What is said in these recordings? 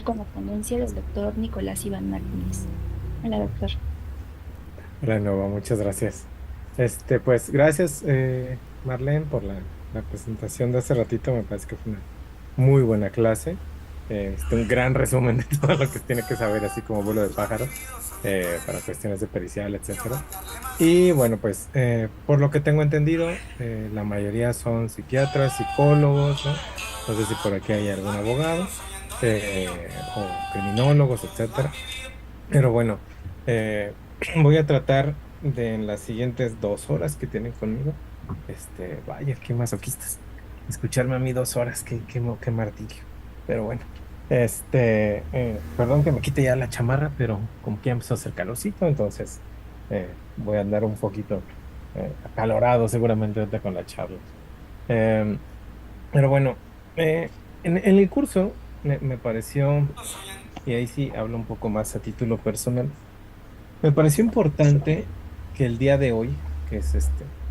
con la ponencia del doctor Nicolás Iván Martínez. Hola, doctor. Hola, Nova, muchas gracias. Pues gracias, Marlene, por la presentación de hace ratito. Me parece que fue una muy buena clase. Un gran resumen de todo lo que tiene que saber, así como vuelo de pájaro, para cuestiones de pericial, etcétera. Y bueno, pues por lo que tengo entendido, la mayoría son psiquiatras, psicólogos, ¿no? No sé si por aquí hay algún abogado, o criminólogos, etcétera. Pero bueno, voy a tratar de en las siguientes 2 horas que tienen conmigo. Vaya, qué masoquistas. Escucharme a mí 2 horas, qué martirio. Pero bueno, perdón que me quite ya la chamarra, pero como que ya empezó a hacer calorcito, entonces voy a andar un poquito acalorado seguramente ahorita con la charla. Em, pero bueno, en el curso me pareció, y ahí sí hablo un poco más a título personal, me pareció importante que el día de hoy, que es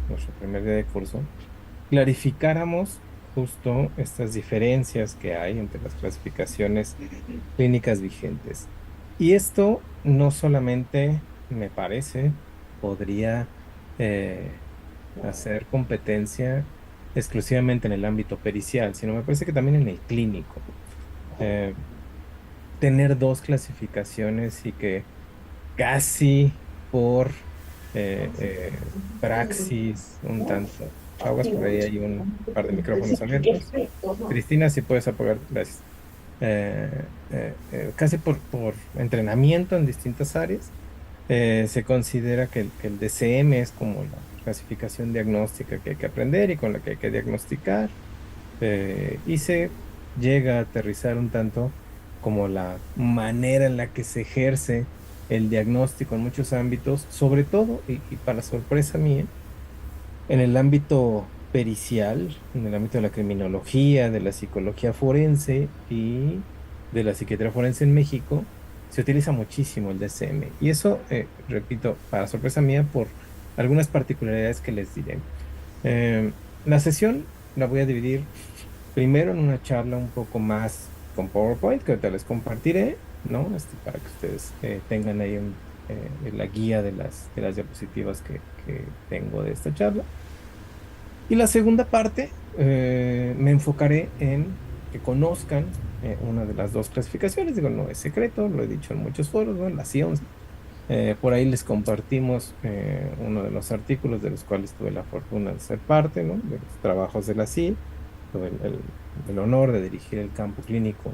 nuestro primer día de curso, clarificáramos justo estas diferencias que hay entre las clasificaciones clínicas vigentes. Y esto no solamente, me parece, podría eh, hacer competencia exclusivamente en el ámbito pericial, sino me parece que también en el clínico. Eh, Tener dos clasificaciones y que casi por praxis, un tanto. Aguas, por ahí hay un par de micrófonos abiertos. Cristina, si puedes apagar, gracias. Casi por entrenamiento en distintas áreas, se considera que el DCM es como la clasificación diagnóstica que hay que aprender y con la que hay que diagnosticar, y se llega a aterrizar un tanto como la manera en la que se ejerce el diagnóstico en muchos ámbitos, sobre todo, y para sorpresa mía, en el ámbito pericial, en el ámbito de la criminología, de la psicología forense y de la psiquiatría forense en México, se utiliza muchísimo el DCM. Y eso, repito, para sorpresa mía, por algunas particularidades que les diré. La sesión la voy a dividir primero en una charla un poco más con PowerPoint, que ahorita les compartiré, ¿no? Para que ustedes tengan ahí la guía de las diapositivas que tengo de esta charla. Y la segunda parte, me enfocaré en que conozcan una de las dos clasificaciones. Digo, no es secreto, lo he dicho en muchos foros, ¿no? La CIONS. Por ahí les compartimos uno de los artículos de los cuales tuve la fortuna de ser parte, ¿no? De los trabajos de la CIE. Tuve el honor de dirigir el campo clínico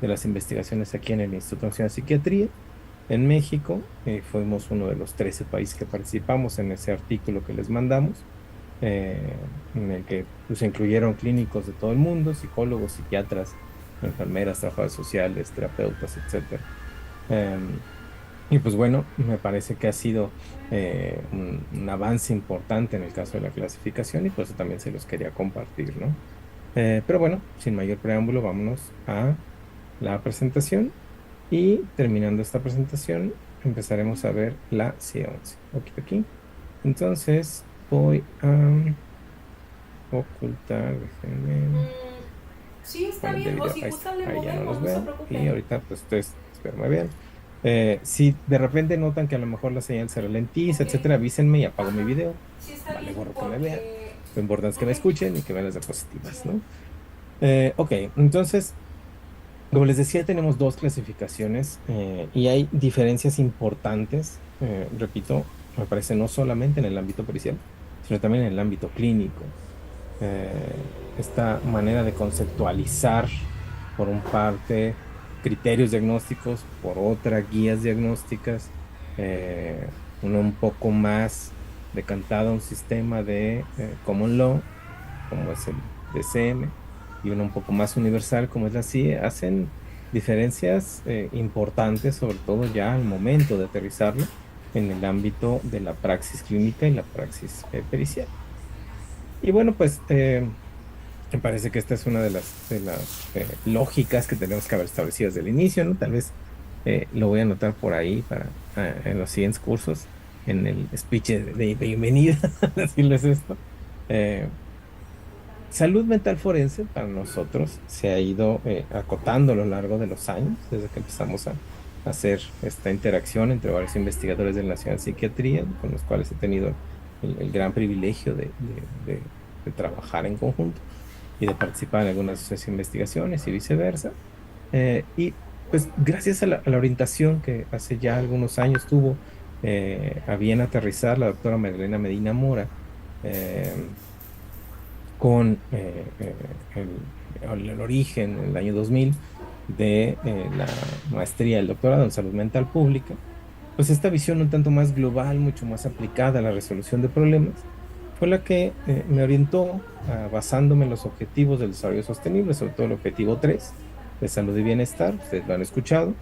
de las investigaciones aquí en el Instituto Nacional de Psiquiatría en México. Fuimos uno de los 13 países que participamos en ese artículo que les mandamos, en el que pues, se incluyeron clínicos de todo el mundo, psicólogos, psiquiatras, enfermeras, trabajadores sociales, terapeutas, etcétera. Em, y pues bueno, me parece que ha sido un avance importante en el caso de la clasificación y por eso también se los quería compartir, ¿no? Pero bueno, sin mayor preámbulo, vámonos a la presentación y terminando esta presentación empezaremos a ver la C11. Ok, aquí. Entonces voy a ocultar, déjenme, Sí, está bueno, el de bien. O video, si ahí está, gustan, le ahí ya no los movemos, no se veo y preocupe. ahorita pues ustedes espero me vean. Si de repente notan que a lo mejor la señal se ralentiza, Ok. etcétera, avísenme y apago mi Ajá. video. Sí, está Vale, bien, gorro que me vean. porque. Lo importante es que Ok. me escuchen y que vean las diapositivas, ¿no? Ok, entonces, como les decía, tenemos dos clasificaciones, y hay diferencias importantes, repito, me parece no solamente en el ámbito pericial, sino también en el ámbito clínico. Esta manera de conceptualizar, por un parte, criterios diagnósticos, por otra, guías diagnósticas, uno un poco más decantado a un sistema de common law, como es el DCM, y uno un poco más universal, como es la CIE, hacen diferencias importantes, sobre todo ya al momento de aterrizarlo en el ámbito de la praxis clínica y la praxis pericial. Y bueno, pues me parece que esta es una de las lógicas que tenemos que haber establecido desde el inicio, ¿no? Tal vez lo voy a anotar por ahí para en los siguientes cursos, en el speech de bienvenida, decirles esto. Eh, Salud mental forense para nosotros se ha ido acotando a lo largo de los años, desde que empezamos a hacer esta interacción entre varios investigadores de la Nacional Psiquiatría, con los cuales he tenido el gran privilegio de trabajar en conjunto y de participar en algunas de sus investigaciones y viceversa. Y pues gracias a la orientación que hace ya algunos años tuvo a bien aterrizar la doctora Magdalena Medina Mora, eh, con el origen en el año 2000 de la maestría y el doctorado en salud mental pública, pues esta visión un tanto más global, mucho más aplicada a la resolución de problemas, fue la que me orientó basándome en los objetivos del desarrollo sostenible, sobre todo el objetivo 3 de salud y bienestar. Ustedes lo han escuchado.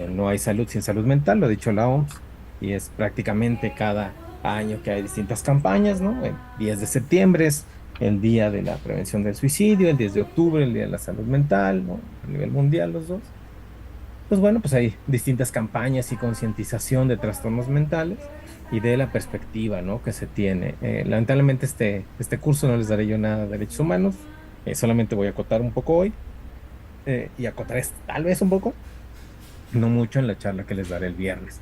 No hay salud sin salud mental, lo ha dicho la OMS, y es prácticamente cada año que hay distintas campañas, ¿no? El 10 de septiembre es el Día de la Prevención del Suicidio, el 10 de octubre el Día de la Salud Mental, ¿no? A nivel mundial los dos. Pues bueno, pues hay distintas campañas y concientización de trastornos mentales y de la perspectiva, ¿no? Que se tiene. Lamentablemente este curso no les daré yo nada de derechos humanos, solamente voy a acotar un poco hoy y acotar tal vez un poco, no mucho en la charla que les daré el viernes.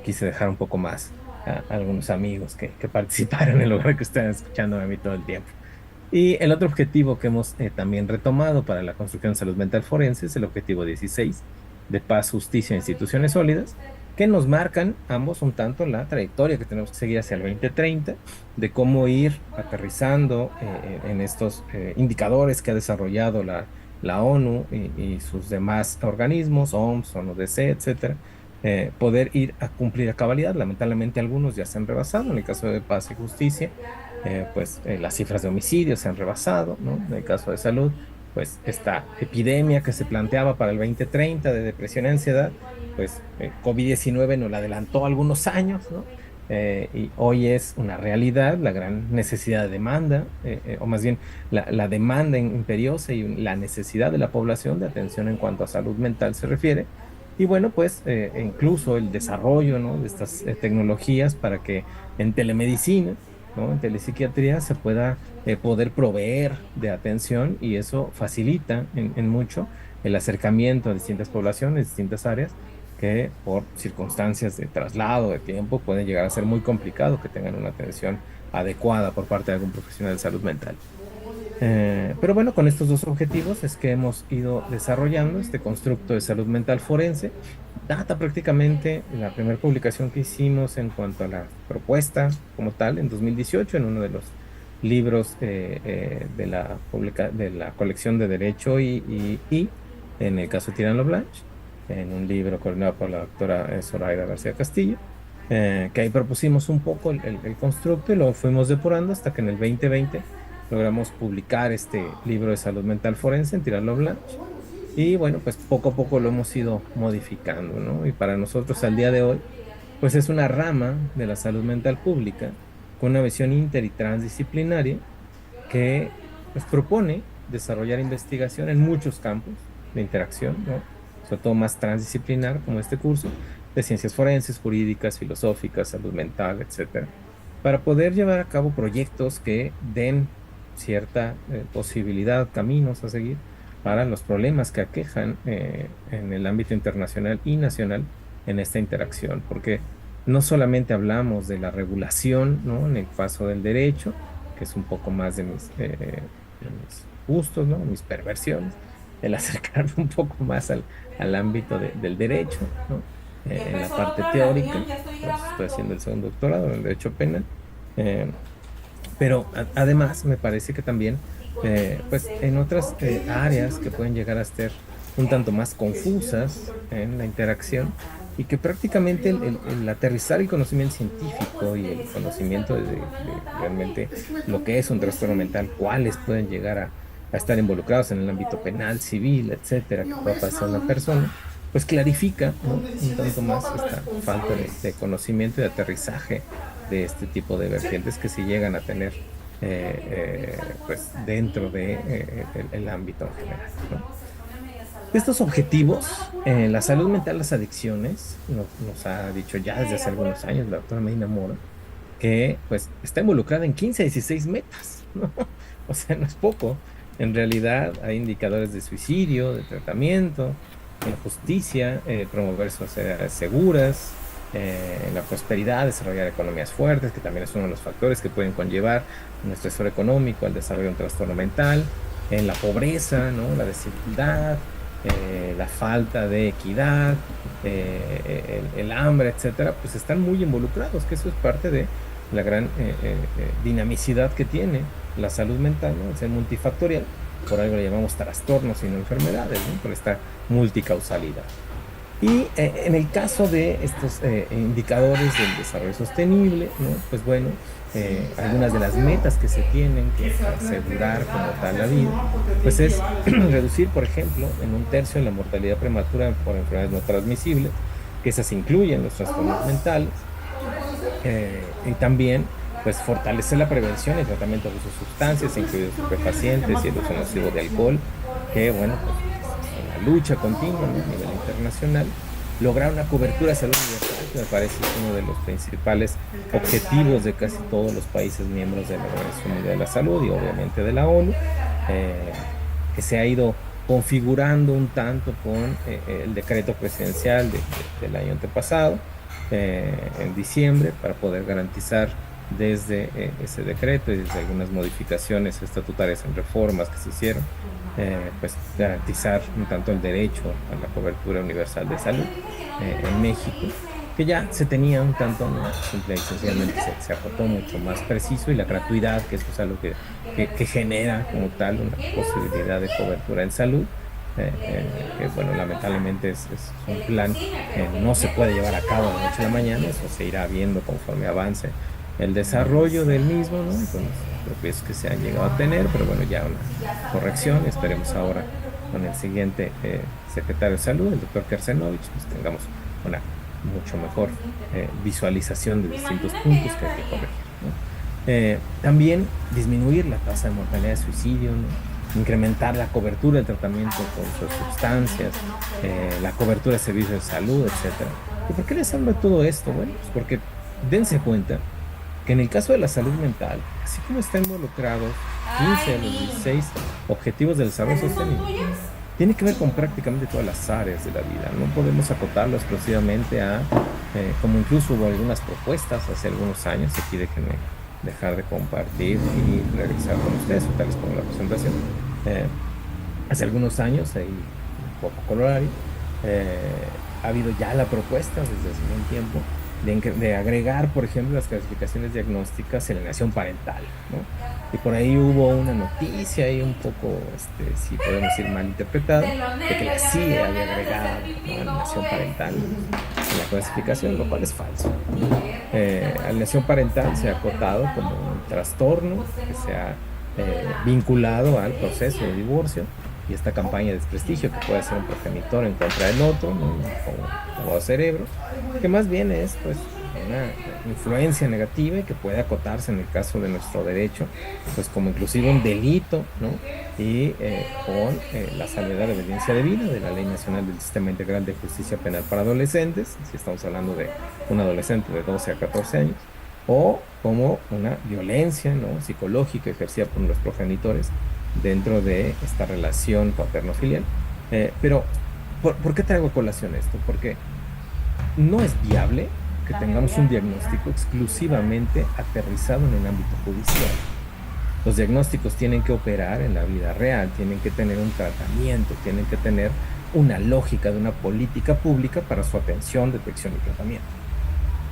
Quise dejar un poco más a algunos amigos que participaron en lugar de que estén escuchándome a mí todo el tiempo. Y el otro objetivo que hemos también retomado para la construcción de salud mental forense es el objetivo 16 de paz, justicia e instituciones sólidas, que nos marcan ambos un tanto la trayectoria que tenemos que seguir hacia el 2030, de cómo ir aterrizando en estos indicadores que ha desarrollado la ONU y sus demás organismos, OMS, ONUDC, etcétera, poder ir a cumplir a cabalidad. Lamentablemente algunos ya se han rebasado, en el caso de paz y justicia pues las cifras de homicidios se han rebasado, ¿no? En el caso de salud, pues esta epidemia que se planteaba para el 2030 de depresión y ansiedad, pues COVID-19 nos la adelantó algunos años, ¿no? Y hoy es una realidad la gran necesidad de demanda, o más bien la demanda imperiosa y la necesidad de la población de atención en cuanto a salud mental se refiere. Y bueno, pues incluso el desarrollo, ¿no? De estas tecnologías para que en telemedicina, ¿no? En telepsiquiatría se pueda poder proveer de atención y eso facilita en mucho el acercamiento a distintas poblaciones, distintas áreas que por circunstancias de traslado, de tiempo, pueden llegar a ser muy complicado que tengan una atención adecuada por parte de algún profesional de salud mental. Pero bueno, con estos dos objetivos es que hemos ido desarrollando este constructo de salud mental forense. Data prácticamente la primera publicación que hicimos en cuanto a la propuesta como tal en 2018 en uno de los libros de la colección de Derecho y en el caso de Tirano Blanche, en un libro coordinado por la doctora Zoraida García Castillo, que ahí propusimos un poco el constructo y lo fuimos depurando hasta que en el 2020 logramos publicar este libro de salud mental forense en Tirarlo Blanche. Y bueno, pues poco a poco lo hemos ido modificando, ¿no? Y para nosotros al día de hoy, pues es una rama de la salud mental pública con una visión inter y transdisciplinaria que pues propone desarrollar investigación en muchos campos de interacción, ¿no? Sobre todo más transdisciplinar como este curso, de ciencias forenses, jurídicas, filosóficas, salud mental, etcétera, para poder llevar a cabo proyectos que den cierta posibilidad, caminos a seguir para los problemas que aquejan en el ámbito internacional y nacional en esta interacción, porque no solamente hablamos de la regulación, ¿no? En el paso del derecho, que es un poco más de mis gustos, ¿no? Mis perversiones, el acercarme un poco más al ámbito del derecho, ¿no? En la Empezó la parte otra, la reunión, teórica, ya estoy pues estoy grabando. haciendo el segundo doctorado en el derecho penal. eh, pero además me parece que también, pues en otras áreas que pueden llegar a ser un tanto más confusas en la interacción y que prácticamente el aterrizar el conocimiento científico y el conocimiento de realmente lo que es un trastorno mental, cuáles pueden llegar a estar involucrados en el ámbito penal, civil, etcétera, que pueda pasar una persona, pues clarifica, ¿no? Un tanto más esta falta de conocimiento y de aterrizaje de este tipo de vertientes que se llegan a tener pues dentro de el ámbito en general, ¿no? Estos objetivos, la salud mental, las adicciones, nos ha dicho ya desde hace algunos años la doctora Medina Mora, que pues está involucrada en 15 a 16 metas, ¿no? O sea, no es poco. En realidad hay indicadores de suicidio, de tratamiento, en justicia, promover sociedades seguras, en la prosperidad, desarrollar economías fuertes, que también es uno de los factores que pueden conllevar un estresor económico, al desarrollo de un trastorno mental, en la pobreza, ¿no? La desigualdad, la falta de equidad, el hambre, etcétera, pues están muy involucrados, que eso es parte de la gran dinamicidad que tiene la salud mental, ¿no? Al ser multifactorial, por algo le llamamos trastornos y no enfermedades, ¿no? Por esta multicausalidad. Y en el caso de estos indicadores del desarrollo sostenible, ¿no? Pues bueno, algunas de las metas que se tienen que asegurar como tal la vida, pues es reducir, por ejemplo, en un tercio la mortalidad prematura por enfermedades no transmisibles, que esas incluyen los trastornos mentales, y también pues fortalecer la prevención y tratamiento de uso de sustancias, incluidos estupefacientes y el uso nocivo de alcohol, que bueno, pues en la lucha continua, ¿no? A nivel internacional, lograr una cobertura de salud universal, que me parece es uno de los principales objetivos de casi todos los países miembros de la Organización Mundial de la Salud y obviamente de la ONU, eh, que se ha ido configurando un tanto con el decreto presidencial del año antepasado, en diciembre, para poder garantizar desde ese decreto y desde algunas modificaciones estatutarias en reformas que se hicieron, pues garantizar un tanto el derecho a la cobertura universal de salud en México, que ya se tenía un tanto, ¿no? Simple y sencillamente se acotó mucho más preciso, y la gratuidad, que eso es algo que genera como tal una posibilidad de cobertura en salud, que bueno, lamentablemente es un plan que no se puede llevar a cabo de la noche a la mañana, eso se irá viendo conforme avance el desarrollo del mismo, ¿no? Y con los tropiezos que se han llegado a tener, pero bueno, ya una corrección, esperemos ahora con el siguiente secretario de Salud, el doctor Kersenovich, pues tengamos una mucho mejor visualización de distintos puntos que hay que corregir, ¿no? También disminuir la tasa de mortalidad de suicidio, ¿no? Incrementar la cobertura del tratamiento con sus sustancias, la cobertura de servicios de salud, etcétera. ¿Y por qué les hablo de todo esto? Bueno, pues porque dense cuenta que en el caso de la salud mental, así como están involucrados 15 de los 16 objetivos del desarrollo sostenible, tiene que ver con prácticamente todas las áreas de la vida. No podemos acotarlo exclusivamente a, como incluso hubo algunas propuestas hace algunos años, aquí déjenme dejar de compartir y regresar con ustedes, tales como la presentación. Hace algunos años, ahí un poco colorario, ha habido ya la propuesta desde hace un tiempo de agregar, por ejemplo, las clasificaciones diagnósticas en la alienación parental, ¿no? Y por ahí hubo una noticia ahí un poco, si podemos decir, mal interpretada, de que la CIA había agregado, ¿no?, alienación parental en la clasificación, lo cual es falso. Alienación parental se ha acotado como un trastorno que se ha vinculado al proceso de divorcio y esta campaña de desprestigio que puede ser un progenitor en contra del otro, ¿no?, como cerebro, que más bien es pues una influencia negativa y que puede acotarse en el caso de nuestro derecho, pues como inclusive un delito, ¿no? Y con la salvedad de obediencia debida de la Ley Nacional del Sistema Integral de Justicia Penal para Adolescentes, si estamos hablando de un adolescente de 12 a 14 años, o como una violencia, ¿no?, psicológica ejercida por los progenitores dentro de esta relación paterno-filial. Pero, ¿por qué traigo a colación esto? Porque no es viable que tengamos un diagnóstico exclusivamente aterrizado en el ámbito judicial. Los diagnósticos tienen que operar en la vida real, tienen que tener un tratamiento, tienen que tener una lógica de una política pública para su atención, detección y tratamiento.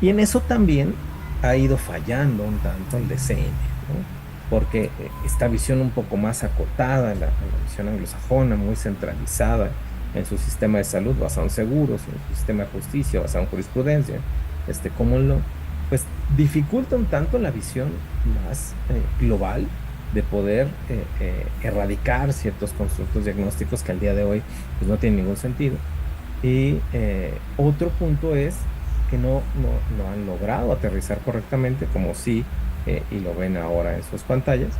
Y en eso también ha ido fallando un tanto el DCM, ¿no? Porque esta visión un poco más acotada, la visión anglosajona, muy centralizada en su sistema de salud basado en seguros, en su sistema de justicia basado en jurisprudencia, pues dificulta un tanto la visión más global de poder erradicar ciertos constructos diagnósticos que al día de hoy pues no tienen ningún sentido. Y otro punto es que no han logrado aterrizar correctamente, como sí, y lo ven ahora en sus pantallas,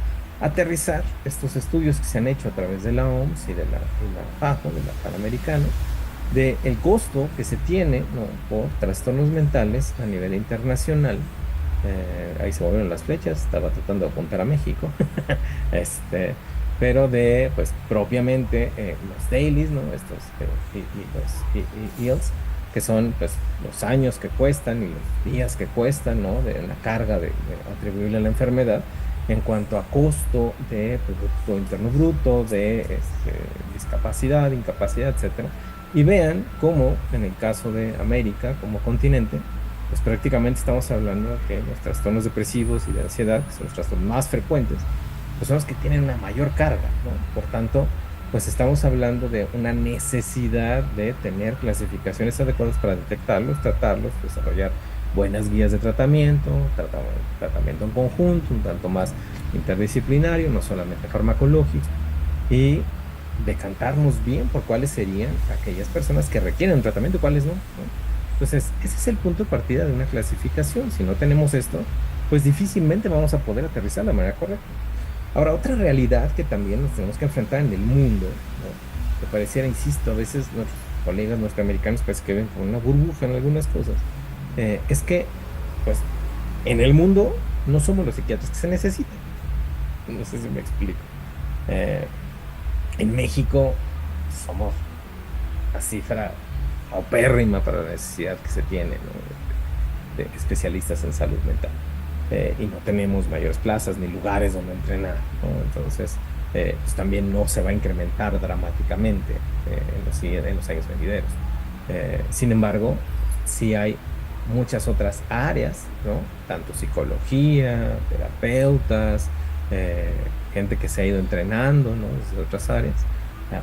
aterrizar estos estudios que se han hecho a través de la OMS y de la FAJO, de la Panamericana, del costo que se tiene, ¿no?, por trastornos mentales a nivel internacional, Ahí se movieron las flechas, estaba tratando de apuntar a México. este, pero de, pues, propiamente los dailies, ¿no? Estos los yields, que son, pues, los años que cuestan y los días que cuestan, ¿no? De la carga de atribuirle a la enfermedad en cuanto a costo de Producto Interno Bruto, de discapacidad, incapacidad, etcétera. Y vean cómo, en el caso de América como continente, pues prácticamente estamos hablando de que los trastornos depresivos y de ansiedad, que son los trastornos más frecuentes, pues son los que tienen una mayor carga, ¿no? Por tanto, pues estamos hablando de una necesidad de tener clasificaciones adecuadas para detectarlos, tratarlos, desarrollar buenas guías de tratamiento, tratamiento en conjunto, un tanto más interdisciplinario, no solamente farmacológico, y decantarnos bien por cuáles serían aquellas personas que requieren un tratamiento y cuáles no, ¿no? Entonces, ese es el punto de partida de una clasificación. Si no tenemos esto, pues difícilmente vamos a poder aterrizar de la manera correcta. Ahora, otra realidad que también nos tenemos que enfrentar en el mundo, ¿no? Que pareciera, insisto, a veces nuestros colegas norteamericanos pues que ven como una burbuja en algunas cosas, es que, pues, en el mundo no somos los psiquiatras que se necesitan. No sé si me explico. Eh, en México somos la cifra paupérrima para la necesidad que se tiene, ¿no? de especialistas en salud mental. Y no tenemos mayores plazas ni lugares donde entrenar, ¿no? Entonces, pues también no se va a incrementar dramáticamente en los años venideros. Sin embargo, sí hay muchas otras áreas, ¿no? Tanto psicología, terapeutas, eh, gente que se ha ido entrenando, ¿no? Desde otras áreas,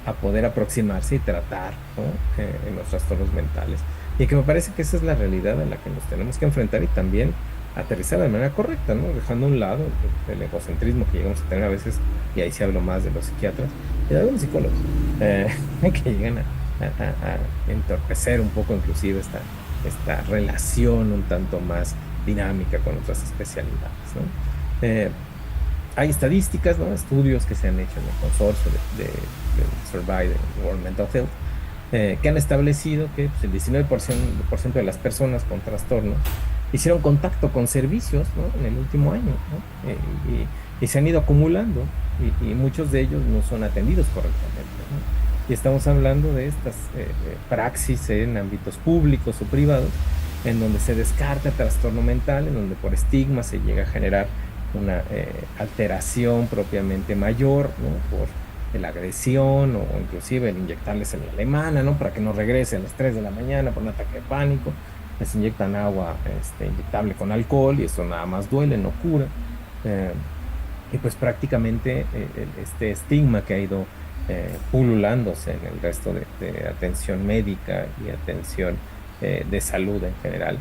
a poder aproximarse y tratar, ¿no? En los trastornos mentales. Y que me parece que esa es la realidad a la que nos tenemos que enfrentar y también aterrizar de manera correcta, ¿no? Dejando a un lado el egocentrismo que llegamos a tener a veces, y ahí se hablo más de los psiquiatras y de algunos psicólogos, eh, que llegan a entorpecer un poco inclusive esta relación un tanto más dinámica con otras especialidades, ¿no? Hay estadísticas, ¿no? Estudios que se han hecho en el consorcio de Survey, de World Mental Health, que han establecido que pues, el 19% de las personas con trastornos hicieron contacto con servicios, ¿no? En el último año, ¿no? Y se han ido acumulando y muchos de ellos no son atendidos correctamente, ¿no? Y estamos hablando de estas praxis en ámbitos públicos o privados, en donde se descarta el trastorno mental, en donde por estigma se llega a generar una alteración propiamente mayor, ¿no? Por la agresión o inclusive el inyectarles en la alemana, ¿no? Para que no regrese a las 3 de la mañana por un ataque de pánico. Les inyectan agua inyectable con alcohol y eso nada más duele, no cura. Eh, y pues prácticamente este estigma que ha ido pululándose en el resto de atención médica y atención de salud en general,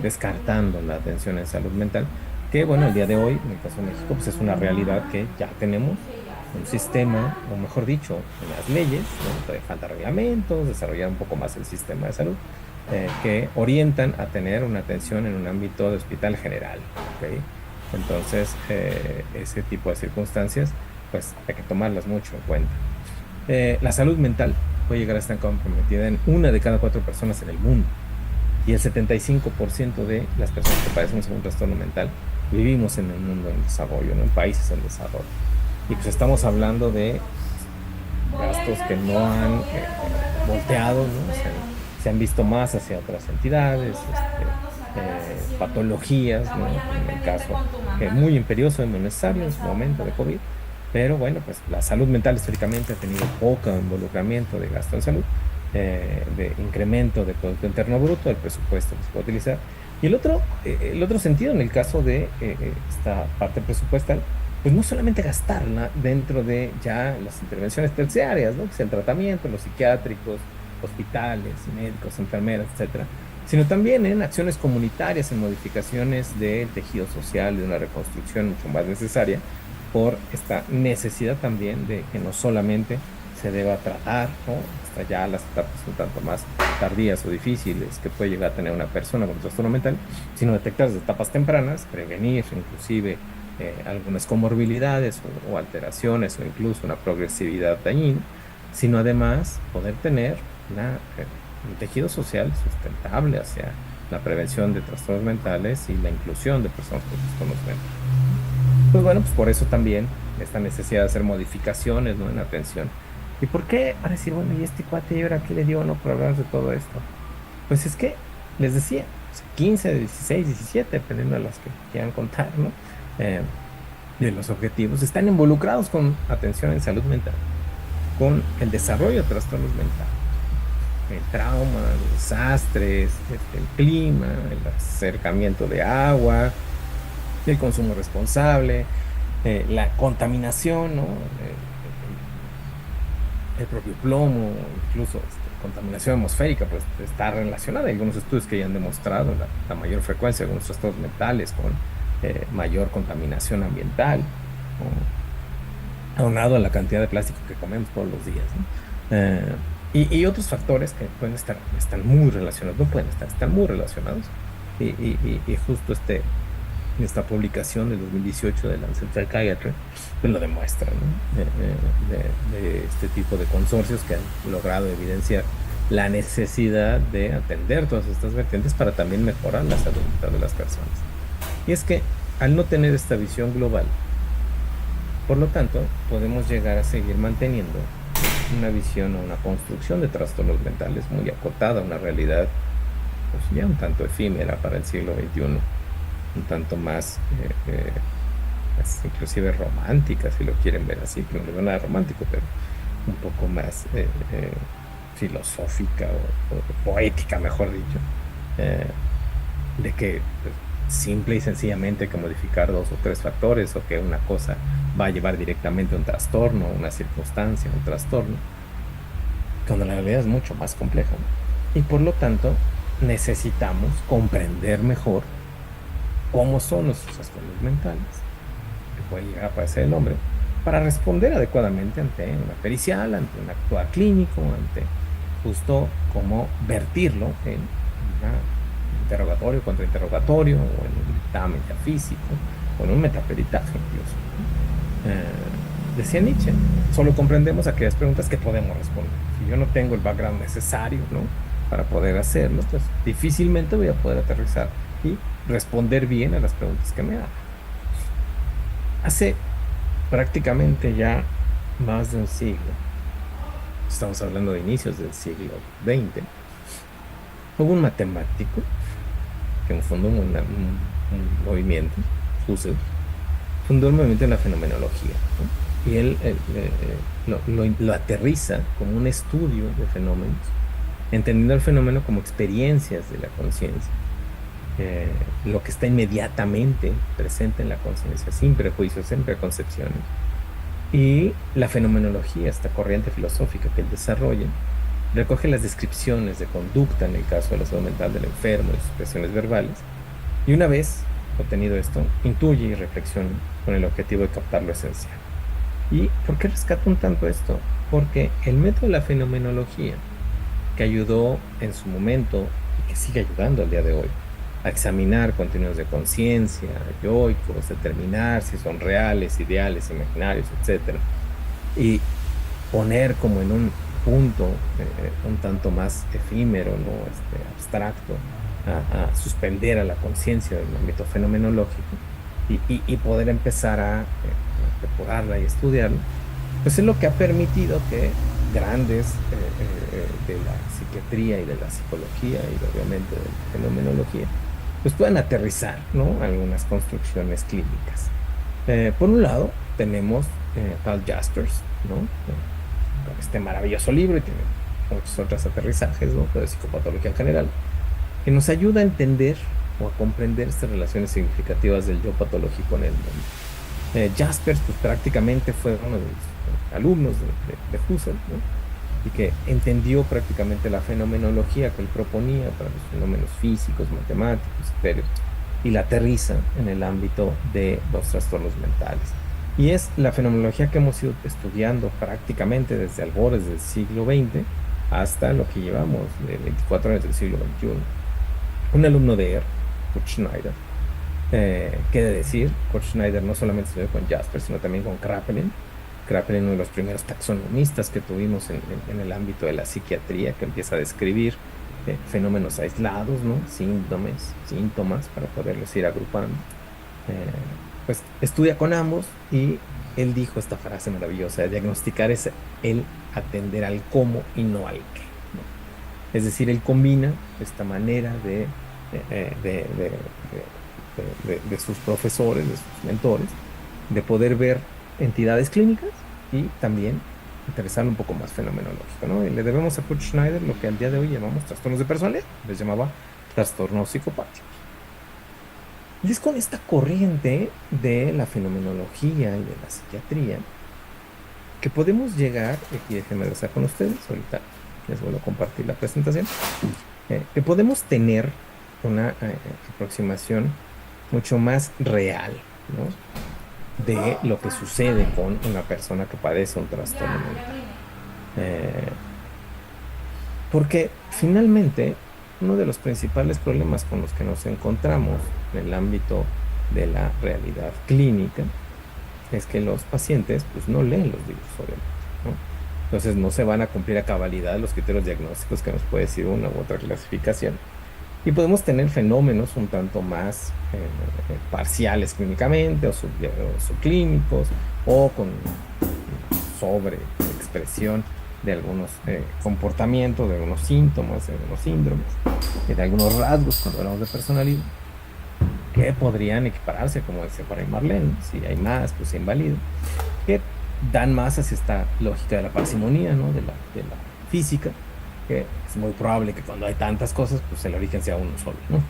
descartando la atención en salud mental, que bueno, el día de hoy, en el caso de México, pues es una realidad que ya tenemos un sistema, o mejor dicho, en las leyes, ¿no? Todavía falta reglamentos, desarrollar un poco más el sistema de salud, que orientan a tener una atención en un ámbito de hospital general, ¿ok? Entonces, ese tipo de circunstancias, pues hay que tomarlas mucho en cuenta. La salud mental puede llegar a estar comprometida en una de cada 4 personas en el mundo. Y el 75% de las personas que padecemos un trastorno mental vivimos en el mundo en desarrollo, ¿no? En países en desarrollo. Y pues estamos hablando de gastos que no han volteado, ¿no? Se han visto más hacia otras entidades, patologías, ¿no? En el caso muy imperioso y muy necesario en su momento de COVID. Pero bueno, pues la salud mental históricamente ha tenido poco involucramiento de gasto en salud, de incremento de Producto Interno Bruto, el presupuesto que se puede utilizar. Y el otro sentido en el caso de esta parte presupuestal, pues no solamente gastarla dentro de ya las intervenciones terciarias, ¿no? Que es el tratamiento, los psiquiátricos, hospitales, médicos, enfermeras, etcétera, sino también en acciones comunitarias, en modificaciones del tejido social, de una reconstrucción mucho más necesaria, por esta necesidad también de que no solamente se deba tratar, ¿no? Hasta ya las etapas un tanto más tardías o difíciles que puede llegar a tener una persona con trastorno mental, sino detectar desde etapas tempranas, prevenir inclusive algunas comorbilidades o alteraciones o incluso una progresividad dañina, sino además poder tener un tejido social sustentable hacia la prevención de trastornos mentales y la inclusión de personas con trastornos mentales. Pues bueno, pues por eso también esta necesidad de hacer modificaciones, ¿no? En atención. ¿Y por qué? Para decir, bueno, ¿y este cuate y ahora qué le dio, no? Por hablar de todo esto. Pues es que, les decía, o sea, 15, 16, 17, dependiendo de las que quieran contar, ¿no? Eh, de los objetivos, están involucrados con atención en salud mental, con el desarrollo de trastornos mentales, el trauma, los desastres, el clima, el acercamiento de agua, el consumo responsable, la contaminación, ¿no? El propio plomo, incluso contaminación atmosférica, pues está relacionada. Hay algunos estudios que ya han demostrado la mayor frecuencia de algunos trastornos mentales con mayor contaminación ambiental, aunado a la cantidad de plástico que comemos todos los días, ¿no? Y otros factores que pueden estar, están muy relacionados, no pueden estar, están muy relacionados. Y justo esta publicación del 2018 de Lancet Psychiatry pues lo demuestra, ¿no? De este tipo de consorcios que han logrado evidenciar la necesidad de atender todas estas vertientes para también mejorar la salud mental de las personas. Y es que al no tener esta visión global, por lo tanto, podemos llegar a seguir manteniendo una visión o una construcción de trastornos mentales muy acotada a una realidad pues ya un tanto efímera para el siglo XXI, un tanto más, más inclusive romántica, si lo quieren ver así, que no le veo nada romántico, pero un poco más filosófica o poética, mejor dicho, de que pues, simple y sencillamente hay que modificar dos o tres factores o que una cosa va a llevar directamente a un trastorno, una circunstancia, un trastorno, cuando la realidad es mucho más compleja, ¿no? Y por lo tanto necesitamos comprender mejor cómo son nuestros trastornos mentales, que puede llegar a padecer el hombre, para responder adecuadamente ante una pericial, ante un actuar clínico, ante justo cómo vertirlo en un interrogatorio contra interrogatorio, o en un dictamen ya físico, o en un metaperitaje incluso. Decía Nietzsche, solo comprendemos aquellas preguntas que podemos responder. Si yo no tengo el background necesario, ¿no? Para poder hacerlo, pues difícilmente voy a poder aterrizar y responder bien a las preguntas que me hagan. Hace prácticamente ya más de un siglo, estamos hablando de inicios del siglo XX, hubo un matemático que fundó un movimiento, Husserl, fundó un movimiento en la fenomenología, ¿no? Y él lo aterriza como un estudio de fenómenos, entendiendo el fenómeno como experiencias de la conciencia, lo que está inmediatamente presente en la conciencia, sin prejuicios, sin preconcepciones. Y la fenomenología, esta corriente filosófica que él desarrolla, recoge las descripciones de conducta en el caso de la salud mental del enfermo y sus expresiones verbales, y una vez obtenido esto, intuye y reflexiona con el objetivo de captar lo esencial. ¿Y por qué rescato un tanto esto? Porque el método de la fenomenología, que ayudó en su momento y que sigue ayudando al día de hoy a examinar contenidos de conciencia, yoicos, determinar si son reales, ideales, imaginarios, etc. Y poner como en un punto un tanto más efímero, ¿no? Abstracto, a suspender a la conciencia del ámbito fenomenológico y poder empezar a depurarla y estudiarla, pues es lo que ha permitido que grandes de la psiquiatría y de la psicología y obviamente de la fenomenología pues puedan aterrizar, ¿no? Algunas construcciones clínicas. Por un lado tenemos Tal Jaspers, ¿no? Con este maravilloso libro y tiene muchos otros aterrizajes, ¿no? De psicopatología en general, que nos ayuda a entender o a comprender estas relaciones significativas del yo patológico en el mundo. Jaspers pues prácticamente fue uno de los alumnos de Husserl, ¿no? Y que entendió prácticamente la fenomenología que él proponía para los fenómenos físicos, matemáticos, etéreos, y la aterriza en el ámbito de los trastornos mentales. Y es la fenomenología que hemos ido estudiando prácticamente desde albores del siglo XX hasta lo que llevamos de 24 años del siglo XXI. Un alumno de Kurt Schneider, qué decir, Kurt Schneider no solamente estudió con Jasper, sino también con Kraepelin. Kraepelin, uno de los primeros taxonomistas que tuvimos en el ámbito de la psiquiatría, que empieza a describir fenómenos aislados, ¿no? Síndromes, síntomas, para poderlos ir agrupando. Eh, pues estudia con ambos y él dijo esta frase maravillosa: diagnosticar es el atender al cómo y no al qué, ¿no? Es decir, él combina esta manera de sus profesores, de sus mentores, de poder ver entidades clínicas y también interesarle un poco más fenomenológico, ¿no? Y le debemos a Kurt Schneider lo que al día de hoy llamamos trastornos de personalidad, les llamaba trastornos psicopáticos. Y es con esta corriente de la fenomenología y de la psiquiatría que podemos llegar, aquí déjenme estar con ustedes, ahorita les vuelvo a compartir la presentación, que podemos tener una aproximación mucho más real, ¿no? De lo que sucede con una persona que padece un trastorno mental. Porque finalmente uno de los principales problemas con los que nos encontramos en el ámbito de la realidad clínica es que los pacientes pues no leen los libros, obviamente, ¿no? Entonces no se van a cumplir a cabalidad los criterios diagnósticos que nos puede decir una u otra clasificación. Y podemos tener fenómenos un tanto más parciales clínicamente o subclínicos o con sobreexpresión de algunos comportamientos, de algunos síntomas, de algunos síndromes, de algunos rasgos cuando hablamos de personalidad, que podrían equipararse, como decía por ahí Marlene, si hay más, pues se invalida, que dan más hacia esta lógica de la parsimonía, ¿no? De la física, que es muy probable que cuando hay tantas cosas, pues el origen sea uno solo, ¿no?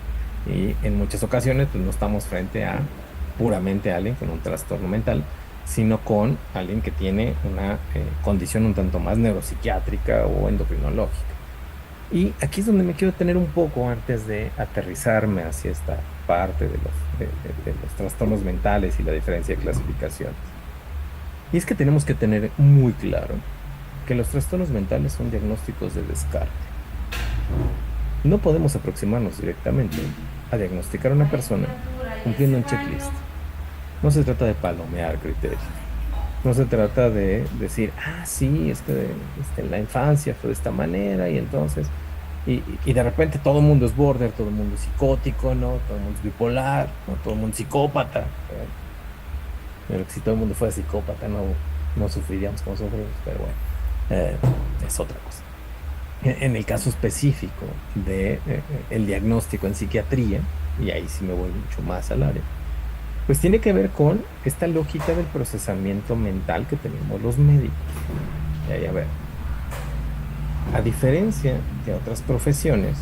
Y en muchas ocasiones, pues no estamos frente a puramente a alguien con un trastorno mental, sino con alguien que tiene una condición un tanto más neuropsiquiátrica o endocrinológica. Y aquí es donde me quiero tener un poco antes de aterrizarme hacia esta parte de los trastornos mentales y la diferencia de clasificaciones. Y es que tenemos que tener muy claro que los trastornos mentales son diagnósticos de descarte. No podemos aproximarnos directamente a diagnosticar a una persona cumpliendo un checklist. No se trata de palomear criterios. No se trata de decir, sí, es que en la infancia fue de esta manera y entonces, y de repente todo el mundo es border, todo el mundo es psicótico, ¿no? Todo el mundo es bipolar, ¿no? Todo el mundo es psicópata. Pero si todo el mundo fuera psicópata, no sufriríamos como sufrimos, pero bueno, es otra cosa. En el caso específico de el diagnóstico en psiquiatría, y ahí sí me voy mucho más al área, pues tiene que ver con esta lógica del procesamiento mental que tenemos los médicos. Y ahí, a ver, a diferencia de otras profesiones,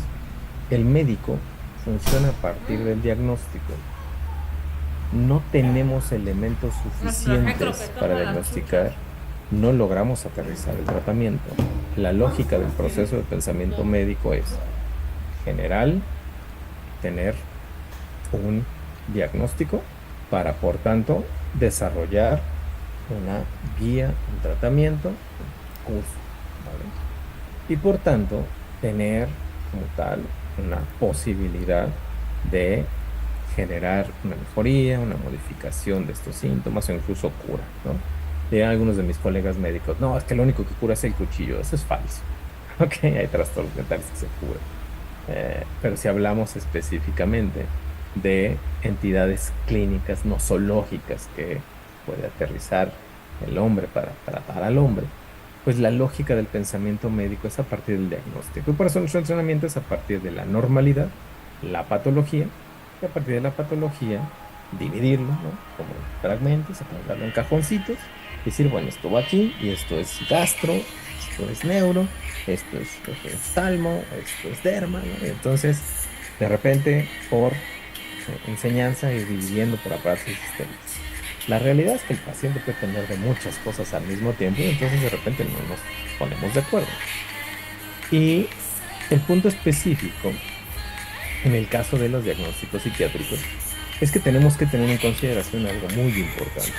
el médico funciona a partir del diagnóstico. No tenemos elementos suficientes para diagnosticar, no logramos aterrizar el tratamiento. La lógica del proceso de pensamiento médico es general, tener un diagnóstico para, por tanto, desarrollar una guía, un tratamiento, un curso, ¿vale? Y por tanto, tener como tal una posibilidad de generar una mejoría, una modificación de estos síntomas o incluso cura, ¿no? De algunos de mis colegas médicos, no, es que lo único que cura es el cuchillo. Eso es falso. Ok, hay trastornos mentales que se curan. Pero si hablamos específicamente de entidades clínicas nosológicas que puede aterrizar el hombre para tratar al hombre, pues la lógica del pensamiento médico es a partir del diagnóstico. Y por eso nuestro entrenamiento es a partir de la normalidad, la patología, y a partir de la patología dividirlo, ¿no? Como fragmentos, acomodarlo en cajoncitos, decir, bueno, esto va aquí, y esto es gastro, esto es neuro, esto es oftalmo, esto es derma, ¿no? Y entonces, de repente, por enseñanza y dividiendo por aparatos y sistemas. La realidad es que el paciente puede tener de muchas cosas al mismo tiempo y entonces de repente no nos ponemos de acuerdo. Y el punto específico en el caso de los diagnósticos psiquiátricos es que tenemos que tener en consideración algo muy importante.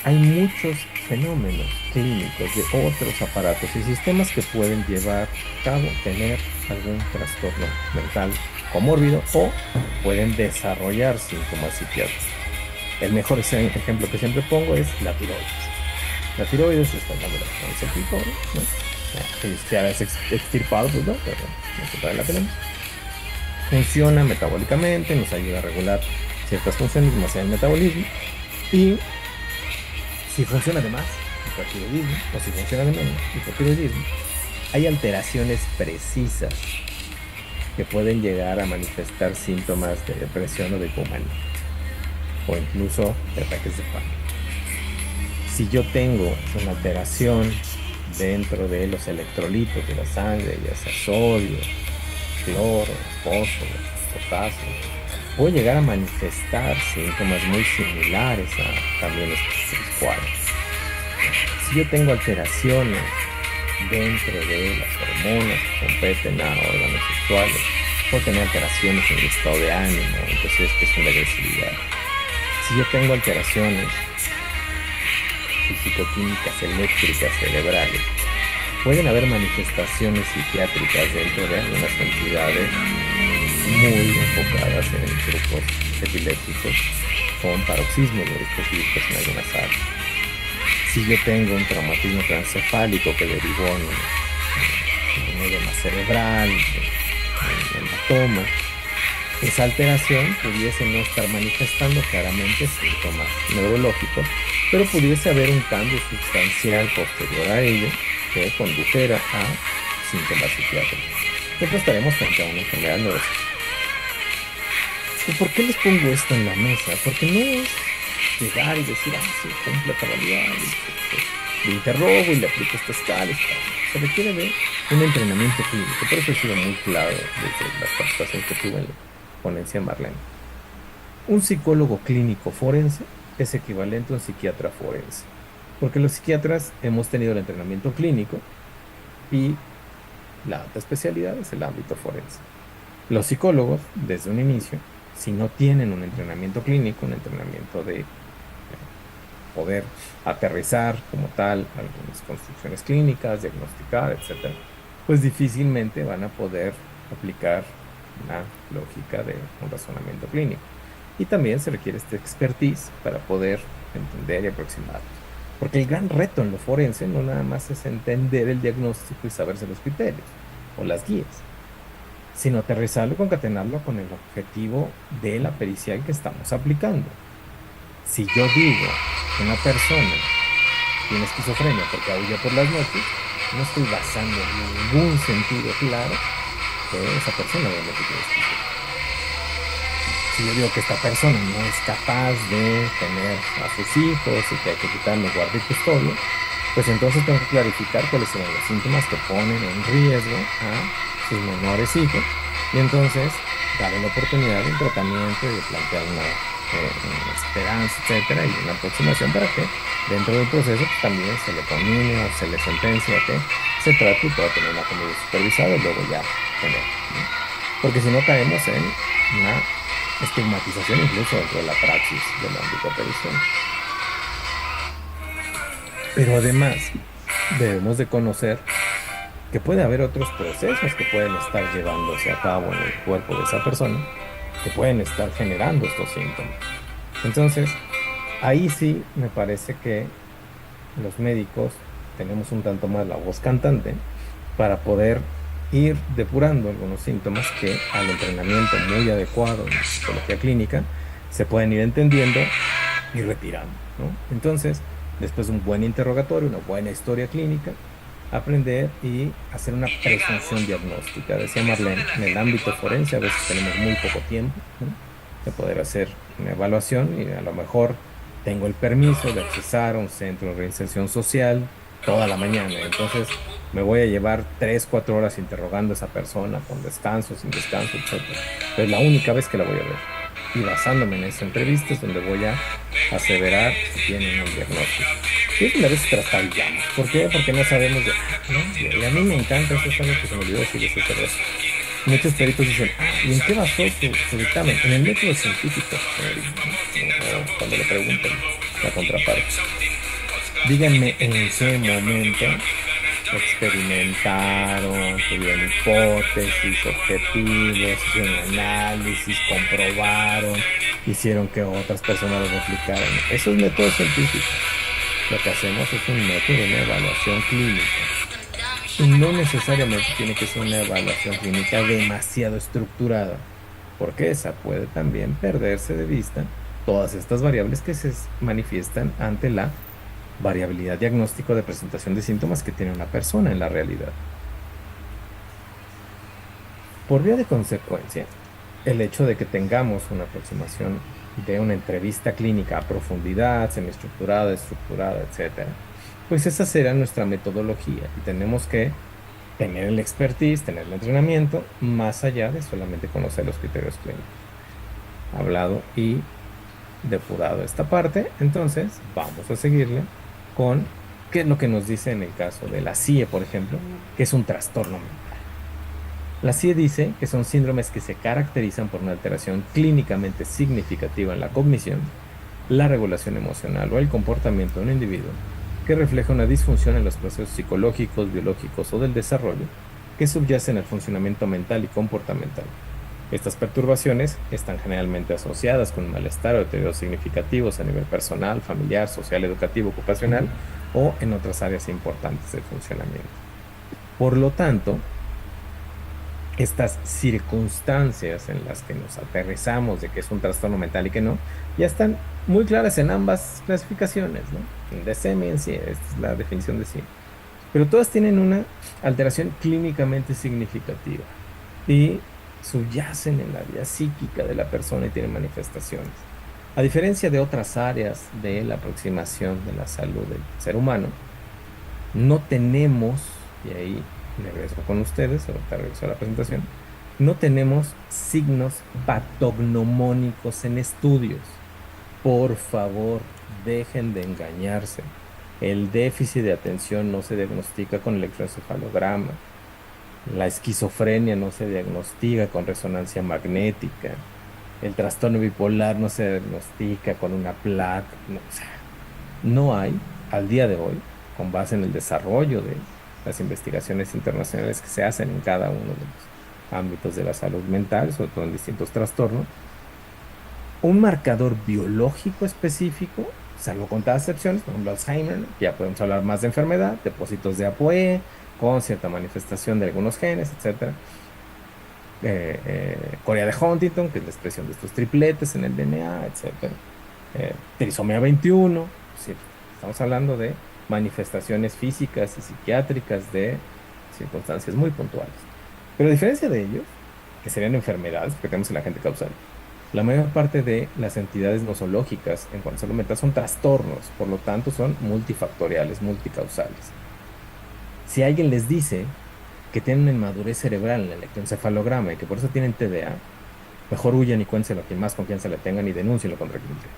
Hay muchos fenómenos clínicos de otros aparatos y sistemas que pueden llevar a cabo tener algún trastorno mental comórbido o pueden desarrollar síntomas psiquiátricos. El mejor ejemplo que siempre pongo es la tiroides. La tiroides está hablando de la glándula pituitaria, ¿no? que ya es extirpado, pues no, pero nosotros todavía la tenemos. Funciona metabólicamente, nos ayuda a regular ciertas funciones más allá del metabolismo. Y si funciona de más, hipotiroidismo, o si funciona de menos, hipotiroidismo, hay alteraciones precisas que pueden llegar a manifestar síntomas de depresión o de hipomanía, o incluso de ataques de pánico. Si yo tengo una alteración dentro de los electrolitos de la sangre, ya sea sodio, cloro, fósforo, potasio, puedo llegar a manifestar síntomas muy similares a también estos cuadros. Si yo tengo alteraciones dentro de las hormonas que competen a órganos sexuales, puedo tener alteraciones en el estado de ánimo, entonces que es una agresividad. Si yo tengo alteraciones físico-químicas, eléctricas, cerebrales, pueden haber manifestaciones psiquiátricas dentro de algunas entidades muy enfocadas en grupos epilépticos con paroxismos específicos en algunas áreas. Si yo tengo un traumatismo transcefálico que derivó en un edema cerebral, en hematoma, esa alteración pudiese no estar manifestando claramente síntomas neurológicos, pero pudiese haber un cambio sustancial posterior a ello que condujera a síntomas psiquiátricos. Entonces estaremos frente a una enfermedad neurológica. ¿Y por qué les pongo esto en la mesa? Porque no es llegar y decir, sí, cumple cabalidad, le interrogo y le aplico esta escala. Se requiere de un entrenamiento clínico. Por eso he sido muy claro desde la participación que tuve en la ponencia en Marlene. Un psicólogo clínico forense es equivalente a un psiquiatra forense, porque los psiquiatras hemos tenido el entrenamiento clínico y la alta especialidad es el ámbito forense. Los psicólogos, desde un inicio, si no tienen un entrenamiento clínico, un entrenamiento de poder aterrizar como tal algunas construcciones clínicas, diagnosticar, etcétera, pues difícilmente van a poder aplicar una lógica de un razonamiento clínico. Y también se requiere esta expertise para poder entender y aproximar. Porque el gran reto en lo forense no nada más es entender el diagnóstico y saberse los criterios o las guías, sino aterrizarlo y concatenarlo con el objetivo de la pericial que estamos aplicando. Si yo digo que una persona tiene esquizofrenia porque aúlla por las noches, no estoy basando en ningún sentido claro que esa persona realmente tiene esquizofrenia. Si yo digo que esta persona no es capaz de tener a sus hijos y que hay que quitarle guardia y custodia, pues entonces tengo que clarificar cuáles son los síntomas que ponen en riesgo a sus menores hijos y entonces darle la oportunidad de un tratamiento y de plantear una esperanza, etcétera, y una aproximación para que dentro del proceso pues, también se le conmine o se le sentencia que se trate y pueda tener una conducta supervisada y luego ya tener, ¿no? Porque si no caemos en una estigmatización incluso dentro de la praxis del ámbito pericial. Pero además debemos de conocer que puede haber otros procesos que pueden estar llevándose a cabo en el cuerpo de esa persona que pueden estar generando estos síntomas. Entonces, ahí sí me parece que los médicos tenemos un tanto más la voz cantante para poder ir depurando algunos síntomas que al entrenamiento muy adecuado en psicología clínica se pueden ir entendiendo y retirando, ¿no? Entonces, después de un buen interrogatorio, una buena historia clínica, aprender y hacer una presunción diagnóstica. Decía Marlene, en el ámbito forense a veces tenemos muy poco tiempo, ¿no?, de poder hacer una evaluación y a lo mejor tengo el permiso de accesar a un centro de reinserción social toda la mañana. Entonces me voy a llevar 3-4 horas interrogando a esa persona con descanso, sin descanso, etc. Pero es la única vez que la voy a ver. Y basándome en esa entrevista es donde voy a aseverar si tienen un diagnóstico. Y es una vez trastabillamos. ¿Por qué? Porque no sabemos de... ¿no? Y a mí me encanta eso, es algo que se me olvidó decir eso otra vez. Muchos peritos dicen, ¿y en qué basó su dictamen? En el método científico, ¿no? Cuando le preguntan la contraparte. Díganme en qué momento experimentaron, tuvieron hipótesis, objetivos, hicieron análisis, comprobaron, hicieron que otras personas lo replicaran. Eso es método científico. Lo que hacemos es un método de una evaluación clínica. Y no necesariamente tiene que ser una evaluación clínica demasiado estructurada, porque esa puede también perderse de vista todas estas variables que se manifiestan ante la variabilidad diagnóstico de presentación de síntomas que tiene una persona en la realidad. Por vía de consecuencia, el hecho de que tengamos una aproximación de una entrevista clínica a profundidad, semiestructurada, estructurada, etcétera, pues esa será nuestra metodología y tenemos que tener el expertise, tener el entrenamiento, más allá de solamente conocer los criterios clínicos. Hablado y depurado esta parte, entonces vamos a seguirle con qué es lo que nos dice en el caso de la CIE, por ejemplo, que es un trastorno mental. La CIE dice que son síndromes que se caracterizan por una alteración clínicamente significativa en la cognición, la regulación emocional o el comportamiento de un individuo que refleja una disfunción en los procesos psicológicos, biológicos o del desarrollo que subyacen al funcionamiento mental y comportamental. Estas perturbaciones están generalmente asociadas con un malestar o deterioros significativos a nivel personal, familiar, social, educativo, ocupacional o en otras áreas importantes del funcionamiento. Por lo tanto, estas circunstancias en las que nos aterrizamos de que es un trastorno mental y que no, ya están muy claras en ambas clasificaciones, ¿no? En DSM y en CIE, esta es la definición de CIE. Pero todas tienen una alteración clínicamente significativa y subyacen en la vida psíquica de la persona y tienen manifestaciones. A diferencia de otras áreas de la aproximación de la salud del ser humano, no tenemos, y ahí regreso con ustedes, ahorita regreso a la presentación, no tenemos signos patognomónicos en estudios. Por favor, dejen de engañarse. El déficit de atención no se diagnostica con electroencefalograma. La esquizofrenia no se diagnostica con resonancia magnética. El trastorno bipolar no se diagnostica con una placa. No, o sea, no hay, al día de hoy, con base en el desarrollo de las investigaciones internacionales que se hacen en cada uno de los ámbitos de la salud mental, sobre todo en distintos trastornos, un marcador biológico específico, salvo contadas excepciones, por ejemplo, Alzheimer, ya podemos hablar más de enfermedad, depósitos de ApoE, con cierta manifestación de algunos genes, etcétera. Corea de Huntington, que es la expresión de estos tripletes en el DNA, etcétera. Trisomía 21, sí, estamos hablando de manifestaciones físicas y psiquiátricas de circunstancias muy puntuales. Pero a diferencia de ellos, que serían enfermedades, porque tenemos el agente causal, la mayor parte de las entidades nosológicas en cuanto a salud mental son trastornos, por lo tanto son multifactoriales, multicausales. Si alguien les dice que tienen una inmadurez cerebral en el electroencefalograma y que por eso tienen TDA, mejor huyan y cuéntenselo a quien más confianza le tengan y denúncienlo contra quien sea.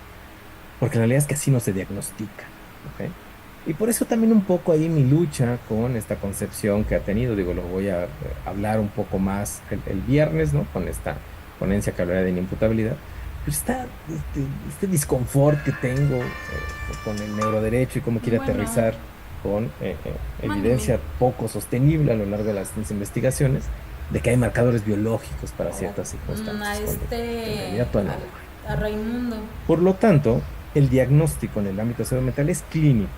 Porque la realidad es que así no se diagnostica, ¿ok? Y por eso también un poco ahí mi lucha con esta concepción que ha tenido, digo, lo voy a hablar un poco más el viernes, ¿no? Con esta ponencia que hablará de inimputabilidad. Pero está este disconfort que tengo con el neuroderecho y cómo quiere Bueno, aterrizar con evidencia mándeme. poco sostenible a lo largo de las investigaciones de que hay marcadores biológicos para ciertas A circunstancias, cuando en realidad todavía no lo hay. a Raimundo. Por lo tanto, el diagnóstico en el ámbito de salud mental es clínico,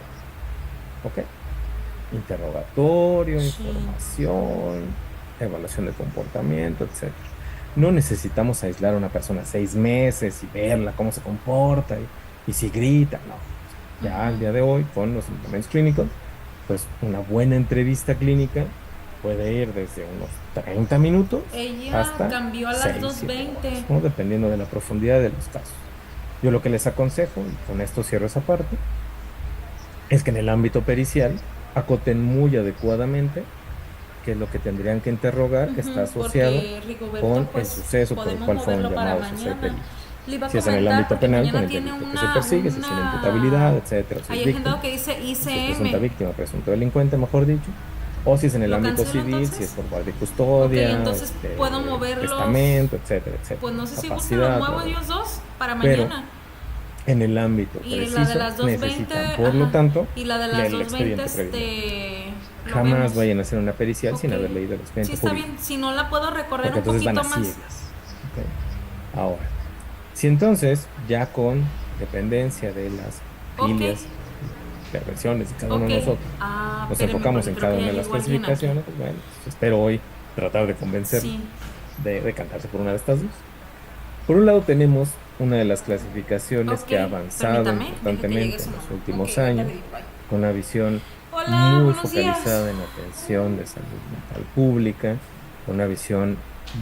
¿ok? Interrogatorio, Sí. información, evaluación de comportamiento, etc. No necesitamos aislar a una persona 6 meses y verla cómo se comporta y si grita, no. Ya al día de hoy, con los instrumentos clínicos, pues una buena entrevista clínica puede ir desde unos 30 minutos Ella hasta cambió a las 6, 7 2:20. horas, ¿no? Dependiendo de la profundidad de los casos. Yo lo que les aconsejo, y con esto cierro esa parte, es que en el ámbito pericial acoten muy adecuadamente qué es lo que tendrían que interrogar, que está asociado Porque Rigoberto, con el pues, suceso por el podemos cual fueron moverlo para llamados a ser mañana. delitos. Le iba a Si es en el comentar ámbito porque penal, con mañana el tiene delito que se persigue, si es la imputabilidad, etcétera, si Hay es agendado víctima, que dice si es presunta ICM. víctima, presunto delincuente, mejor dicho, o si es en el ¿Lo ámbito cancelo civil, si es entonces? por guardia y Ok, custodia, entonces puedo moverlos. testamento, etcétera, etcétera. Pues no sé si gustan, los Capacidad, muevo bla, bla, bla. ellos dos para Pero mañana. en el ámbito Y la de preciso las 2:20, necesitan, por lo tanto, y la de las leer el 2:20, expediente previamente. lo Jamás vemos. vayan a hacer una pericial sin Ok. haber leído el Sí, expediente está público, bien. Si no la puedo recorrer porque un entonces van poquito a más. ciegas. ¿Ok? Ahora, si entonces ya con dependencia de las Ok. filias intervenciones de cada uno Ok. de nosotros nos Espérame, enfocamos porque en creo cada que una ya de las llegó alguien aquí. clasificaciones, pues bueno, pues espero hoy tratar de convencerlos Sí. de decantarse por una de estas dos. Por un lado tenemos una de las clasificaciones Ok, que ha avanzado permítame, deje que llegue importante su en los mamá. últimos Ok, ahorita años, le digo, bye. con una visión Hola, muy buenos días. focalizada en atención de salud mental pública, con una visión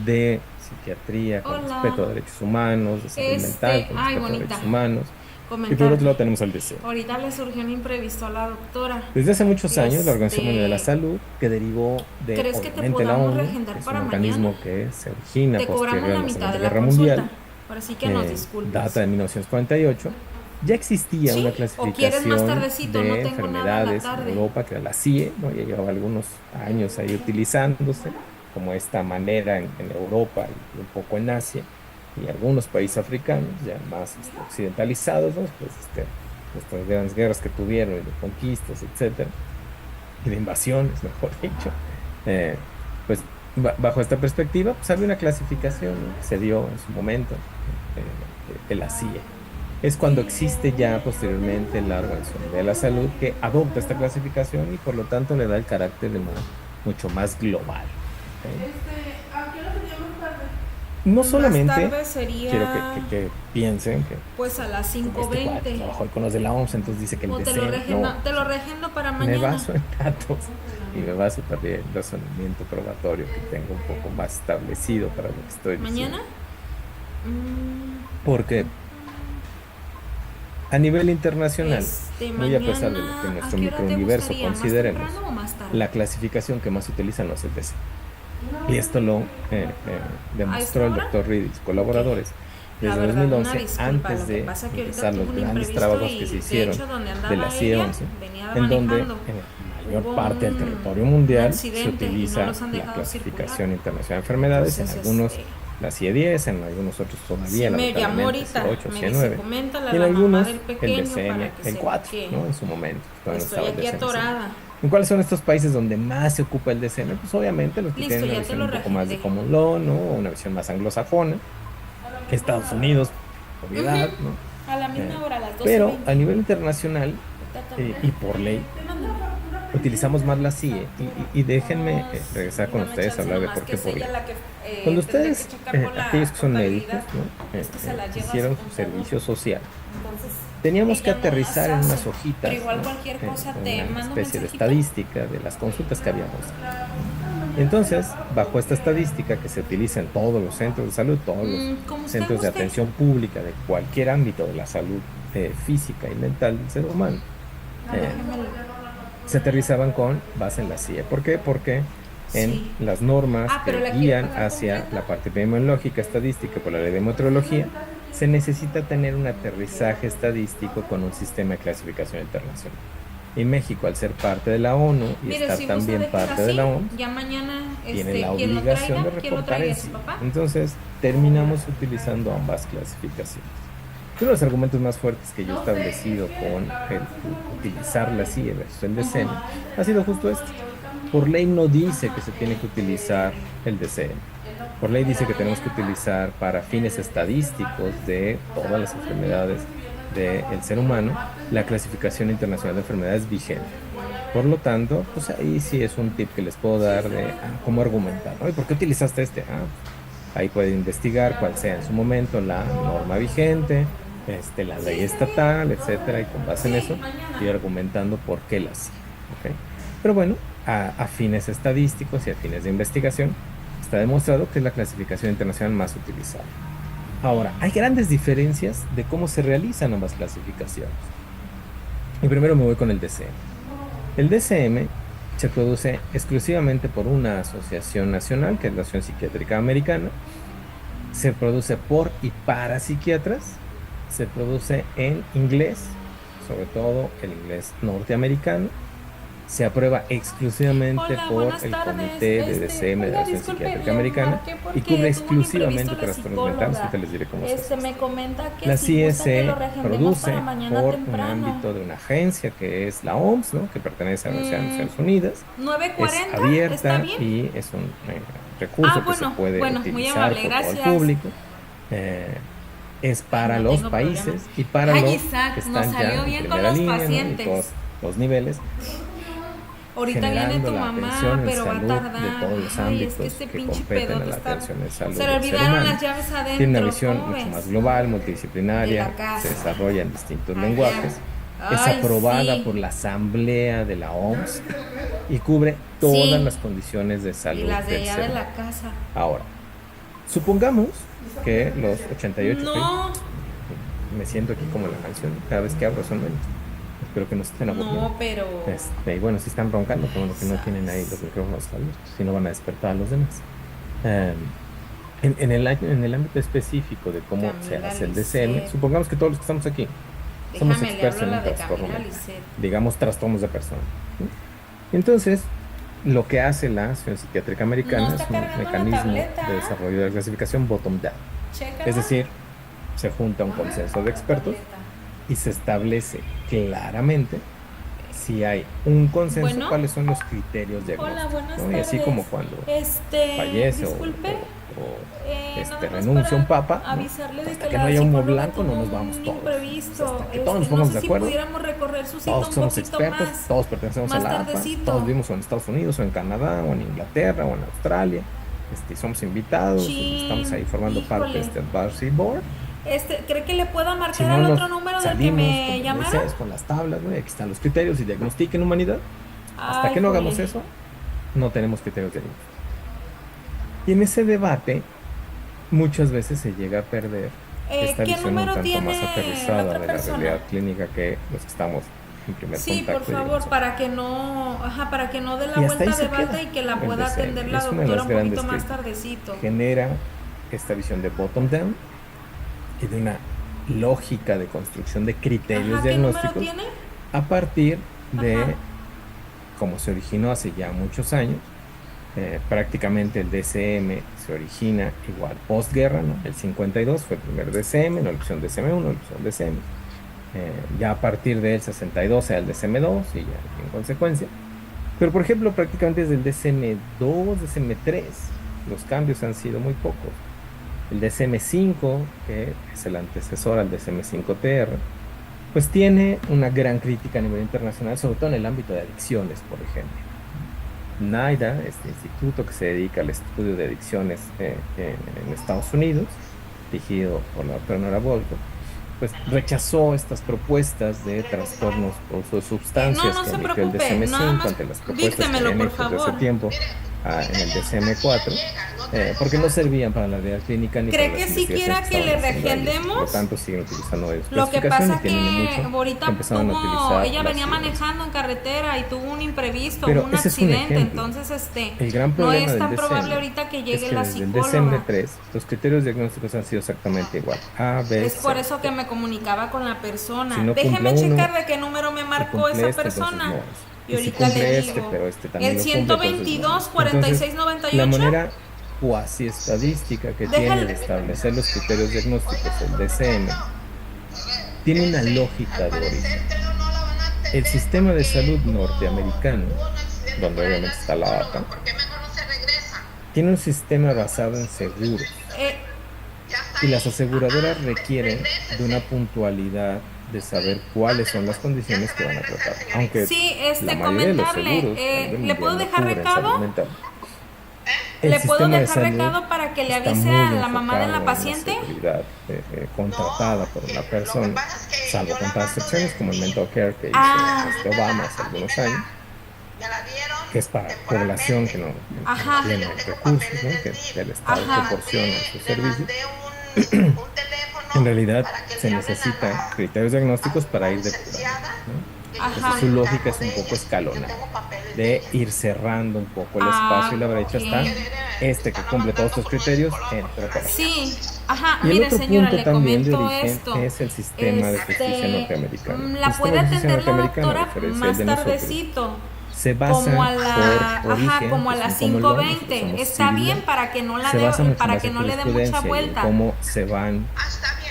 de psiquiatría con Hola. respeto a derechos humanos, de salud mental con ay, respeto a bonita. derechos humanos. Y por Comentar. otro lado tenemos el deseo. Ahorita le surgió un imprevisto a la doctora. Desde hace muchos años, la Organización Este, Mundial de la Salud, que derivó de, ¿crees que te obviamente, la podamos ONU, reagendar que es para un organismo mañana? que se origina Te posterior cobramos a la la mitad Segunda de la Guerra consulta. Mundial, Ahora sí que nos disculpes. data de 1948. Ya existía ¿Sí? una ¿O quieres más clasificación tardecito? de No tengo nada en la enfermedades en tarde. Europa, que era la CIE, ¿no? Ya llevaba algunos años ahí utilizándose como esta manera en Europa y un poco en Asia y algunos países africanos ya más occidentalizados, ¿no? Pues estas grandes guerras que tuvieron y de conquistas, etcétera, y de invasiones, mejor dicho. Pues bajo esta perspectiva, pues había una clasificación, ¿no? Que se dio en su momento de la CIE. Es cuando existe ya posteriormente la Organización de la Salud que adopta esta clasificación y por lo tanto le da el carácter de mucho más global. ¿Ok? ¿A qué hora teníamos tarde? No Más solamente tarde sería quiero que piensen que pues a las como este cuate 5:20. trabajó con los de la OMS, entonces dice que el O te deseo, te lo regendo para me mañana. baso en datos y me baso también en razonamiento probatorio que tengo un poco más establecido para lo que estoy diciendo. ¿Mañana? Porque a nivel internacional, muy a mañana, pesar de lo que ¿a nuestro qué hora te microuniverso gustaría? ¿Más consideremos, temprano o más tarde? la clasificación que más se utiliza no es el deseo. Y esto lo demostró el hora? doctor Reed y sus colaboradores La desde verdad, una 2011, disculpa, antes lo que de pasa que ahorita empezar los tuve un grandes imprevisto trabajos y, que se de hicieron hecho, donde de andaba la ella, CIE 11, venía en donde manejando. en la mayor Hubo parte del un territorio mundial se accidente y no utiliza los han la dejado clasificación circular. internacional de enfermedades, Entonces, en algunos la CIE 10, en algunos otros sí todavía me llamó lamentablemente ahorita, CIE 8, me CIE dice, 9, coméntale y a en la mamá algunos del el pequeño DCM, para que el 4, que ¿no? En su momento, todavía no estoy estaba el aquí DCM. atorada. ¿En cuáles son estos países donde más se ocupa el DCM? Pues obviamente los que Listo, tienen una ya te visión lo un poco más de reagendé. common law, ¿no? O una visión más anglosajona. Estados Unidos, obviedad, ¿no? A la misma hora, a las 12:20. Pero a nivel internacional y por ley, utilizamos más la CIE. Y déjenme regresar con ustedes a hablar de por qué por ley. Cuando ustedes, aquellos que son médicos, ¿no? Hicieron su servicio social, teníamos que aterrizar en unas hojitas, pero igual ¿no? cualquier cosa te Una mando un especie de mensajito. estadística de las consultas que habíamos. Entonces, bajo esta estadística que se utiliza en todos los centros de salud, todos los como usted centros de guste. atención pública de cualquier ámbito de la salud física y mental del ser humano, se aterrizaban con base en la CIE. ¿Por qué? Porque en Sí. las normas pero la que quiero guían pagar hacia completa. la parte epidemiológica, estadística por la ley de meteorología, se necesita tener un aterrizaje estadístico con un sistema de clasificación internacional. Y México, al ser parte de la ONU y Mire, estar si gusta también dejar parte así, de la OMS, ya mañana tiene la quien lo obligación traiga, de quien lo reportar traiga, en su sí. papá. Entonces, terminamos utilizando ambas clasificaciones. Uno de los argumentos más fuertes que yo he establecido con el utilizar la CIE versus el DCM ha sido justo esto. Por ley no dice que se tiene que utilizar el DCM. Por ley dice que tenemos que utilizar para fines estadísticos de todas las enfermedades del ser humano la clasificación internacional de enfermedades vigente. Por lo tanto, pues ahí sí es un tip que les puedo dar de cómo argumentar, ¿no? ¿Y por qué utilizaste este? Ahí pueden investigar cuál sea en su momento la norma vigente, la ley estatal, etcétera, y con base en eso ir argumentando por qué la hacía, ¿ok? Pero bueno, a fines estadísticos y a fines de investigación, está demostrado que es la clasificación internacional más utilizada. Ahora, hay grandes diferencias de cómo se realizan ambas clasificaciones. Y primero me voy con el DCM. El DCM se produce exclusivamente por una asociación nacional, que es la Asociación Psiquiátrica Americana. Se produce por y para psiquiatras. Se produce en inglés, sobre todo el inglés norteamericano. Se aprueba exclusivamente Hola, por buenas el tardes. Comité de DCM de la Asociación Disculpe, Psiquiátrica le Americana marqué porque y cubre tuvo un exclusivamente imprevisto la trastornos mentales. psicóloga. Ahorita les diré cómo se hace. Me comenta que La si CIE gusta que se lo reagendemos produce para mañana por un temprano. ámbito de una agencia que es la OMS, ¿no? Que pertenece a las Naciones Unidas. 9:40, Es abierta ¿está bien? y es un recurso que se puede muy utilizar amable, por todo el gracias. público. Es para No los tengo países problema. y para Ay, los Isaac, que nos están salió ya en bien con primera los línea, ¿no? Y pacientes. todos los niveles, Ahorita viene generando tu la mamá, atención en pero va a salud tardar. de todos los Ay, ámbitos es que este que pinche competen pedo a la está... atención en salud Se le del ser olvidaron humano. las llaves adentro. Tiene una visión ¿cómo mucho ves? más global, De multidisciplinaria, la casa. se desarrolla en distintos Ajá. lenguajes, es Ay, aprobada sí. por la Asamblea de la OMS y cubre todas Sí. las condiciones de Y salud las de del allá ser de humano. la casa. Ahora, supongamos que los 88, No, me siento aquí como la canción, cada vez que hablo son menos. Espero que no se estén aburriendo. no, pero... Y bueno, si están roncando, como que no tienen ahí los micrófonos abiertos, si no van a despertar a los demás. En el ámbito específico de cómo se Camila hace el Lisset. DCM, supongamos que todos los que estamos aquí somos Déjame, le expertos hablo en a un la de trastorno Camila mental, Lisset. digamos trastornos de persona. ¿Sí? Entonces, lo que hace la Asociación Psiquiátrica Americana No está es un cargando la mecanismo tableta. de desarrollo de la clasificación bottom-down. Chécala. Es decir, se junta un Ah, consenso de la expertos tableta. y se establece claramente si hay un consenso, Bueno. cuáles son los criterios diagnósticos. Hola, buenas ¿no? Y así tardes. como cuando Disculpe, fallece nada más renuncia un para papa, ¿no? avisarle de Hasta que que la no haya humo psicóloga blanco no tuvo nos vamos un todos. imprevisto. Hasta que todos nos No pongamos sé de si acuerdo, pudiéramos recorrer su cita todos un somos poquito expertos, más. todos pertenecemos más a la APA, tardecito. todos vivimos en Estados Unidos o en Canadá o en Inglaterra o en Australia, somos invitados, Chin, estamos ahí formando parte de híjole. este advisory board. ¿Cree que le pueda Si marcar no al nos otro número del que salimos me como llamara? Moisés, con las tablas, ¿no? Y aquí están los criterios y diagnostiquen humanidad. Hasta Ay, que no hagamos jole. eso, no tenemos criterios diagnósticos. Y en ese debate, muchas veces se llega a perder esta ¿Qué visión un número tanto más tiene la aterrizada otra de la persona? realidad clínica que los que estamos en primer Sí, por contacto. favor, digamos. para que no, para que no dé la Y hasta vuelta ahí de se bata queda y que la el pueda DCM. atender la Es una de doctora las un poquito grandes más que tardecito. genera esta visión de bottom down y de una lógica de construcción de criterios Ajá, ¿qué número diagnósticos tiene? a partir de Ajá. como se originó hace ya muchos años. Prácticamente el DCM se origina igual postguerra, ¿no? El 52 fue el primer DCM, no la opción DCM1, la opción DCM. Ya a partir del 62 sea el DCM2 y ya en consecuencia. Pero por ejemplo, prácticamente desde el DCM2, DCM3, los cambios han sido muy pocos. El DCM5, que es el antecesor al DCM5TR, pues tiene una gran crítica a nivel internacional, sobre todo en el ámbito de adicciones, por ejemplo. NIDA, este instituto que se dedica al estudio de adicciones en Estados Unidos, dirigido por la doctora Nora Volkow, pues rechazó estas propuestas de trastornos por uso de sustancias No que se emitió el preocupe, nada DCM5 más ante las propuestas que díctemelo, habían por hecho desde hace favor. tiempo en el DCM4, porque no servían para la realidad clínica ni ¿Cree para que las sí quiera investigaciones que le estaban haciendo ellos. reagendemos? Por lo tanto, siguen utilizando ellos Lo que clasificación pasa y tienen que mucho ahorita empezaron a utilizar ella venía las manejando en carretera y tuvo un imprevisto, Pero un ese es un accidente, ejemplo. entonces El gran no problema es del tan DCM probable ahorita que es llegue que la desde el psicóloga. DCM3 los criterios diagnósticos han sido exactamente igual. A, B, Es por C. eso que me comunicaba con la persona. Si no Déjeme cumple uno, checar de qué número me Si marcó cumple esa este, entonces persona. no es. Y si ahorita cumple le este, digo. pero este también El lo cumple, entonces no. 122, 46, 98. La manera cuasi estadística que tiene Déjale- de establecer los criterios diagnósticos, el DCM, tiene una lógica de origen. El sistema de salud norteamericano, donde obviamente está la APA, tiene un sistema basado en seguros Eh, y las aseguradoras requieren de una puntualidad de saber cuáles son las condiciones que van a tratar. Aunque Sí, la mayoría de los comentarle, seguros a nivel ¿le mundial puedo no dejar cubren recado? salud mental. El ¿Le puedo sistema de dejar salud recado para que le está avise muy a la mamá de enfocado la en paciente? seguridad contratada por una persona, salvo contadas excepciones como el mental care que hizo Ah. Obama hace algunos años, que es para población que no Ajá. tiene recursos, ¿no? Que el Estado Ajá. proporciona sus servicios. En realidad se necesitan criterios diagnósticos para ir depurando, ¿no? Ajá. Entonces su lógica es un poco escalonada, de ir cerrando un poco el espacio y la brecha ok. hasta que cumple todos estos criterios, entra para acá. Sí, ajá, Y el mire otro señora, punto le también de comento origen esto. es el sistema de justicia norteamericano. El La sistema puede de justicia atender la norteamericano, a doctora diferencia más del de nosotros, tardecito. se basa Como a la, por origen, como a que las son como el OMS, 5:20. somos Está civiles, bien para que no la se basa dé, mucho para más que en no le dé mucha jurisprudencia y en vuelta. cómo se van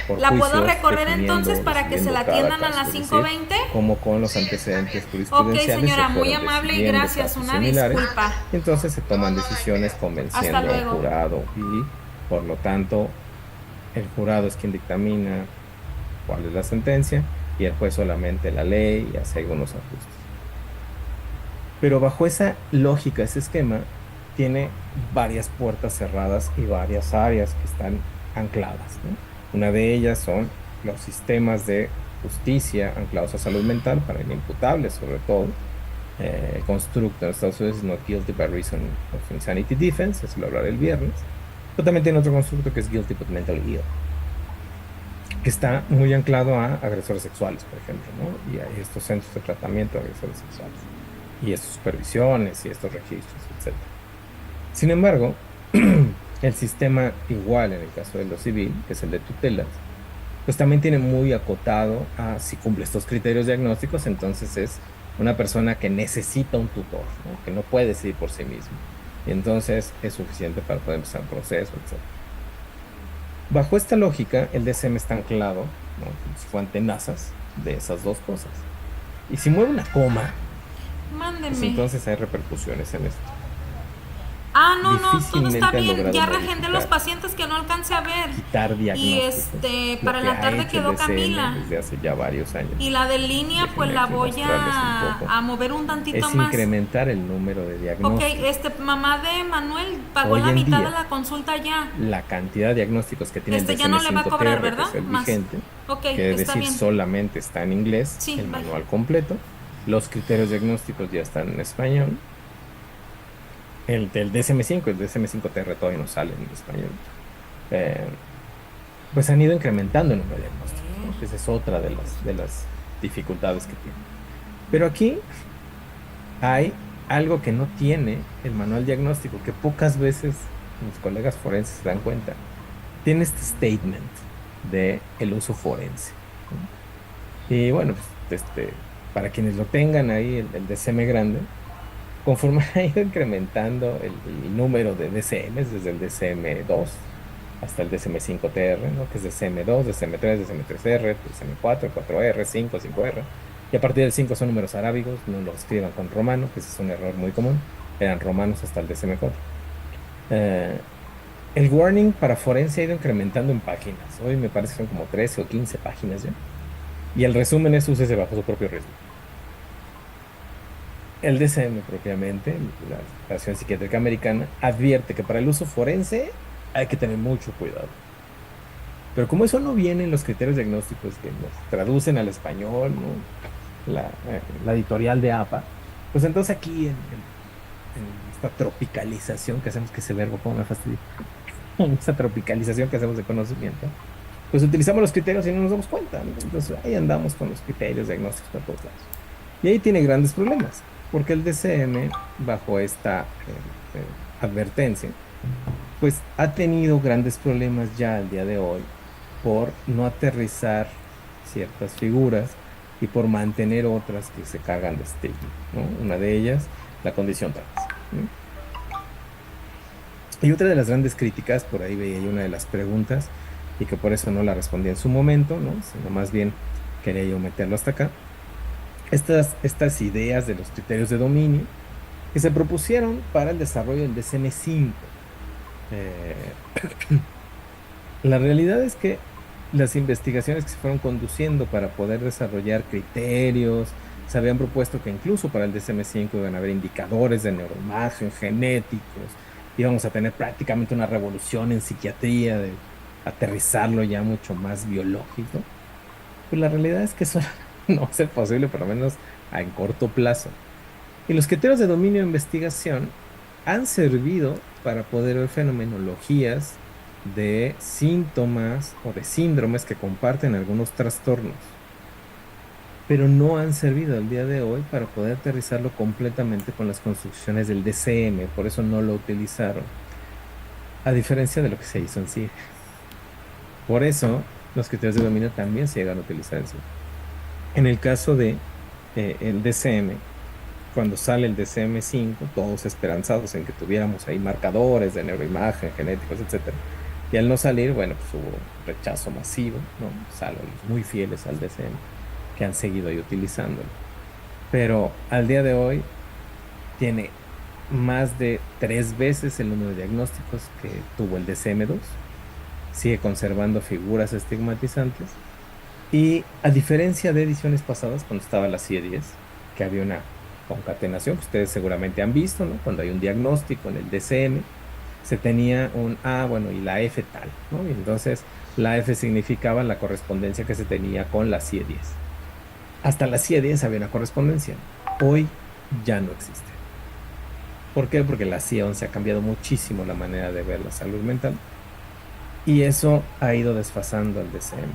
por ¿La puedo juicios recorrer definiendo, entonces para que se la decidiendo cada atiendan a caso, las es decir, 5:20? como con los antecedentes Ok, jurisprudenciales señora, se muy fueron amable y decidiendo gracias. casos Una similares, disculpa. y entonces se toman decisiones convenciendo Hasta al luego. jurado y por lo tanto el jurado es quien dictamina cuál es la sentencia y el juez solamente la ley y hace algunos ajustes. Pero bajo esa lógica, ese esquema, tiene varias puertas cerradas y varias áreas que están ancladas, ¿no? Una de ellas son los sistemas de justicia anclados a salud mental para inimputables, sobre todo. El constructo en Estados Unidos es Not Guilty by Reason of Insanity Defense, eso lo hablaré el viernes. Pero también tiene otro constructo que es Guilty but Mentally Ill, que está muy anclado a agresores sexuales, por ejemplo, ¿no? Y a estos centros de tratamiento de agresores sexuales, y estas supervisiones y estos registros, etc. Sin embargo, el sistema igual en el caso de lo civil, que es el de tutelas, pues también tiene muy acotado a si cumple estos criterios diagnósticos, entonces es una persona que necesita un tutor, ¿no? Que no puede decidir por sí mismo. Y entonces es suficiente para poder empezar un proceso, etc. Bajo esta lógica, el DSM está anclado, ¿no? Como si fueran tenazas de esas dos cosas. Y si mueve una coma, pues Mándeme. entonces hay repercusiones en esto. Ah, no, todo Difícilmente está han bien. logrado Ya reagendé los modificar, pacientes que no alcancé a ver. quitar Y diagnósticos. para Lo la que ha tarde hecho quedó el DSM Camila. desde hace ya varios años. Y la de línea, pues Déjenme la aquí voy mostrarles un poco. a mover un tantito Es más. incrementar el número de Ok, diagnósticos. mamá de Manuel pagó Hoy la en mitad día, de la consulta ya. la cantidad de diagnósticos que tiene el Ya no le va a cobrar, DSM-5TR, que ¿verdad? es el Más. vigente, Ok, que es está decir, bien. solamente está en inglés, Sí, el bye. manual completo. Los criterios diagnósticos ya están en español. El del DSM-5, el DSM-5TR todavía no sale en español. Eh, pues han ido incrementando el número de diagnósticos, ¿no? Esa es otra de las dificultades que tiene. Pero aquí hay algo que no tiene el manual diagnóstico, que pocas veces mis colegas forenses se dan cuenta. Tiene este statement de el uso forense, ¿no? Y bueno, pues, para quienes lo tengan ahí, el DSM grande, conforme ha ido incrementando el número de DCMs, desde el DCM2 hasta el DCM5TR, ¿no? Que es DCM2, DCM3, DCM3R, DCM4, 4R, 5, 5R. Y a partir del 5 son números arábigos, no lo escriban con romano, que ese es un error muy común. Eran romanos hasta el DCM4. El warning para forense ha ido incrementando en páginas. Hoy me parece que son como 13 o 15 páginas ya. Y el resumen es úsese bajo su propio riesgo. El DSM propiamente, la Asociación Psiquiátrica Americana, advierte que para el uso forense hay que tener mucho cuidado. Pero como eso no viene en los criterios diagnósticos que nos traducen al español, ¿no? La editorial de APA, pues entonces aquí en esta tropicalización que hacemos, que ese verbo, ¿cómo me fastidia? En esta tropicalización que hacemos de conocimiento, pues utilizamos los criterios y no nos damos cuenta, ¿no? Entonces ahí andamos con los criterios diagnósticos para todos lados. Y ahí tiene grandes problemas, porque el DSM, bajo esta advertencia, pues ha tenido grandes problemas ya al día de hoy por no aterrizar ciertas figuras y por mantener otras que se cargan de estigma, ¿no? Una de ellas, la condición trans, ¿no? Y otra de las grandes críticas, por ahí veía yo una de las preguntas, y que por eso no la respondí en su momento, ¿no? Sino más bien quería yo meterlo hasta acá. Estas ideas de los criterios de dominio que se propusieron para el desarrollo del DSM-5. La realidad es que las investigaciones que se fueron conduciendo para poder desarrollar criterios, se habían propuesto que incluso para el DSM-5 iban a haber indicadores de neuroimagen genéticos, íbamos a tener prácticamente una revolución en psiquiatría, de aterrizarlo ya mucho más biológico. Pues la realidad es que eso no va a ser posible, por lo menos en corto plazo. Y los criterios de dominio de investigación han servido para poder ver fenomenologías de síntomas o de síndromes que comparten algunos trastornos, pero no han servido al día de hoy para poder aterrizarlo completamente con las construcciones del DSM, por eso no lo utilizaron, a diferencia de lo que se hizo en sí. Por eso los criterios de dominio también se llegan a utilizar en sí. En el caso de el DSM, cuando sale el DSM-5, todos esperanzados en que tuviéramos ahí marcadores de neuroimagen, genéticos, etc. Y al no salir, bueno, pues hubo rechazo masivo, ¿no? Salvo los muy fieles al DSM, que han seguido ahí utilizándolo. Pero al día de hoy tiene más de 3 veces el número de diagnósticos que tuvo el DSM-2, sigue conservando figuras estigmatizantes, y a diferencia de ediciones pasadas, cuando estaba la CIE 10, que había una concatenación, que ustedes seguramente han visto, ¿no? Cuando hay un diagnóstico en el DCM, se tenía un A, bueno, y la F tal, ¿no? Y entonces la F significaba la correspondencia que se tenía con la CIE-10. Hasta la CIE-10 había una correspondencia. Hoy ya no existe. ¿Por qué? Porque la CIE-11 ha cambiado muchísimo la manera de ver la salud mental y eso ha ido desfasando el DCM.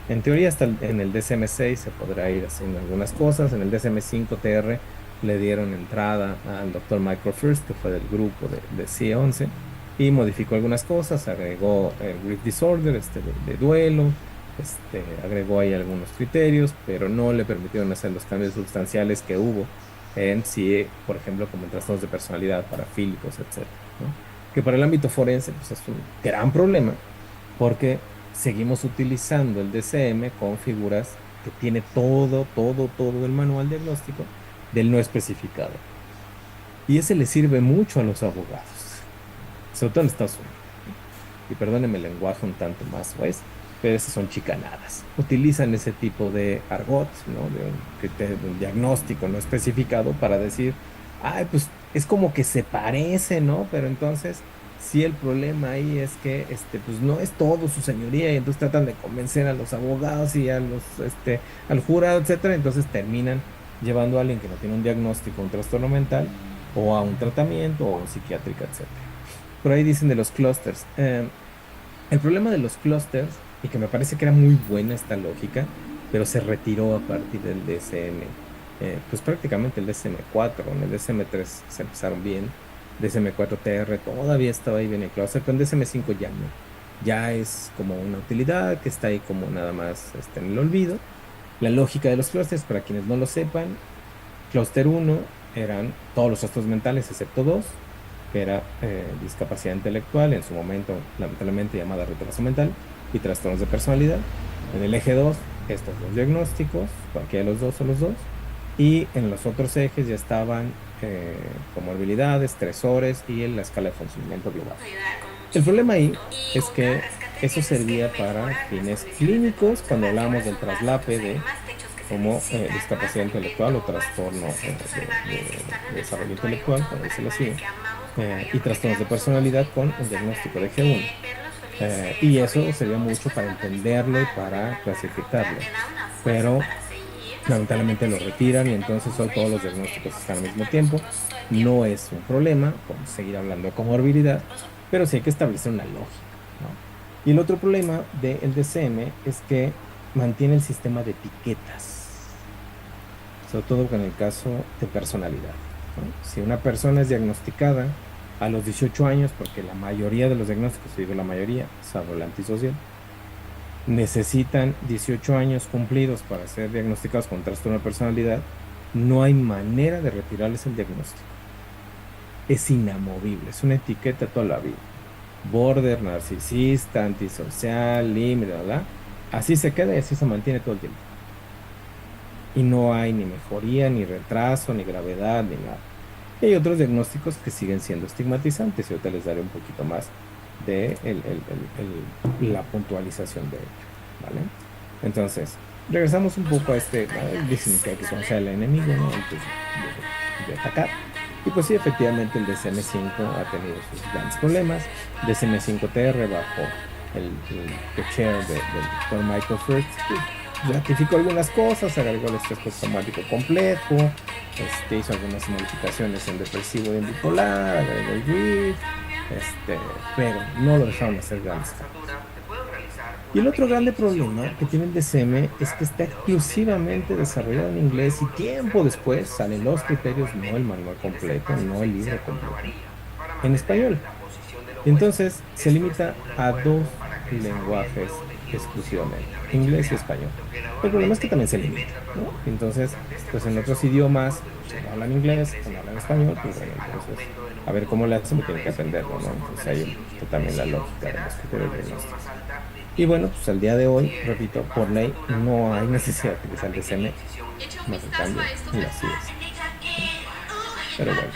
En teoría, hasta en el DCM-6 se podrá ir haciendo algunas cosas. En el DCM-5 TR le dieron entrada al doctor Michael First, que fue del grupo de CIE-11, y modificó algunas cosas, agregó el grief disorder, de duelo, agregó ahí algunos criterios, pero no le permitieron hacer los cambios sustanciales que hubo en CIE, por ejemplo, como en trastornos de personalidad, parafílicos, etcétera, ¿no? Que para el ámbito forense pues, es un gran problema, porque seguimos utilizando el DCM con figuras que tiene todo el manual diagnóstico del no especificado. Y ese le sirve mucho a los abogados, sobre todo en Estados Unidos. Y perdónenme el lenguaje un tanto más, pues, pero esas son chicanadas. Utilizan ese tipo de argot, ¿no? De un diagnóstico no especificado para decir, ay, pues es como que se parece, ¿no? Pero entonces, sí, el problema ahí es que, pues no es todo su señoría, y entonces tratan de convencer a los abogados y a los, al jurado, etcétera. Entonces terminan llevando a alguien que no tiene un diagnóstico, un trastorno mental, o a un tratamiento, o psiquiátrico, etcétera. Por ahí dicen de los clústeres. El problema de los clústeres, y que me parece que era muy buena esta lógica, pero se retiró a partir del DSM, pues prácticamente el DSM-4, en el DSM-3 se empezaron bien, DSM-4 TR todavía estaba ahí bien el clúster, pero en DSM-5 ya no, ya es como una utilidad que está ahí como nada más en el olvido. La lógica de los clústeres, para quienes no lo sepan, clúster 1 eran todos los trastornos mentales excepto 2, que era discapacidad intelectual, en su momento lamentablemente llamada retraso mental, y trastornos de personalidad. En el eje 2, estos dos diagnósticos, cualquiera de los dos o los dos, y en los otros ejes ya estaban comorbilidades, estresores y en la escala de funcionamiento global. El problema ahí es que eso servía para fines clínicos cuando hablábamos del traslape de como discapacidad intelectual o trastorno de desarrollo intelectual, como dice la CIE, y trastornos de personalidad con un diagnóstico de G1. Y eso sería mucho para entenderlo y para clasificarlo. Pero lamentablemente lo retiran y entonces hoy todos los diagnósticos están al mismo tiempo. No es un problema, podemos seguir hablando de comorbilidad, pero sí hay que establecer una lógica, ¿no? Y el otro problema del DCM es que mantiene el sistema de etiquetas, sobre todo en el caso de personalidad, ¿no? Si una persona es diagnosticada a los 18 años, porque la mayoría de los diagnósticos, digo la mayoría, salvo el antisocial, necesitan 18 años cumplidos para ser diagnosticados con trastorno de personalidad, no hay manera de retirarles el diagnóstico. Es inamovible, es una etiqueta toda la vida. Border, narcisista, antisocial, límite, ¿verdad? Así se queda y así se mantiene todo el tiempo. Y no hay ni mejoría, ni retraso, ni gravedad, ni nada. Y hay otros diagnósticos que siguen siendo estigmatizantes, y ahorita les daré un poquito más de la puntualización de ello, ¿vale? Entonces, regresamos un poco a dicen que son sea el enemigo, ¿no? Antes de atacar. Y pues sí, efectivamente el DSM-5 ha tenido sus grandes problemas. DSM-5 TR bajo el chair del Dr. Michael First, ratificó algunas cosas, agregó el estrés postraumático complejo, hizo algunas modificaciones en depresivo y en bipolar, agregó el GRID, pero no lo dejaron hacer grandes cambios. Y el otro grande problema que tiene el DCM es que está exclusivamente desarrollado en inglés y tiempo después salen los criterios, no el manual completo, no el libro completo, en español. Entonces se limita a dos lenguajes exclusivamente, inglés y español. El problema es que también se limita, ¿no? Entonces, pues en otros idiomas, si no hablan inglés, si no hablan español, pues bueno, entonces, a ver cómo le hacen, me tienen que aprenderlo, ¿no? Entonces ahí también la lógica de los criterios diagnósticos. Y bueno, pues al día de hoy, repito, por ley no hay necesidad de utilizar el DCM, más en cambio, y así es. Pero bueno,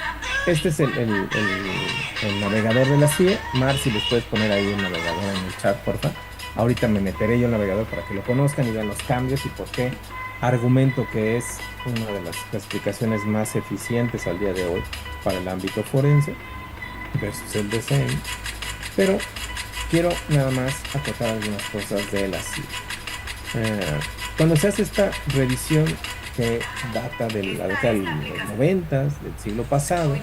este es el navegador de la CIE. Marci, les puedes poner ahí un navegador en el chat, porfa. Ahorita me meteré yo en el navegador para que lo conozcan y vean los cambios y por qué Argumento que es una de las clasificaciones más eficientes al día de hoy para el ámbito forense versus el DSM, pero quiero nada más acotar algunas cosas de la CIA. Cuando se hace esta revisión que data de la década de los 90 del siglo pasado,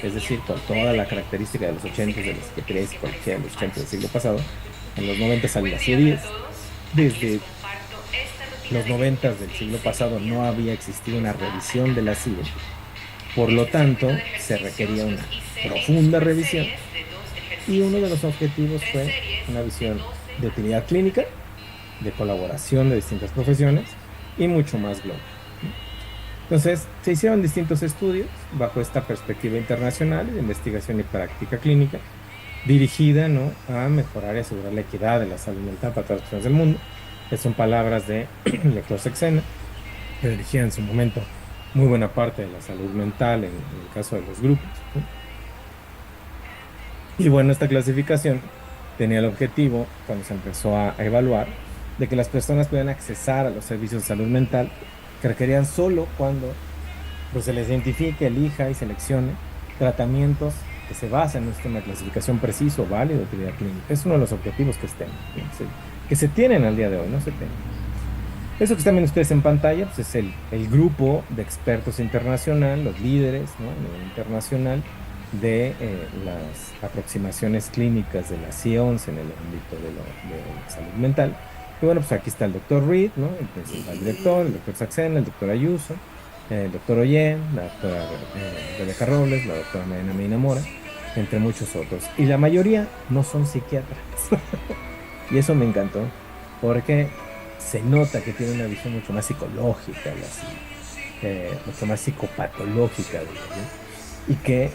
es decir, con toda la característica de los 80 de la psiquiatría y psicología de los 80 del siglo pasado, en los 90 salió la CIA 10. Desde los 90 del siglo pasado no había existido una revisión de la CIA, por lo tanto se requería una profunda revisión y uno de los objetivos fue una visión de utilidad clínica, de colaboración de distintas profesiones y mucho más global. Entonces, se hicieron distintos estudios bajo esta perspectiva internacional de investigación y práctica clínica, dirigida, ¿no?, a mejorar y asegurar la equidad de la salud mental para todas las personas del mundo. Estas son palabras de Lector Sexena, que dirigía en su momento muy buena parte de la salud mental en el caso de los grupos, ¿no? Y bueno, esta clasificación tenía el objetivo, cuando se empezó a evaluar, de que las personas pudieran accesar a los servicios de salud mental que requerían solo cuando pues, se les identifique, elija y seleccione tratamientos que se basan en un sistema de clasificación preciso, válido, de utilidad clínica. Es uno de los objetivos que se tienen al día de hoy, no se tienen. Eso que están viendo ustedes en pantalla pues es el grupo de expertos internacional, los líderes, ¿no?, a nivel internacional de las aproximaciones clínicas de la CIA-11 en el ámbito de la salud mental. Y bueno, pues aquí está el doctor Reed, ¿no?, el principal director, el doctor Saxena, el doctor Ayuso, el doctor Ollén, la doctora Rebeca Robles, la doctora Mariana Medina Mora, entre muchos otros. Y la mayoría no son psiquiatras. Y eso me encantó, porque se nota que tiene una visión mucho más psicológica, mucho más psicopatológica, ¿no?, y que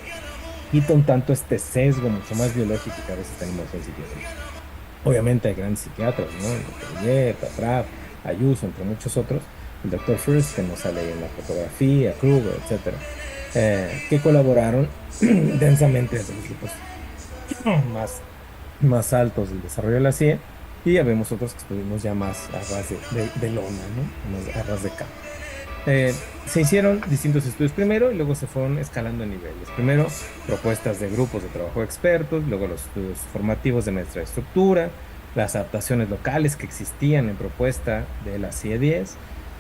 quita un tanto este sesgo mucho más biológico que a veces tenemos en psiquiatría. Obviamente hay grandes psiquiatras, ¿no?, el doctor Ollén, Patrap, Ayuso, entre muchos otros, el doctor First, que nos sale ahí en la fotografía, Kruger, etcétera, que colaboraron densamente desde los grupos más altos del desarrollo de la CIA, y ya vemos otros que estuvimos ya más a ras de lona, ¿no?, más a ras de campo. Se hicieron distintos estudios primero y luego se fueron escalando en niveles. Primero, propuestas de grupos de trabajo expertos, luego los estudios formativos de nuestra estructura, las adaptaciones locales que existían en propuesta de la CIE-10,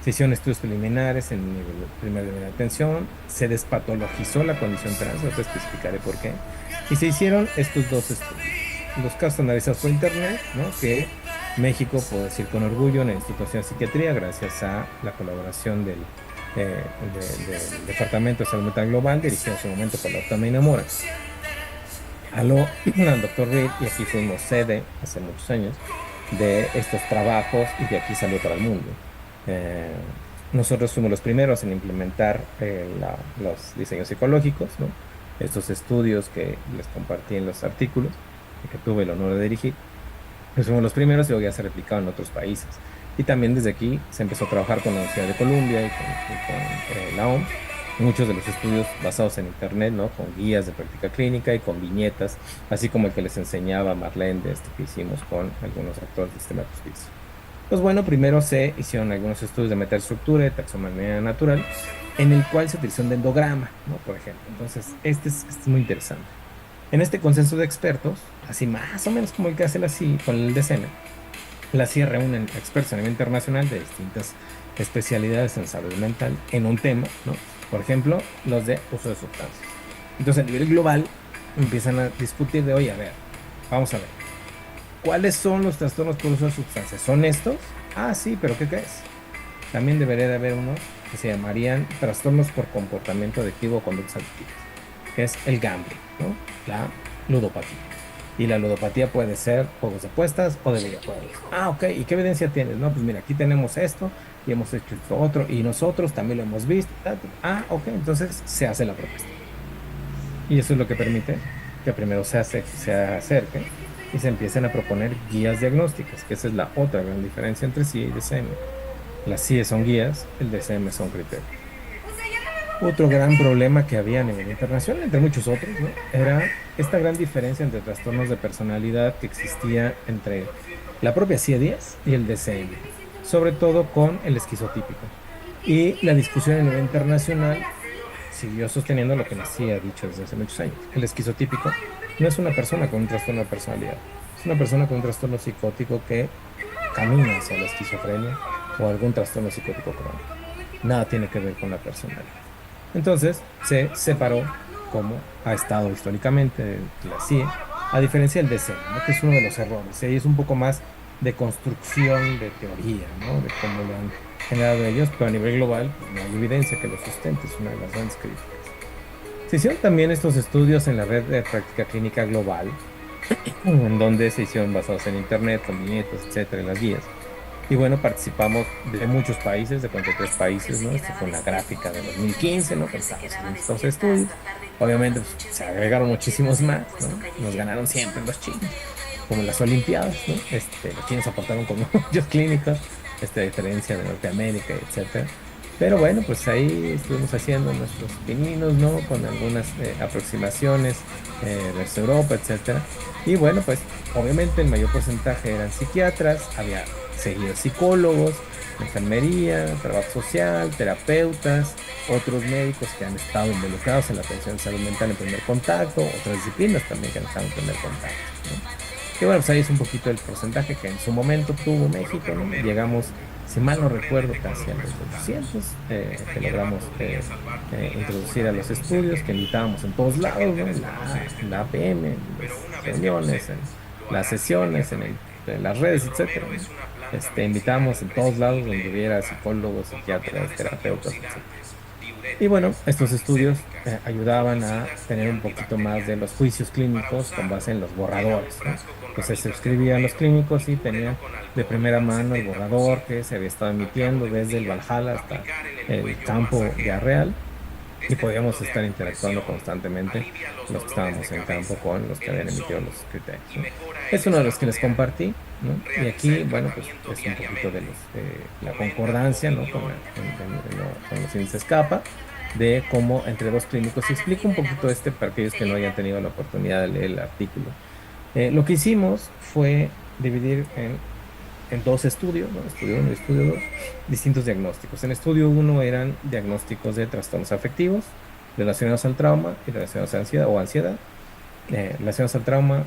se hicieron estudios preliminares en nivel primer nivel de atención, se despatologizó la condición trans, ahora te explicaré por qué, y se hicieron estos dos estudios. Los casos analizados por internet, ¿no?, que México, puedo decir con orgullo, en el Instituto Nacional de Psiquiatría, gracias a la colaboración del Departamento de Salud Mental Global, dirigido en su momento por la doctora Medina Mora, aló al doctor Reed, y aquí fuimos sede hace muchos años de estos trabajos, y de aquí salió para el mundo. Nosotros fuimos los primeros en implementar los diseños psicológicos, ¿no?, estos estudios que les compartí en los artículos, que tuve el honor de dirigir. Pues fuimos los primeros y luego ya se replicado en otros países. Y también desde aquí se empezó a trabajar con la Universidad de Columbia y con la OMS, muchos de los estudios basados en internet, ¿no?, con guías de práctica clínica y con viñetas, así como el que les enseñaba Marlene de que hicimos con algunos actores del sistema de justicia. Pues bueno, primero se hicieron algunos estudios de metaestructura y taxonomía natural, en el cual se utilizó un dendrograma, ¿no?, por ejemplo. Entonces, este es muy interesante. En este consenso de expertos, así más o menos como el que hace la CIA con el DSM, la CIA reúne expertos a nivel internacional de distintas especialidades en salud mental en un tema, ¿no? Por ejemplo, los de uso de sustancias. Entonces, a nivel global, empiezan a discutir de, oye, a ver, vamos a ver, ¿cuáles son los trastornos por uso de sustancias? ¿Son estos? Ah, sí, pero ¿qué crees? También debería de haber unos que se llamarían trastornos por comportamiento adictivo o conductas adictivas, que es el gambling, ¿no?, la ludopatía. Y la ludopatía puede ser juegos de apuestas o de videojuegos. Ah, ok, ¿y qué evidencia tienes? No, pues mira, aquí tenemos esto y hemos hecho esto otro y nosotros también lo hemos visto. Ah, ok, entonces se hace la propuesta. Y eso es lo que permite que primero se acerque y se empiecen a proponer guías diagnósticas, que esa es la otra gran diferencia entre CIA y DSM. Las CIA son guías, el DSM son criterios. Otro gran problema que había a nivel internacional, entre muchos otros, ¿no?, era esta gran diferencia entre trastornos de personalidad que existía entre la propia CIA-10 y el DSM. sobre todo con el esquizotípico. Y la discusión a nivel internacional siguió sosteniendo lo que les ha dicho desde hace muchos años. El esquizotípico no es una persona con un trastorno de personalidad, es una persona con un trastorno psicótico que camina hacia la esquizofrenia o algún trastorno psicótico crónico. Nada tiene que ver con la personalidad. Entonces se separó, como ha estado históricamente la CIE, a diferencia del DSM, ¿no? Que es uno de los errores. Ahí es un poco más de construcción de teoría, ¿no? De cómo lo han generado ellos, pero a nivel global pues, no hay evidencia que lo sustente, es una de las grandes críticas. Se hicieron también estos estudios en la red de práctica clínica global, en donde se hicieron basados en internet, con viñetas, etcétera, en las guías. Y bueno, participamos de muchos países, de 43 países, ¿no? Esta fue una gráfica de 2015, ¿no? Pensamos en estos estudios. Obviamente pues, se agregaron muchísimos más, ¿no? Nos ganaron siempre los chinos, como en las Olimpiadas, ¿no? Los chinos aportaron con muchos clínicos, a diferencia de Norteamérica, etcétera. Pero bueno, pues ahí estuvimos haciendo nuestros pininos, ¿no? Con algunas aproximaciones desde Europa, etcétera. Y bueno, pues obviamente el mayor porcentaje eran psiquiatras, había seguido psicólogos, enfermería, trabajo social, terapeutas, otros médicos que han estado involucrados en la atención de salud mental en primer contacto, otras disciplinas también que han estado en primer contacto, ¿no? Y bueno, pues ahí es un poquito el porcentaje que en su momento tuvo México, ¿no? Llegamos, si mal no recuerdo, casi a los 800, que logramos introducir a los estudios, que invitábamos en todos lados, ¿no? La APM, en las reuniones, en las sesiones, en las redes, etcétera, ¿no? Invitamos en todos lados donde hubiera psicólogos, psiquiatras, terapeutas, etcétera. Y bueno, estos estudios ayudaban a tener un poquito más de los juicios clínicos con base en los borradores, ¿no? Entonces se escribían los clínicos y tenían de primera mano el borrador que se había estado emitiendo desde el Valhalla hasta el campo ya real, y podíamos estar interactuando constantemente los que estábamos en campo con los que habían emitido los criterios, ¿no? Es uno de los que les compartí, ¿no? Y aquí, bueno, pues es un poquito de la concordancia, ¿no? Con los índices CAPA, de cómo entre dos clínicos se explica un poquito para aquellos que no hayan tenido la oportunidad de leer el artículo. Lo que hicimos fue dividir en dos estudios, ¿no? Estudio 1 y estudio 2, distintos diagnósticos. En estudio 1 eran diagnósticos de trastornos afectivos relacionados al trauma y relacionados a ansiedad o ansiedad, relacionados al trauma,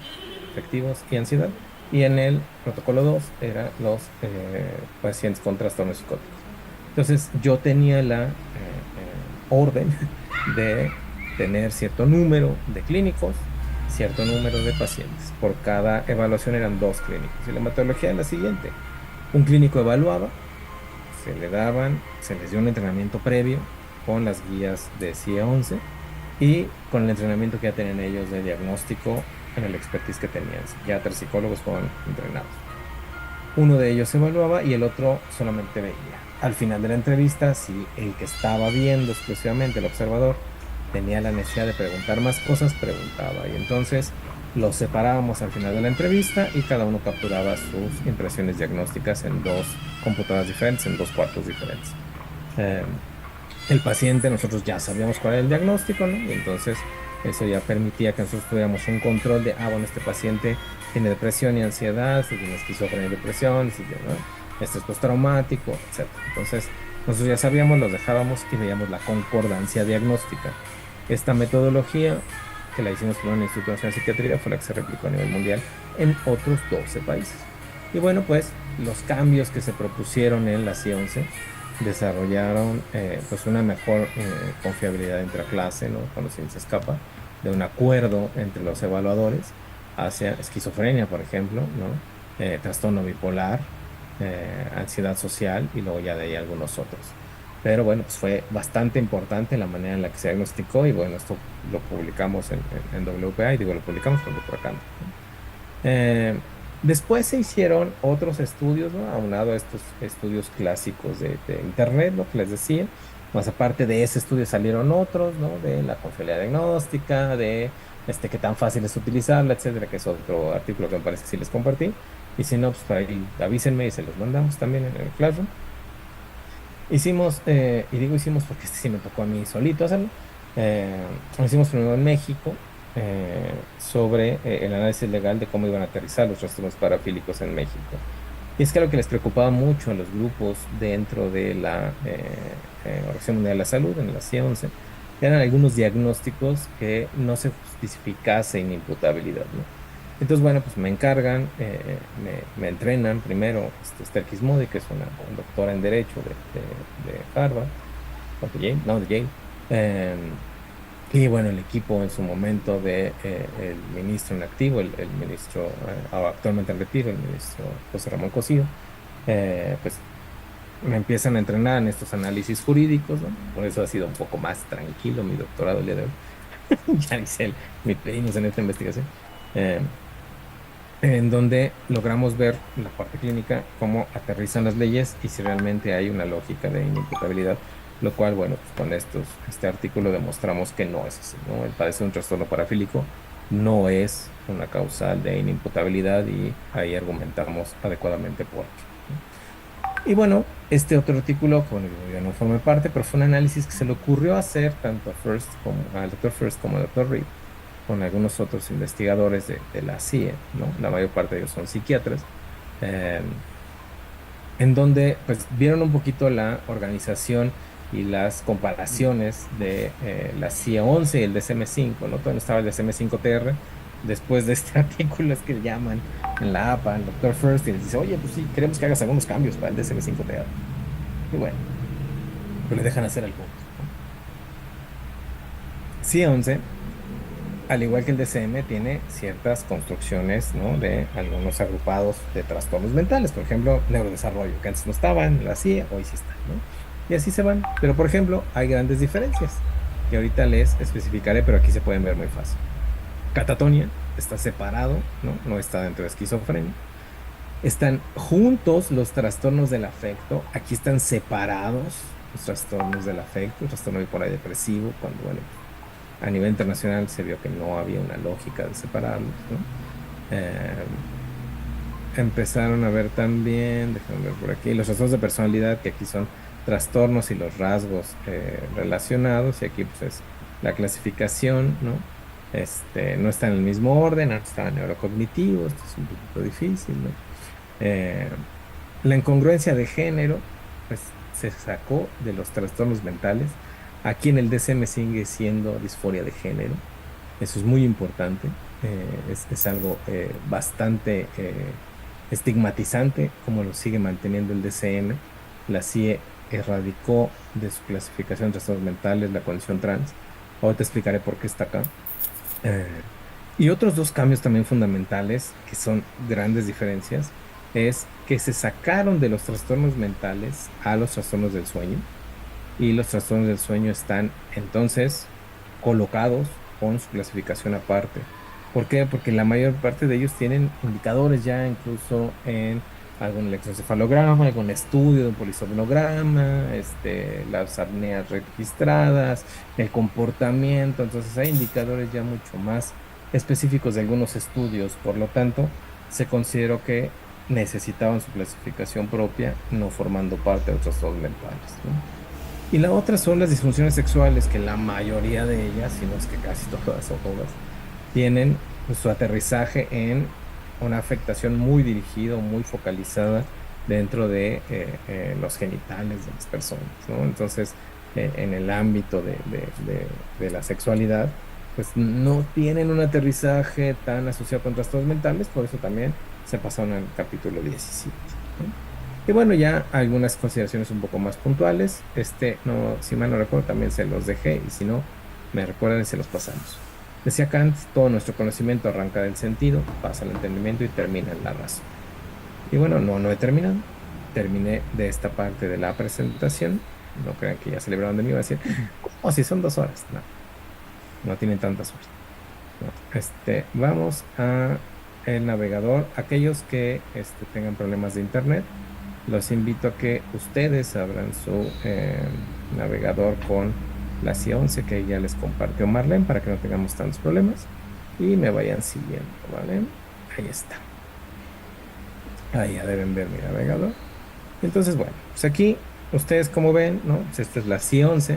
afectivos y ansiedad. Y en el protocolo 2 eran los pacientes con trastornos psicóticos. Entonces yo tenía la orden de tener cierto número de clínicos, cierto número de pacientes. Por cada evaluación eran 2 clínicos. Y la metodología es la siguiente. Un clínico evaluaba, se les dio un entrenamiento previo con las guías de CIE 11 y con el entrenamiento que ya tenían ellos de diagnóstico en el expertise que tenían. Psiquiatras, psicólogos fueron entrenados. Uno de ellos evaluaba y el otro solamente veía. Al final de la entrevista, si el que estaba viendo exclusivamente, el observador, tenía la necesidad de preguntar más cosas, preguntaba. Y entonces los separábamos al final de la entrevista y cada uno capturaba sus impresiones diagnósticas en 2 computadoras diferentes, en 2 cuartos diferentes. El paciente, nosotros ya sabíamos cuál era el diagnóstico, ¿no? Y entonces eso ya permitía que nosotros tuviéramos un control de, bueno, este paciente tiene depresión y ansiedad, si tiene esquizofrenia y depresión, si tiene, ¿no? Estrés postraumático, etc. Entonces nosotros ya sabíamos, los dejábamos y veíamos la concordancia diagnóstica. Esta metodología, que la hicimos con el Instituto Nacional de Psiquiatría, fue la que se replicó a nivel mundial en otros 12 países. Y bueno, pues los cambios que se propusieron en la CIE 11 desarrollaron pues una mejor confiabilidad entre clase, ¿no? Con los índices CAPA, de un acuerdo entre los evaluadores hacia esquizofrenia, por ejemplo, ¿no? Trastorno bipolar, ansiedad social y luego ya de ahí algunos otros. Pero bueno, pues fue bastante importante la manera en la que se diagnosticó y bueno, esto lo publicamos en WPA y digo, lo publicamos con Dr. Acando, ¿no? Después se hicieron otros estudios, ¿no? Aunado a estos estudios clásicos de internet, lo que les decía. Más aparte de ese estudio salieron otros, ¿no? De la confiabilidad diagnóstica, de qué tan fácil es utilizarla, etcétera, que es otro artículo que me parece que sí les compartí. Y si no, pues por ahí avísenme y se los mandamos también en el Classroom. Hicimos, y digo hicimos porque sí me tocó a mí solito hacerlo. Lo hicimos primero en México sobre el análisis legal de cómo iban a aterrizar los trastornos parafílicos en México. Y es que lo que les preocupaba mucho a los grupos dentro de la Organización Mundial de la Salud, en la CIA-11, eran algunos diagnósticos que no se justificase inimputabilidad, ¿no? Entonces, bueno, pues me encargan, me entrenan primero Esther Gizmodi, que es una doctora en Derecho de Harvard, o de Yale, no, de Yale. Y bueno, el equipo en su momento de el ministro en activo, el ministro actualmente en retiro, el ministro José Ramón Cosío, pues me empiezan a entrenar en estos análisis jurídicos, ¿no? Por eso ha sido un poco más tranquilo mi doctorado el día de hoy. Ya hice mi tesis en esta investigación. Eh, en donde logramos ver en la parte clínica cómo aterrizan las leyes y si realmente hay una lógica de inimputabilidad, lo cual, bueno, pues con este artículo demostramos que no es así, ¿no? El padecer un trastorno parafílico no es una causal de inimputabilidad y ahí argumentamos adecuadamente por qué, ¿no? Y bueno, este otro artículo, que bueno, yo ya no formé parte, pero fue un análisis que se le ocurrió hacer tanto a First como al doctor First como al doctor Reed con algunos otros investigadores de la CIE, ¿no? La mayor parte de ellos son psiquiatras, eh, en donde pues vieron un poquito la organización y las comparaciones de la CIE-11 y el DSM-5, ¿no? Todavía no estaba el DSM-5-TR. Después de este artículo es que llaman en la APA al doctor First y les dice, oye, pues sí, queremos que hagas algunos cambios para el DSM-5-TR. Y bueno, pues le dejan hacer algunos, ¿no? CIE-11, al igual que el DCM, tiene ciertas construcciones, ¿no? De algunos agrupados de trastornos mentales, por ejemplo, neurodesarrollo, que antes no estaban en la CIA, hoy sí están, ¿no? Y así se van. Pero, por ejemplo, hay grandes diferencias que ahorita les especificaré, pero aquí se pueden ver muy fácil. Catatonia está separado, ¿no? No está dentro de esquizofrenia. Están juntos los trastornos del afecto, aquí están separados los trastornos del afecto, el trastorno bipolar y depresivo, cuando, bueno, a nivel internacional se vio que no había una lógica de separarlos, ¿no? Eh, Empezaron a ver también, déjame ver por aquí, los trastornos de personalidad, que aquí son trastornos y los rasgos relacionados, y aquí pues es la clasificación, ¿no? No está en el mismo orden, antes estaba neurocognitivo, esto es un poquito difícil, ¿no? Eh, la incongruencia de género, pues se sacó de los trastornos mentales. Aquí en el DSM sigue siendo disforia de género. Eso es muy importante. Es algo bastante estigmatizante, como lo sigue manteniendo el DSM. La CIE erradicó de su clasificación de trastornos mentales la condición trans. Ahora te explicaré por qué está acá. Eh, y otros dos cambios también fundamentales, que son grandes diferencias, es que se sacaron de los trastornos mentales a los trastornos del sueño, y los trastornos del sueño están entonces colocados con su clasificación aparte. ¿Por qué? Porque la mayor parte de ellos tienen indicadores ya incluso en algún electroencefalograma, algún estudio de un polisomnograma, las apneas registradas, el comportamiento. Entonces hay indicadores ya mucho más específicos de algunos estudios. Por lo tanto, se consideró que necesitaban su clasificación propia, no formando parte de otros trastornos mentales, ¿no? Y la otra son las disfunciones sexuales, que la mayoría de ellas, si no es que casi todas o todas, tienen pues, su aterrizaje en una afectación muy dirigida o muy focalizada dentro de los genitales de las personas, ¿no? Entonces, en el ámbito de la sexualidad, pues no tienen un aterrizaje tan asociado con trastornos mentales, por eso también se pasaron al capítulo 17, ¿no? Y bueno, ya algunas consideraciones un poco más puntuales. No, si mal no recuerdo, también se los dejé, y si no, me recuerdan y se los pasamos. Decía Kant, todo nuestro conocimiento arranca del sentido, pasa al entendimiento y termina en la razón. Y bueno, no he terminado. Terminé de esta parte de la presentación. No crean que ya se libraron de mí, va a decir, oh, si son 2 horas. No, no tienen tanta suerte. No. Vamos a el navegador. Aquellos que tengan problemas de internet, los invito a que ustedes abran su navegador con la CIE-11 que ya les compartió Marlene, para que no tengamos tantos problemas, y me vayan siguiendo, ¿vale? Ahí está. Ahí ya deben ver mi navegador. Entonces, bueno, pues aquí ustedes como ven, ¿no? Pues esta es la CIE-11.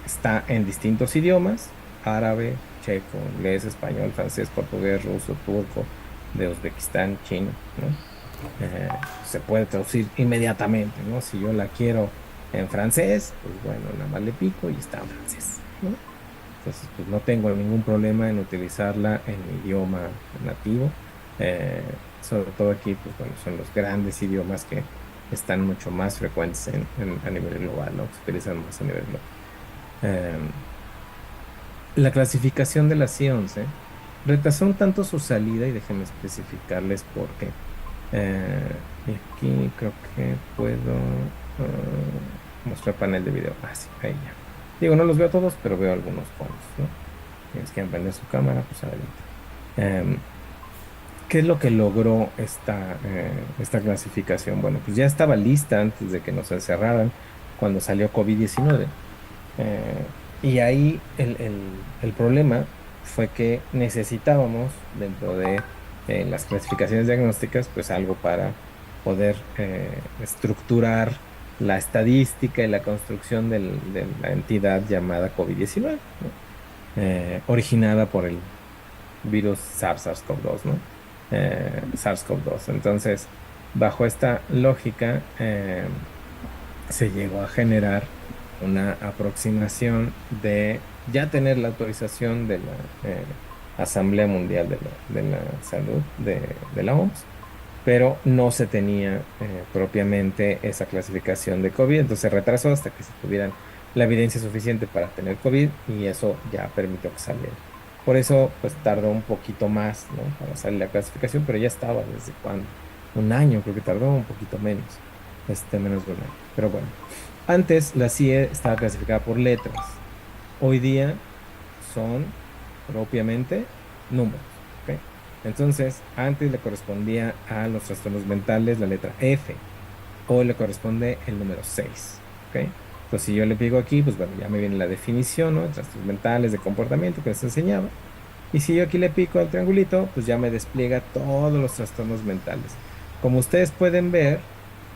Está en distintos idiomas: árabe, checo, inglés, español, francés, portugués, ruso, turco, de Uzbekistán, chino, ¿no? eh, se puede traducir inmediatamente, ¿no? Si yo la quiero en francés, pues bueno, nada más le pico y está en francés, ¿no? Entonces, pues no tengo ningún problema en utilizarla en mi idioma nativo. Eh, Sobre todo aquí, pues bueno, son los grandes idiomas que están mucho más frecuentes a nivel global, ¿no? Se utilizan más a nivel global. Em, la clasificación de la C11 retrasó un tanto su salida y déjenme especificarles por qué. Y aquí creo que puedo mostrar panel de video. Ah, sí, ahí ya. Digo, no los veo todos, pero veo algunos cuantos, ¿no? Tienes que prender su cámara, pues adelante. Em, ¿Qué es lo que logró esta clasificación? Bueno, pues ya estaba lista antes de que nos encerraran cuando salió COVID-19. Y ahí el problema fue que necesitábamos, dentro de las clasificaciones diagnósticas, pues algo para poder estructurar la estadística y la construcción de la entidad llamada COVID-19, ¿no? Originada por el virus SARS-CoV-2, ¿no? SARS-CoV-2. Entonces, bajo esta lógica, se llegó a generar una aproximación de ya tener la autorización de la Asamblea Mundial de la Salud de la OMS, pero no se tenía propiamente esa clasificación de COVID, entonces se retrasó hasta que se tuvieran la evidencia suficiente para tener COVID y eso ya permitió que saliera. Por eso, pues tardó un poquito más, ¿no? Para salir la clasificación, pero ya estaba desde cuándo, un año, creo que tardó un poquito menos, menos de un año. Pero bueno, antes la CIE estaba clasificada por letras, hoy día son propiamente números, ¿ok? Entonces, antes le correspondía a los trastornos mentales la letra F, hoy le corresponde el número 6, ¿ok? Entonces, si yo le pico aquí, pues bueno, ya me viene la definición, ¿no? De trastornos mentales de comportamiento que les enseñaba. Y si yo aquí le pico al triangulito, pues ya me despliega todos los trastornos mentales. Como ustedes pueden ver,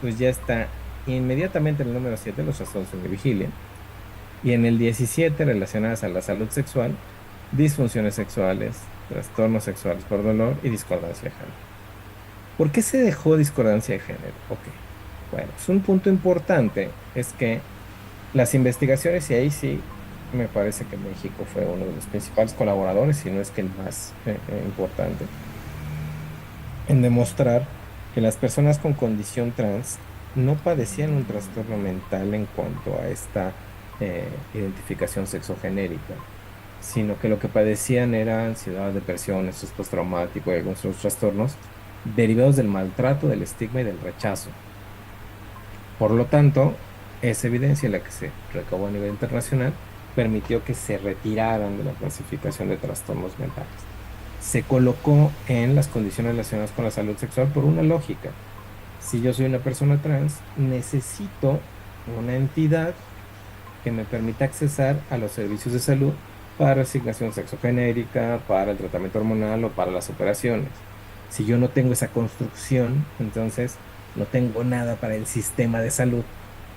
pues ya está inmediatamente en el número 7 los trastornos de vigilia. Y en el 17 relacionadas a la salud sexual, disfunciones sexuales, trastornos sexuales por dolor y discordancia de género. ¿Por qué se dejó discordancia de género? Ok, bueno, pues un punto importante es que las investigaciones, y ahí sí me parece que México fue uno de los principales colaboradores, si no es que el más importante, en demostrar que las personas con condición trans no padecían un trastorno mental en cuanto a esta identificación sexogenérica, sino que lo que padecían era ansiedad, depresión, estrés postraumático y algunos otros trastornos derivados del maltrato, del estigma y del rechazo. Por lo tanto, esa evidencia, la que se recabó a nivel internacional, permitió que se retiraran de la clasificación de trastornos mentales. Se colocó en las condiciones relacionadas con la salud sexual por una lógica. Si yo soy una persona trans, necesito una entidad que me permita accesar a los servicios de salud para asignación sexogenérica, para el tratamiento hormonal o para las operaciones. Si yo no tengo esa construcción, entonces no tengo nada para el sistema de salud,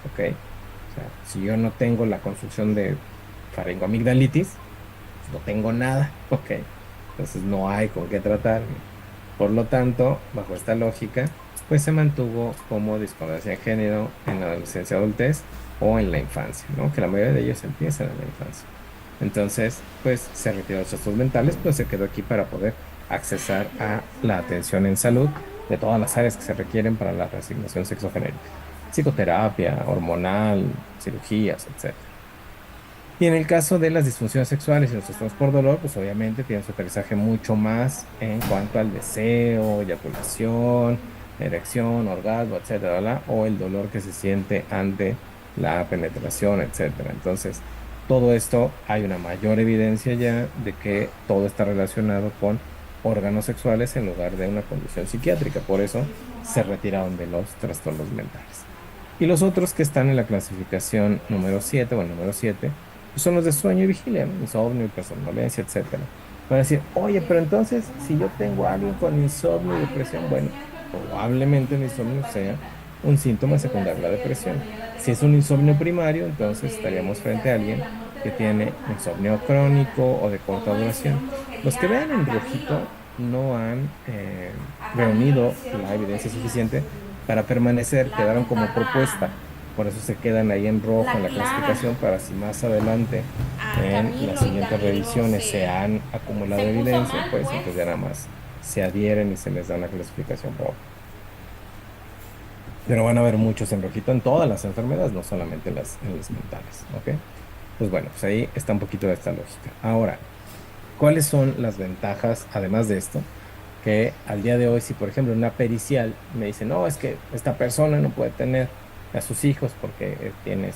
¿ok? O sea, si yo no tengo la construcción de faringoamigdalitis, pues no tengo nada, ¿ok? Entonces no hay con qué tratarme. Por lo tanto, bajo esta lógica, pues se mantuvo como discordancia de género en la adolescencia, adultez o en la infancia, ¿no? Que la mayoría de ellos empiezan en la infancia. Entonces, pues se retiró los trastornos mentales, pues se quedó aquí para poder accesar a la atención en salud de todas las áreas que se requieren para la reasignación sexogenérica, psicoterapia, hormonal, cirugías, etc. Y en el caso de las disfunciones sexuales y los trastornos por dolor, pues obviamente tienen su aterrizaje mucho más en cuanto al deseo, eyaculación, erección, orgasmo, etcétera, ¿verdad? O el dolor que se siente ante la penetración, etcétera. Entonces, todo esto hay una mayor evidencia ya de que todo está relacionado con órganos sexuales en lugar de una condición psiquiátrica. Por eso se retiraron de los trastornos mentales. Y los otros que están en la clasificación número 7 o el número 7 pues son los de sueño y vigilia, ¿no? Insomnio, hipersomnolencia, etcétera. Van a decir, oye, pero entonces, si yo tengo a alguien con insomnio y depresión, bueno, probablemente el insomnio sea un síntoma secundario de la depresión. Si es un insomnio primario, entonces estaríamos frente a alguien que tiene insomnio crónico o de corta duración. Los que vean en rojito no han reunido la evidencia suficiente para permanecer, quedaron como propuesta. Por eso se quedan ahí en rojo en la clasificación para si más adelante en las siguientes revisiones se han acumulado evidencia, pues entonces ya nada más se adhieren y se les da una clasificación roja. Pero van a haber muchos en rojito en todas las enfermedades, no solamente en las mentales, ¿ok? Pues bueno, pues ahí está un poquito de esta lógica. Ahora, ¿cuáles son las ventajas, además de esto? Que al día de hoy, si por ejemplo una pericial me dice, no, es que esta persona no puede tener a sus hijos porque tiene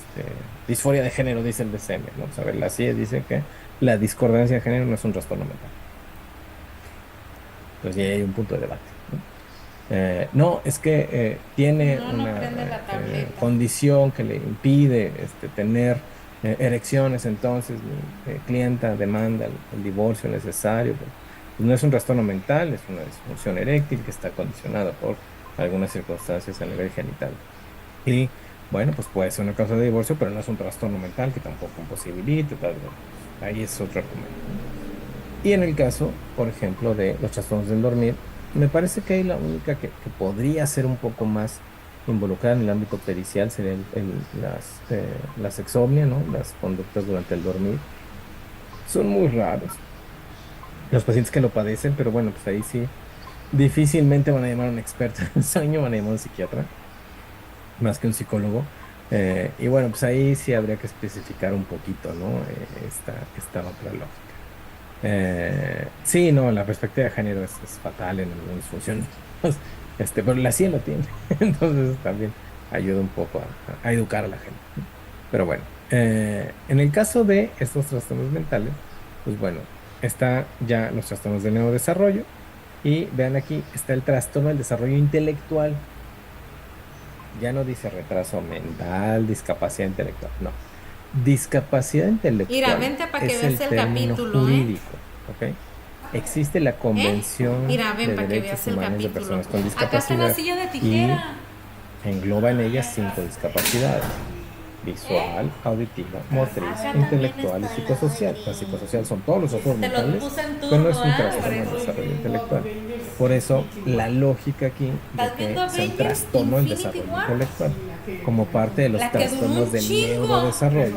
disforia de género, dice el DSM, ¿no? Pues a ver, la CIE dice que la discordancia de género no es un trastorno mental. Entonces ya hay un punto de debate, ¿no? No, es que tiene una condición que le impide tener erecciones, entonces mi clienta demanda el divorcio necesario. Pues no es un trastorno mental, es una disfunción eréctil que está condicionada por algunas circunstancias a nivel genital. Y bueno, pues puede ser una causa de divorcio, pero no es un trastorno mental que tampoco imposibilite, tal. Ahí es otro argumento. Y en el caso, por ejemplo, de los trastornos del dormir, me parece que ahí la única que podría ser un poco más involucrada en el ámbito pericial sería la sexomnia, ¿no? Las conductas durante el dormir. Son muy raros los pacientes que lo padecen, pero bueno, pues ahí sí, difícilmente van a llamar a un experto en sueño, van a llamar a un psiquiatra, más que un psicólogo. Y bueno, pues ahí sí habría que especificar un poquito, ¿no? Esta otra lógica. Sí, no, la perspectiva de género es fatal en algunas funciones, pero la CIE lo tiene, entonces también ayuda un poco a educar a la gente. Pero bueno, en el caso de estos trastornos mentales, pues bueno, está ya los trastornos del neurodesarrollo y vean aquí, está el trastorno del desarrollo intelectual. Ya no dice retraso mental, discapacidad intelectual, no. Discapacidad intelectual Mira, vente para que es veas el término capítulo, jurídico, ¿ok? Existe la Convención Mira, ven de para que Derechos veas el Humanos de capítulo. Personas con Acá está la Discapacidad silla de y tijera. engloba en ellas 5 discapacidades: visual, auditiva, motriz, Acá intelectual y también está en la psicosocial. silla La de psicosocial son todos los trastornos Te los mentales, puse en pero no es turno, un ¿ah? trastorno Por del eso. desarrollo intelectual. Por eso, la lógica aquí de ¿Estás viendo que sea un Avengers trastorno del Infinity desarrollo War? intelectual, como parte de los La que duró trastornos un del chingo. neurodesarrollo.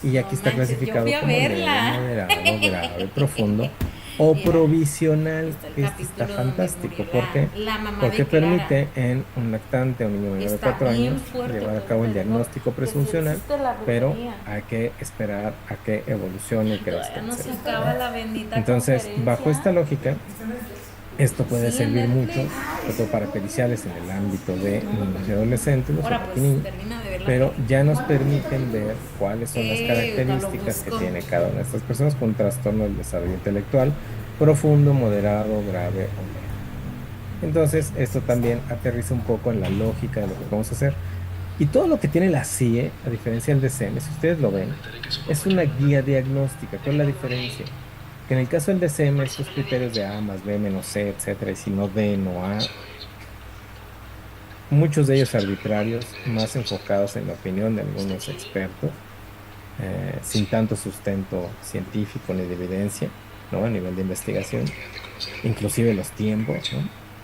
Y aquí No está manches, yo clasificado fui a como leve, verla. moderado, grave, profundo o Mira, provisional. está el Este está capítulo donde fantástico. murió ¿Por qué? la mamá Porque de Clara. permite en un lactante o niño menor de Está 4 bien años fuerte, llevar a pues, cabo el te digo diagnóstico que sí presuncional, existe la pero brujería. hay que esperar a que evolucione y crezca, Todavía no se etcétera. acaba la bendita Entonces, conferencia. bajo esta lógica, esto puede Sí, en servir Netflix. mucho, sobre todo para periciales en el ámbito de niños y adolescentes, los Ahora pues pequeños, termina de ver la pero película. ya nos permiten ver cuáles son las Lo características que busco. tiene cada una de estas personas con un trastorno del desarrollo intelectual profundo, moderado, grave o leve. Entonces, esto también aterriza un poco en la lógica de lo que vamos a hacer. Y todo lo que tiene la CIE, a diferencia del DSM, si ustedes lo ven, es una guía diagnóstica. ¿Cuál es la diferencia? Que en el caso del DSM, estos criterios de A más B menos C, etcétera, y si no D, no A, muchos de ellos arbitrarios, más enfocados en la opinión de algunos expertos, sin tanto sustento científico ni de evidencia, ¿no? A nivel de investigación, inclusive los tiempos, ¿no?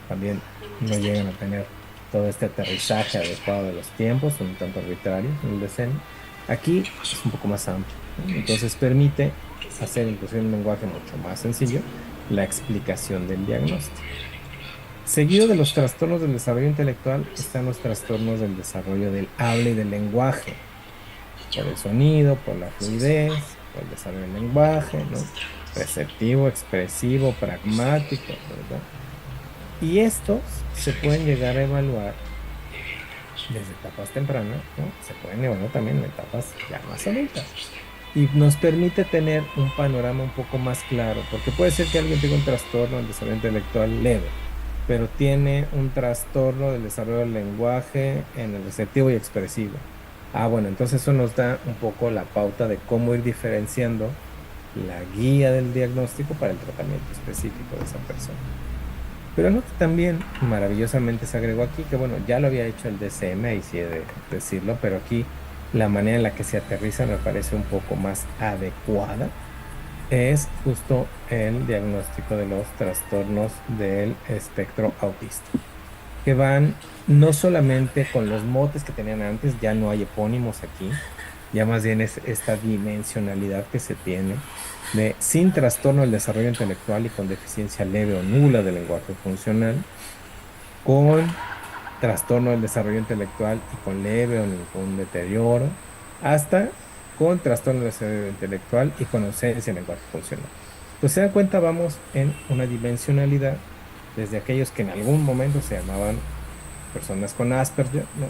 También no llegan a tener todo este aterrizaje adecuado de los tiempos, son un tanto arbitrarios en el DSM. Aquí es un poco más amplio, ¿no? Entonces permite hacer inclusive un lenguaje mucho más sencillo la explicación del diagnóstico. Seguido de los trastornos del desarrollo intelectual están los trastornos del desarrollo del habla y del lenguaje, por el sonido, por la fluidez, por el desarrollo del lenguaje, ¿no? Receptivo, expresivo, pragmático, ¿verdad? Y estos se pueden llegar a evaluar desde etapas tempranas, ¿no? Se pueden evaluar también en etapas ya más adultas. Y nos permite tener un panorama un poco más claro, porque puede ser que alguien tenga un trastorno del desarrollo intelectual leve, pero tiene un trastorno del desarrollo del lenguaje en el receptivo y expresivo. Bueno, entonces eso nos da un poco la pauta de cómo ir diferenciando la guía del diagnóstico para el tratamiento específico de esa persona. Pero lo que también maravillosamente se agregó aquí, que bueno, ya lo había hecho el DSM, ahí sí he de decirlo, pero aquí la manera en la que se aterriza me parece un poco más adecuada, es justo el diagnóstico de los trastornos del espectro autista, que van no solamente con los motes que tenían antes, ya no hay epónimos aquí, ya más bien es esta dimensionalidad que se tiene de sin trastorno del desarrollo intelectual y con deficiencia leve o nula del lenguaje funcional, con trastorno del desarrollo intelectual y con leve o ningún deterioro, hasta con trastorno del desarrollo intelectual y con ausencia de lenguaje funcional. Entonces, se dan cuenta, vamos en una dimensionalidad desde aquellos que en algún momento se llamaban personas con Asperger, ¿no?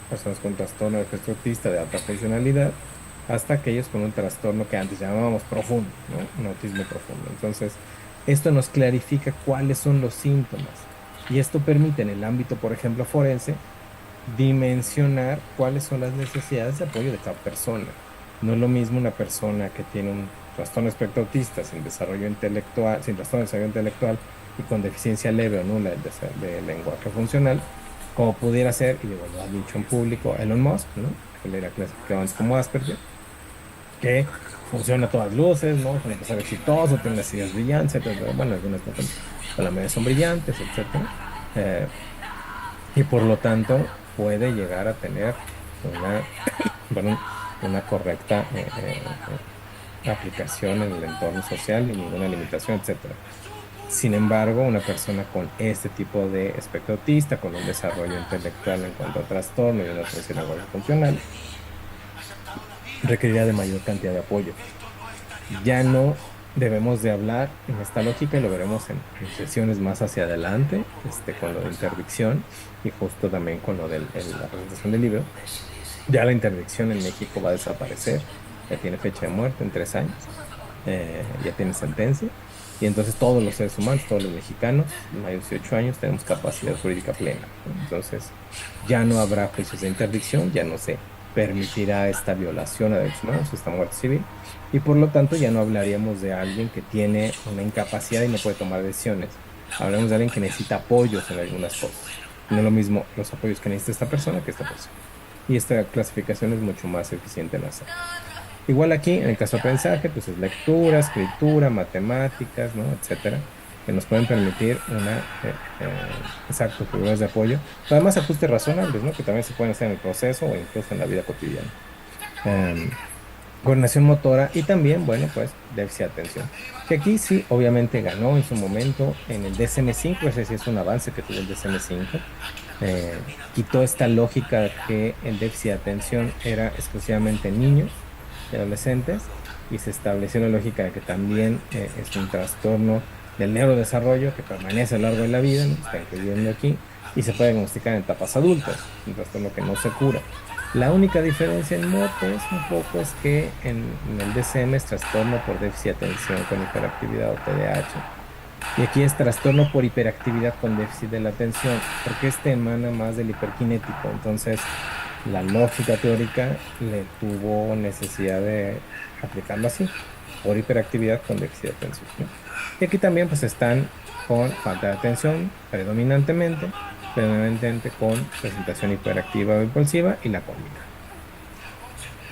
Personas con trastorno de espectro autista de alta funcionalidad, hasta aquellos con un trastorno que antes llamábamos profundo, ¿no? Un autismo profundo. Entonces, esto nos clarifica cuáles son los síntomas y esto permite en el ámbito, por ejemplo, forense, dimensionar cuáles son las necesidades de apoyo de cada persona. No es lo mismo una persona que tiene un trastorno de espectro autista sin desarrollo intelectual, sin trastorno de desarrollo intelectual y con deficiencia leve o nula de lenguaje funcional, como pudiera ser, y digo, lo ha dicho en público Elon Musk, ¿no? Que le era clasificado antes como Asperger, que funciona a todas luces, ¿no? Es un empresario exitoso, tiene unas ideas brillantes, etcétera. Bueno, algunas no tanto, pero la mayoría son brillantes, etcétera. Eh, y por lo tanto puede llegar a tener una, bueno, una correcta aplicación en el entorno social y ninguna limitación, etcétera. Sin embargo, una persona con este tipo de espectro autista, con un desarrollo intelectual en cuanto a trastorno y una ausencia de lenguaje funcional, requeriría de mayor cantidad de apoyo. Ya no debemos de hablar en esta lógica y lo veremos en sesiones más hacia adelante, con lo de interdicción y justo también con lo de la presentación del libro. Ya la interdicción en México va a desaparecer, ya tiene fecha de muerte en 3 años, ya tiene sentencia. Y entonces todos los seres humanos, todos los mexicanos, mayores de 18 años, tenemos capacidad jurídica plena, ¿no? Entonces ya no habrá juicios de interdicción, ya no se permitirá esta violación a derechos humanos, esta muerte civil, y por lo tanto ya no hablaríamos de alguien que tiene una incapacidad y no puede tomar decisiones. Hablaremos de alguien que necesita apoyos en algunas cosas. No es lo mismo los apoyos que necesita esta persona que esta persona. Y esta clasificación es mucho más eficiente en hacer. Igual aquí, en el caso de aprendizaje, pues es lectura, escritura, matemáticas, ¿no? Etcétera, que nos pueden permitir exacto, figuras de apoyo. Además, ajustes razonables, ¿no? Que también se pueden hacer en el proceso o incluso en la vida cotidiana. Em, Coordinación motora y también, bueno, pues déficit de atención. Que aquí sí, obviamente ganó en su momento en el DSM-5, ese sí es un avance que tuvo el DSM-5. Quitó esta lógica que el déficit de atención era exclusivamente en niños y adolescentes y se estableció la lógica de que también es un trastorno del neurodesarrollo que permanece a lo largo de la vida, ¿no? Está incluyendo aquí, y se puede diagnosticar en etapas adultas, un trastorno que no se cura. La única diferencia en motes un poco es que en el DCM es trastorno por déficit de atención con hiperactividad o TDAH. Y aquí es trastorno por hiperactividad con déficit de la atención, porque este emana más del hiperkinético. Entonces, la lógica teórica le tuvo necesidad de aplicarlo así, por hiperactividad con déficit de atención, ¿no? Y aquí también pues están con falta de atención predominantemente con presentación hiperactiva o impulsiva y la combina.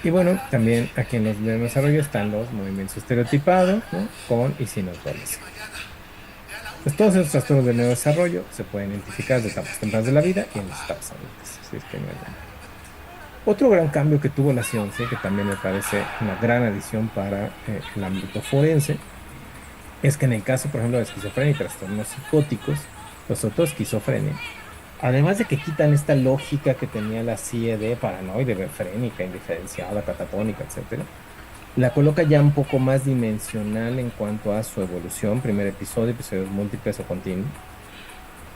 Y bueno, también aquí en los de desarrollo están los movimientos estereotipados, ¿no? Con y sin autores. Pues todos esos trastornos del neurodesarrollo se pueden identificar de etapas tempranas de la vida y en las etapas adultas, si es que no hay nada. Otro gran cambio que tuvo la ciencia, que también me parece una gran adición para el ámbito forense, es que en el caso, por ejemplo, de esquizofrenia y trastornos psicóticos, los autoesquizofrenia, además de que quitan esta lógica que tenía la CIE de paranoide, befrénica, indiferenciada, catatónica, etcétera, la coloca ya un poco más dimensional en cuanto a su evolución, primer episodio, episodios múltiples o continuos.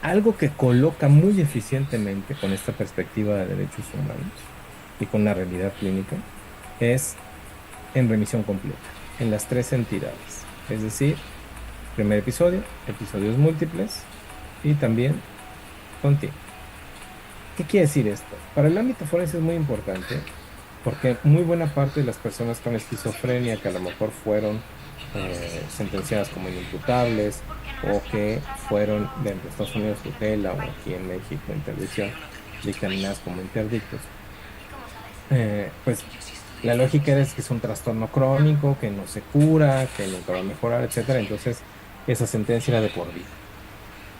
Algo que coloca muy eficientemente con esta perspectiva de derechos humanos y con la realidad clínica es en remisión completa, en las 3 entidades. Es decir, primer episodio, episodios múltiples y también continuo. ¿Qué quiere decir esto? Para el ámbito forense es muy importante porque muy buena parte de las personas con esquizofrenia que a lo mejor fueron sentenciadas como inimputables o que fueron dentro de Estados Unidos tutela o aquí en México interdicción, dictaminadas como interdictos, pues la lógica es que es un trastorno crónico, que no se cura, que nunca va a mejorar, etcétera. Entonces, esa sentencia era de por vida.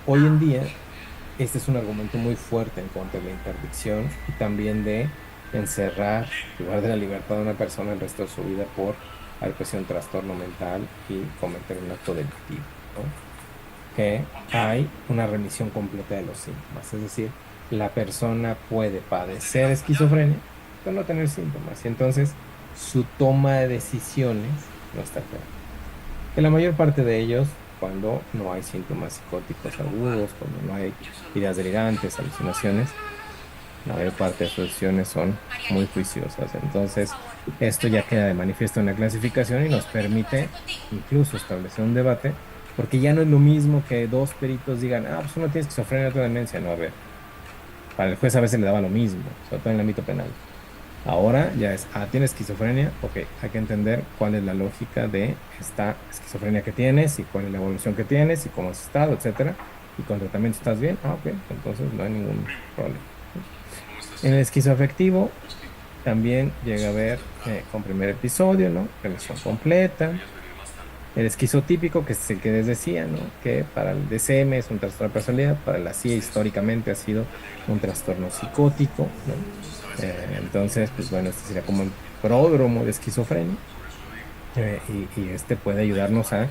Hoy en día, este es un argumento muy fuerte en contra de la interdicción y también de encerrar, privar de la libertad a una persona el resto de su vida por haber padecido un trastorno mental y cometer un acto delictivo, ¿no? Que hay una remisión completa de los síntomas, es decir, la persona puede padecer esquizofrenia, pero no tener síntomas, y entonces su toma de decisiones no está alterada. Que la mayor parte de ellos, cuando no hay síntomas psicóticos agudos, cuando no hay ideas delirantes, alucinaciones, la mayor parte de sus decisiones son muy juiciosas. Entonces, esto ya queda de manifiesto en la clasificación y nos permite incluso establecer un debate, porque ya no es lo mismo que dos peritos digan, ah, pues uno tiene esquizofrenia, otro demencia. No, a ver, para el juez a veces le daba lo mismo, sobre todo en el ámbito penal. Ahora ya es, ah, tienes esquizofrenia, ok, hay que entender cuál es la lógica de esta esquizofrenia que tienes y cuál es la evolución que tienes y cómo has estado, etcétera. Y con tratamiento estás bien, ah, ok, entonces no hay ningún problema. En el esquizoafectivo también llega a haber con primer episodio, ¿no? Remisión completa. El esquizotípico, que es el que les decía, ¿no? Que para el DCM es un trastorno de personalidad, para la CIA históricamente ha sido un trastorno psicótico, ¿no? Entonces, pues bueno, este sería como el pródromo de esquizofrenia. Y este puede ayudarnos a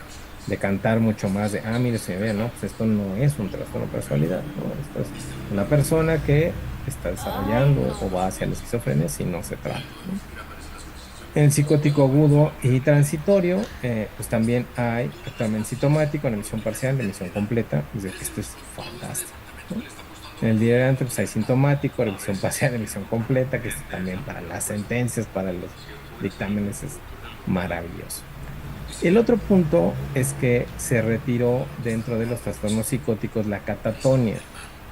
decantar mucho más de, ah, mire, se ve, ¿no? Pues esto no es un trastorno de personalidad, ¿no? Esto es una persona que está desarrollando o va hacia la esquizofrenia si no se trata, ¿no? En el psicótico agudo y transitorio, pues también hay tratamiento sintomático en emisión parcial, en emisión completa, es decir, que esto es fantástico, ¿no? En el delirante, pues hay sintomático, revisión parcial, emisión completa, que es también para las sentencias, para los dictámenes, es maravilloso. El otro punto es que se retiró dentro de los trastornos psicóticos la catatonia.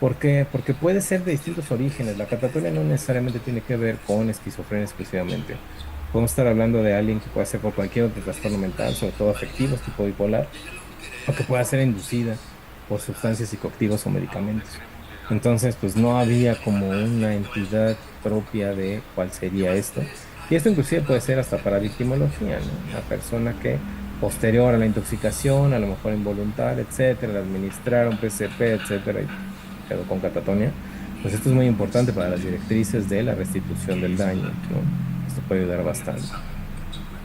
¿Por qué? Porque puede ser de distintos orígenes. La catatonia no necesariamente tiene que ver con esquizofrenia exclusivamente. Podemos estar hablando de alguien que puede ser por cualquier otro trastorno mental, sobre todo afectivos, tipo bipolar, o que pueda ser inducida por sustancias psicoactivas o medicamentos. Entonces, pues no había como una entidad propia de cuál sería esto. Y esto inclusive puede ser hasta para victimología, ¿no? Una persona que posterior a la intoxicación, a lo mejor involuntaria, etcétera, le administraron PCP, etcétera, y quedó con catatonia. Pues esto es muy importante para las directrices de la restitución del daño, ¿no? Esto puede ayudar bastante.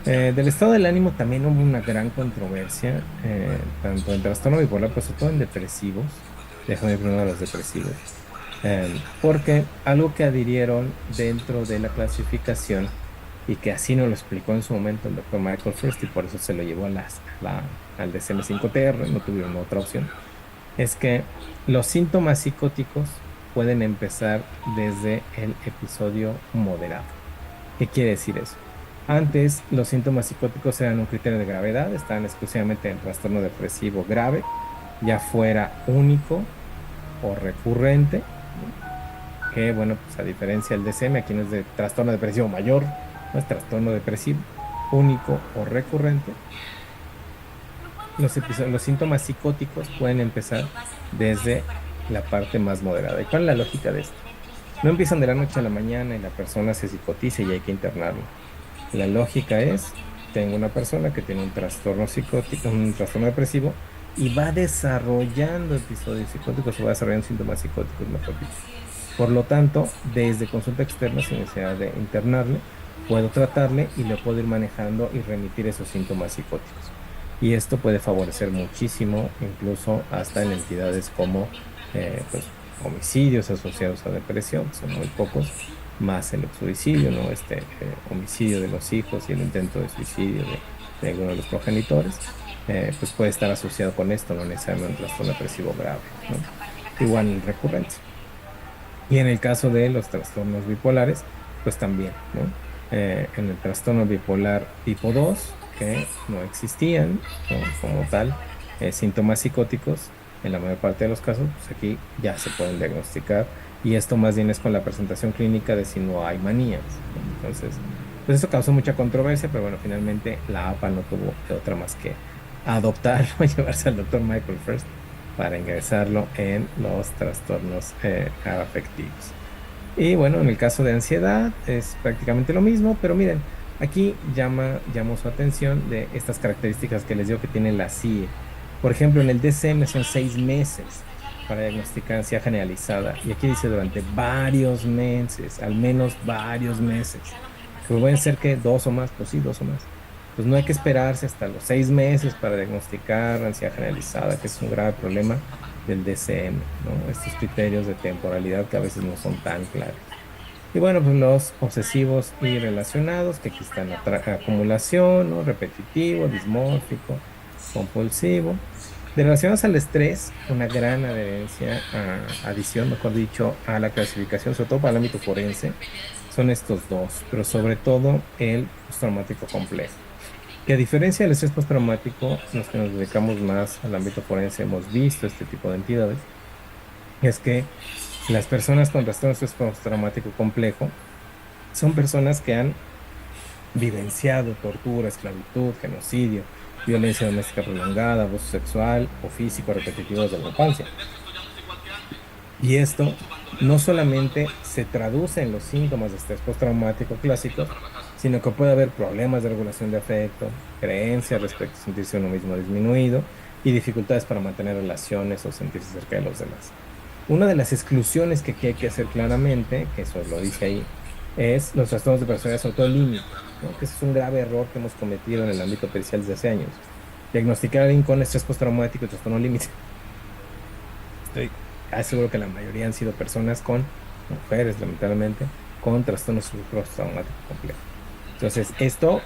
Del estado del ánimo también hubo una gran controversia, tanto en trastorno bipolar, pero sobre todo en depresivos. Déjame ir primero a los depresivos. Porque algo que adhirieron dentro de la clasificación y que así nos lo explicó en su momento el doctor Michael First y por eso se lo llevó al DSM-5TR, no tuvieron otra opción, es que los síntomas psicóticos pueden empezar desde el episodio moderado. ¿Qué quiere decir eso? Antes los síntomas psicóticos eran un criterio de gravedad, estaban exclusivamente en el trastorno depresivo grave, ya fuera único o recurrente, que bueno, pues a diferencia del DSM, aquí no es de trastorno depresivo mayor, no es trastorno depresivo único o recurrente. Los síntomas psicóticos pueden empezar desde la parte más moderada. ¿Y cuál es la lógica de esto? No empiezan de la noche a la mañana y la persona se psicotiza y hay que internarlo. La lógica es, tengo una persona que tiene un trastorno psicótico, un trastorno depresivo, y va desarrollando episodios psicóticos o va desarrollando síntomas psicóticos, mejor dicho. Por lo tanto, desde consulta externa, sin necesidad de internarle, puedo tratarle y le puedo ir manejando y remitir esos síntomas psicóticos. Y esto puede favorecer muchísimo, incluso hasta en entidades como pues, homicidios asociados a depresión, que son muy pocos, más el suicidio, ¿no? Homicidio de los hijos y el intento de suicidio de alguno de los progenitores, pues puede estar asociado con esto, no necesariamente un trastorno depresivo grave, ¿no? Igual en recurrencia. Y en el caso de los trastornos bipolares, pues también, ¿no? En el trastorno bipolar tipo 2, que no existían, ¿no? Como tal, síntomas psicóticos, en la mayor parte de los casos, pues aquí ya se pueden diagnosticar y esto más bien es con la presentación clínica de si no hay manías, ¿no? Entonces, pues eso causó mucha controversia, pero bueno, finalmente la APA no tuvo de otra más que adoptarlo y llevarse al doctor Michael First para ingresarlo en los trastornos afectivos. Y bueno, en el caso de ansiedad es prácticamente lo mismo, pero miren, aquí llamo su atención de estas características que les digo que tiene la CIE. Por ejemplo, en el DCM son 6 meses para diagnosticar ansiedad generalizada. Y aquí dice durante varios meses, al menos varios meses. Que pueden ser que 2 o más, pues sí, 2 o más. Pues no hay que esperarse hasta los 6 meses para diagnosticar ansiedad generalizada, que es un grave problema del DCM, ¿no? Estos criterios de temporalidad que a veces no son tan claros. Y bueno, pues los obsesivos y relacionados, que aquí están acumulación, ¿no? Repetitivo, dismórfico, compulsivo. De relacionados al estrés, una gran adherencia, adición, mejor dicho, a la clasificación, sobre todo para el ámbito forense, son estos dos, pero sobre todo el postraumático complejo. Que a diferencia del estrés postraumático, los que nos dedicamos más al ámbito forense hemos visto este tipo de entidades, es que las personas con trastorno de estrés postraumático complejo son personas que han vivenciado tortura, esclavitud, genocidio, violencia doméstica prolongada, abuso sexual o físico repetitivo desde la infancia. Y esto no solamente se traduce en los síntomas de estrés postraumático clásicos, sino que puede haber problemas de regulación de afecto, creencias respecto a sentirse uno mismo disminuido y dificultades para mantener relaciones o sentirse cerca de los demás. Una de las exclusiones que aquí hay que hacer claramente, que eso lo dice ahí, es los trastornos de personalidad autolímite, ¿no? Que ese es un grave error que hemos cometido en el ámbito pericial desde hace años. Diagnosticar a alguien con estrés postraumático y trastorno límite. Estoy casi seguro que la mayoría han sido personas mujeres lamentablemente, con trastornos postraumático complejo. Entonces, esto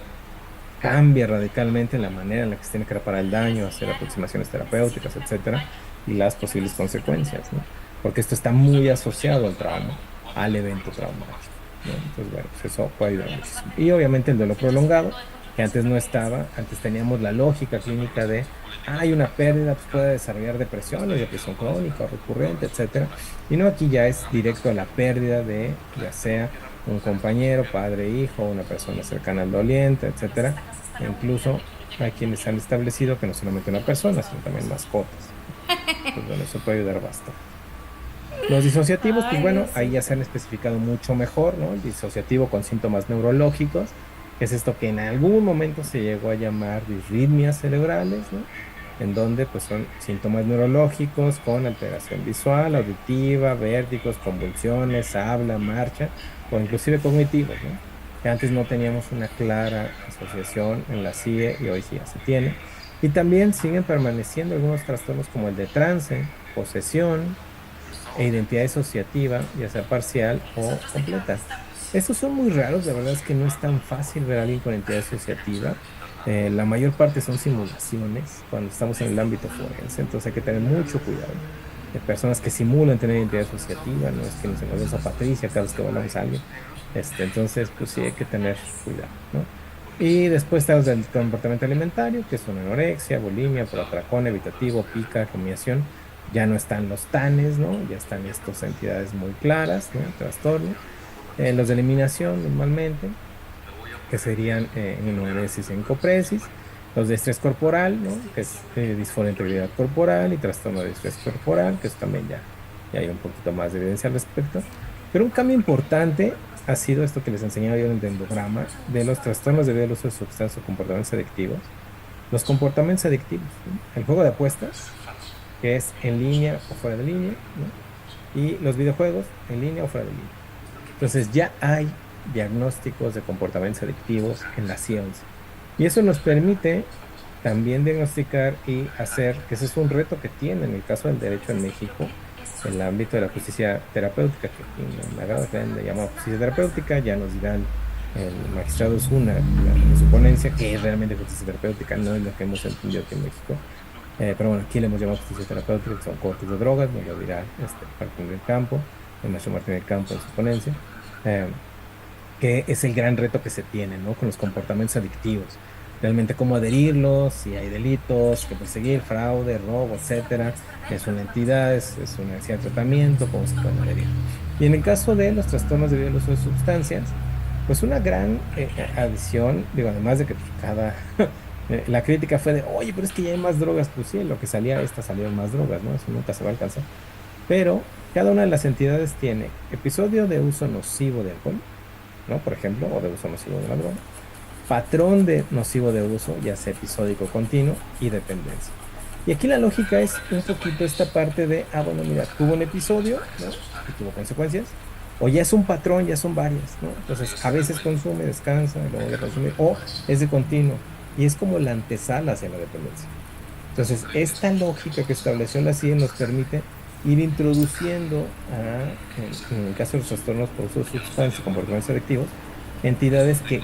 cambia radicalmente la manera en la que se tiene que reparar el daño, hacer aproximaciones terapéuticas, etcétera, y las posibles consecuencias, ¿no? Porque esto está muy asociado al trauma, al evento traumático, ¿no? Entonces, bueno, pues eso puede ayudar muchísimo. Y obviamente el duelo prolongado, que antes no estaba, antes teníamos la lógica clínica de, hay una pérdida, pues puede desarrollar depresiones, depresión crónica o recurrente, etcétera. Y no, aquí ya es directo a la pérdida de, ya sea un compañero, padre, hijo, una persona cercana al doliente, etcétera. E incluso hay quienes han establecido que no solamente una persona, sino también mascotas. Pues bueno, eso puede ayudar bastante. Los disociativos, pues Ay, bueno, Dios. ahí ya se han especificado mucho mejor, ¿no? El disociativo con síntomas neurológicos, que es esto que en algún momento se llegó a llamar disritmias cerebrales, ¿no? En donde pues son síntomas neurológicos con alteración visual, auditiva, vértigos, convulsiones, habla, marcha o inclusive cognitivos, ¿no? Que antes no teníamos una clara asociación en la CIE y hoy sí ya se tiene. Y también siguen permaneciendo algunos trastornos como el de trance, posesión e identidad disociativa, ya sea parcial o completa. Estos son muy raros, la verdad es que no es tan fácil ver a alguien con identidad disociativa. La mayor parte son simulaciones cuando estamos en el ámbito forense, entonces hay que tener mucho cuidado. De personas que simulan tener identidad disociativa, no es que nos encontremos a Patricia cada vez que hablamos a alguien. Entonces, pues sí hay que tener cuidado, ¿no? Y después tenemos el comportamiento alimentario, que son anorexia, bulimia, por atracón, evitativo, pica, rumiación. Ya no están los TANES, ¿no? Ya están estas entidades muy claras, ¿no? Trastornos. Los de eliminación normalmente, que serían enuresis y encopresis. Los de estrés corporal, ¿no? Que es disforia de integridad corporal y trastorno de estrés corporal, que eso también ya hay un poquito más de evidencia al respecto. Pero un cambio importante ha sido esto que les enseñaba yo en el dendrograma de los trastornos debido al uso de sustancias o comportamientos adictivos. Los comportamientos adictivos, ¿no? El juego de apuestas, que es en línea o fuera de línea, ¿no? Y los videojuegos en línea o fuera de línea. Entonces ya hay diagnósticos de comportamientos adictivos en la ciencia. Y eso nos permite también diagnosticar y hacer, que ese es un reto que tiene en el caso del derecho en México, en el ámbito de la justicia terapéutica, que me agrada que le llaman justicia terapéutica, ya nos dirán el magistrado Osuna en su ponencia, que es realmente justicia terapéutica, no es lo que hemos entendido aquí en México. Pero bueno, aquí le hemos llamado justicia terapéutica, que son cortes de drogas, nos lo dirá Martín del Campo, el maestro Martín del Campo en su ponencia, que es el gran reto que se tiene, ¿no? Con los comportamientos adictivos. Realmente cómo adherirlos, si hay delitos que perseguir, fraude, robo, etcétera. Es una entidad, es una necesidad de tratamiento, cómo se pueden adherir. Y en el caso de los trastornos debido al uso de sustancias, pues una gran adición, digo, además de que cada... la crítica fue de, oye, pero es que ya hay más drogas. Pues sí, en lo que salía, salieron más drogas, ¿no? Eso nunca se va a alcanzar. Pero Cada una de las entidades tiene episodio de uso nocivo de alcohol, ¿no? Por ejemplo, o de uso nocivo de la droga, patrón de nocivo de uso, ya sea episódico continuo, y dependencia. Y aquí la lógica es un poquito esta parte de, bueno, mira, tuvo un episodio, ¿no? Y tuvo consecuencias, o ya es un patrón, ya son varias, ¿no? Entonces, a veces consume, descansa, luego de consumir, o es de continuo, y es como la antesala hacia la dependencia. Entonces, esta lógica que estableció la CIE nos permite ir introduciendo, en el caso de los trastornos por uso de sustancias y comportamientos adictivos, entidades que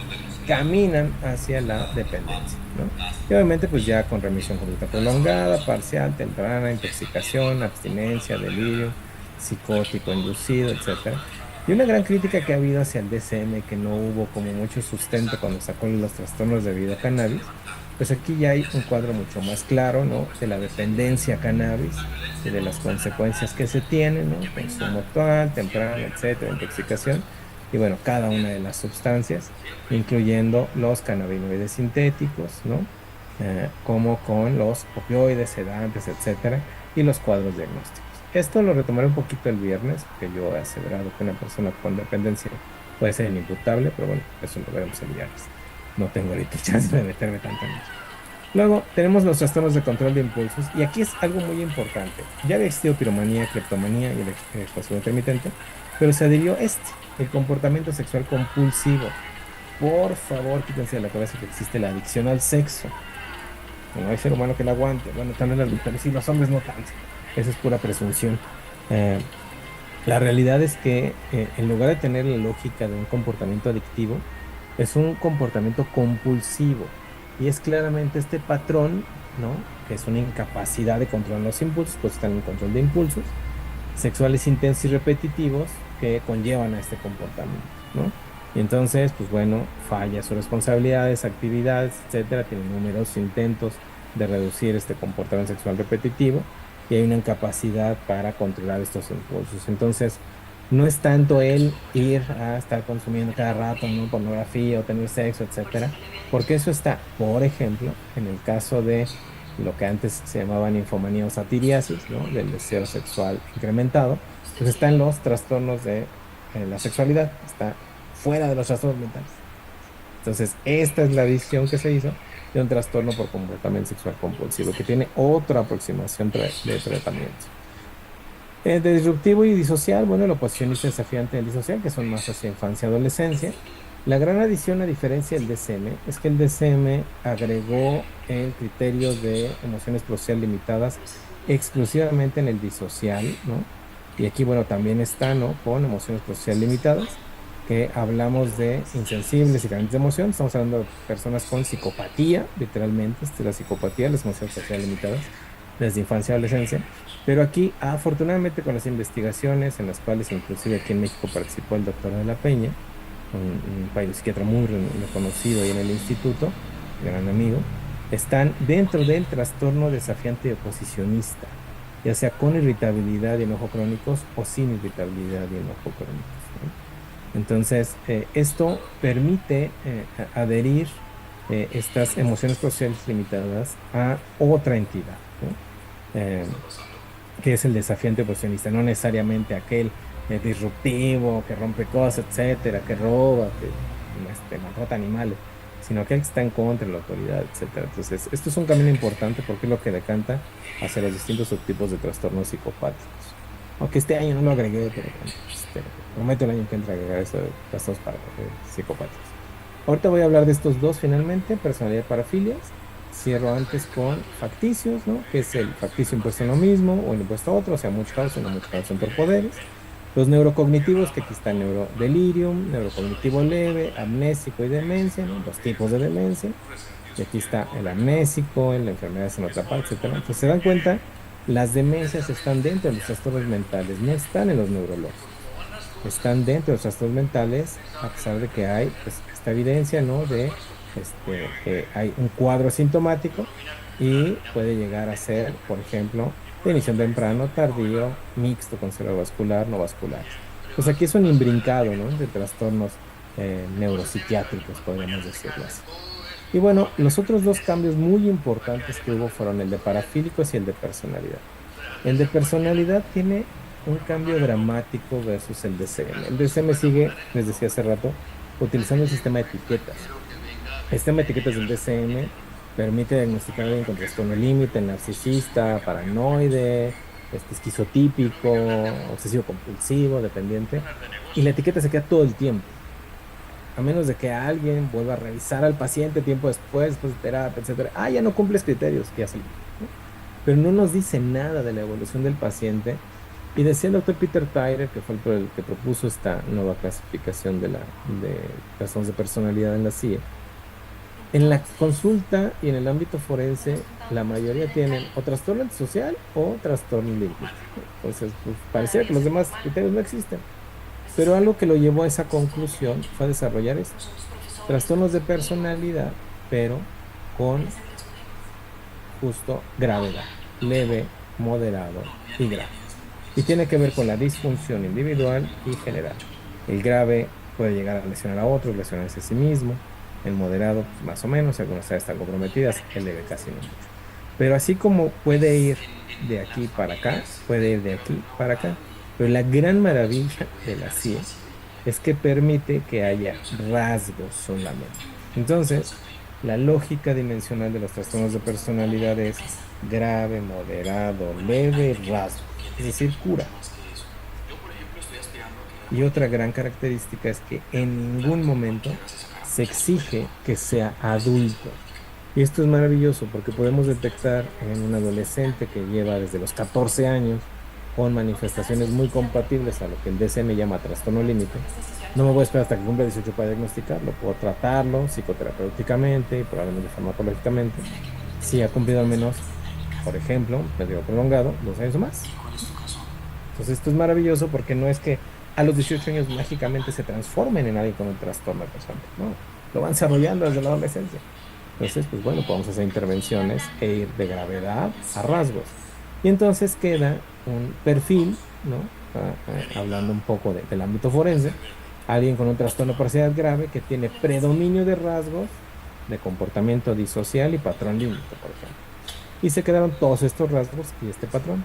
caminan hacia la dependencia, ¿no? Y obviamente, pues ya con remisión conducta prolongada, parcial, temprana, intoxicación, abstinencia, delirio, psicótico, inducido, etcétera. Y una gran crítica que ha habido hacia el DSM, que no hubo como mucho sustento cuando sacó los trastornos debido a cannabis, pues aquí ya hay un cuadro mucho más claro, ¿no? De la dependencia a cannabis y de las consecuencias que se tienen, ¿no? Consumo actual, temprano, etcétera, intoxicación. Y bueno, cada una de las sustancias, incluyendo los cannabinoides sintéticos, ¿no? Como con los opioides, sedantes, etcétera, y los cuadros diagnósticos. Esto lo retomaré un poquito el viernes, porque yo he aseverado que una persona con dependencia puede ser inimputable, pero bueno, eso lo veremos el viernes. No tengo ahorita chance de meterme tanto en eso. Luego tenemos los trastornos de control de impulsos, y aquí es algo muy importante. Ya había existido piromanía, cleptomanía y el consumo intermitente, pero se adhirió el comportamiento sexual compulsivo. Por favor, quítense de la cabeza que existe la adicción al sexo. No hay ser humano que la aguante. Bueno, también las mujeres y los hombres no tanto. Eso es pura presunción. Eh, la realidad es que en lugar de tener la lógica de un comportamiento adictivo, es un comportamiento compulsivo. Y es claramente este patrón, ¿no? Que es una incapacidad de controlar los impulsos, pues están en control de impulsos sexuales intensos y repetitivos que conllevan a este comportamiento, ¿no? Y entonces, pues bueno, falla sus responsabilidades, actividades, etcétera, tiene numerosos intentos de reducir este comportamiento sexual repetitivo y hay una incapacidad para controlar estos impulsos. Entonces, no es tanto el ir a estar consumiendo cada rato, ¿no? Pornografía o tener sexo, etcétera, porque eso está, por ejemplo, en el caso de lo que antes se llamaba ninfomanía o satiriasis, ¿no? Del deseo sexual incrementado, pues está en los trastornos de la sexualidad, está fuera de los trastornos mentales. Entonces, esta es la visión que se hizo de un trastorno por comportamiento sexual compulsivo, que tiene otra aproximación de tratamiento. De disruptivo y disocial, bueno, el oposicionista desafiante del disocial, que son más hacia infancia y adolescencia. La gran adición, a diferencia del DSM, es que el DSM agregó el criterio de emociones prosocial limitadas exclusivamente en el disocial, ¿no? Y aquí, bueno, también está, ¿no? Con emociones prosocial limitadas, que hablamos de insensibles y carentes de emoción. Estamos hablando de personas con psicopatía, literalmente, esta es la psicopatía, las emociones prosocial limitadas, desde infancia y adolescencia. Pero aquí, afortunadamente, con las investigaciones en las cuales inclusive aquí en México participó el doctor de la Peña, un psiquiatra muy reconocido ahí en el instituto, gran amigo, están dentro del trastorno desafiante y oposicionista, ya sea con irritabilidad y enojo crónicos o sin irritabilidad y enojo crónicos, ¿no? Entonces, esto permite adherir estas emociones sociales limitadas a otra entidad, ¿no? Que es el desafiante oposicionista, no necesariamente aquel disruptivo, que rompe cosas, etcétera, que roba, que maltrata animales, sino aquel que está en contra de la autoridad, etcétera. Entonces, esto es un camino importante porque es lo que decanta hacia los distintos subtipos de trastornos psicopáticos. Aunque este año no lo agregué, pero prometo el año que entra agregar eso de trastornos psicopáticos. Ahorita voy a hablar de estos dos finalmente, personalidad y parafilias. Cierro antes con facticios, ¿no? Que es el facticio impuesto en lo mismo o el impuesto a otro, o sea, mucho caos o no mucho caos entre poderes. Los neurocognitivos, que aquí está el neurodelirium, neurocognitivo leve, amnésico y demencia, ¿no? Los tipos de demencia. Y aquí está el amnésico, la enfermedad en otra parte, etcétera. Entonces, se dan cuenta, las demencias están dentro de los trastornos mentales, no están en los neurológicos. Están dentro de los trastornos mentales, a pesar de que hay pues, esta evidencia, ¿no? De hay un cuadro sintomático y puede llegar a ser, por ejemplo, de inicio temprano, tardío, mixto con cerebrovascular, no vascular. Pues aquí es un imbrincado, ¿no? De trastornos neuropsiquiátricos, podríamos decirlo así. Y bueno, los otros dos cambios muy importantes que hubo fueron el de parafílicos y el de personalidad. El de personalidad tiene un cambio dramático versus el DCM. El DCM sigue, les decía hace rato, utilizando el sistema de etiquetas. El sistema de etiquetas del DCM permite diagnosticar a alguien con trastorno límite, narcisista, paranoide, esquizotípico, obsesivo compulsivo, dependiente, y la etiqueta se queda todo el tiempo, a menos de que alguien vuelva a revisar al paciente tiempo después de terapia, etcétera. Ah, ya no cumples criterios, que ya salió, ¿no? Pero no nos dice nada de la evolución del paciente. Y decía el doctor Peter Tyrer, que fue el que propuso esta nueva clasificación de trastornos de personalidad en la CIE. En la consulta y en el ámbito forense, la mayoría tienen o trastorno antisocial o trastorno límite. Entonces, pues, parecía que los demás criterios no existen. Pero algo que lo llevó a esa conclusión fue desarrollar estos trastornos de personalidad, pero con justo gravedad, leve, moderado y grave. Y tiene que ver con la disfunción individual y general. El grave puede llegar a lesionar a otros, lesionarse a sí mismo. El moderado, pues, más o menos, algunas áreas están comprometidas, el leve casi no mucho. Pero así como puede ir de aquí para acá, puede ir de aquí para acá. Pero la gran maravilla de la CIE es que permite que haya rasgos solamente. Entonces, la lógica dimensional de los trastornos de personalidad es grave, moderado, leve, rasgo, es decir, cura. Y otra gran característica es que en ningún momento se exige que sea adulto. Y esto es maravilloso porque podemos detectar en un adolescente que lleva desde los 14 años con manifestaciones muy compatibles a lo que el DSM llama trastorno límite. No me voy a esperar hasta que cumpla 18 para diagnosticarlo, puedo tratarlo psicoterapéuticamente y probablemente farmacológicamente, si ha cumplido al menos, por ejemplo, un periodo prolongado, 2 años o más. Entonces esto es maravilloso porque no es que a los 18 años mágicamente se transformen en alguien con un trastorno de personalidad, no, lo van desarrollando desde la adolescencia. Entonces, pues bueno, podemos hacer intervenciones e ir de gravedad a rasgos. Y entonces queda un perfil, ¿no? Hablando un poco del ámbito forense, alguien con un trastorno de personalidad grave que tiene predominio de rasgos de comportamiento disocial y patrón límite, por ejemplo. Y se quedaron todos estos rasgos y este patrón.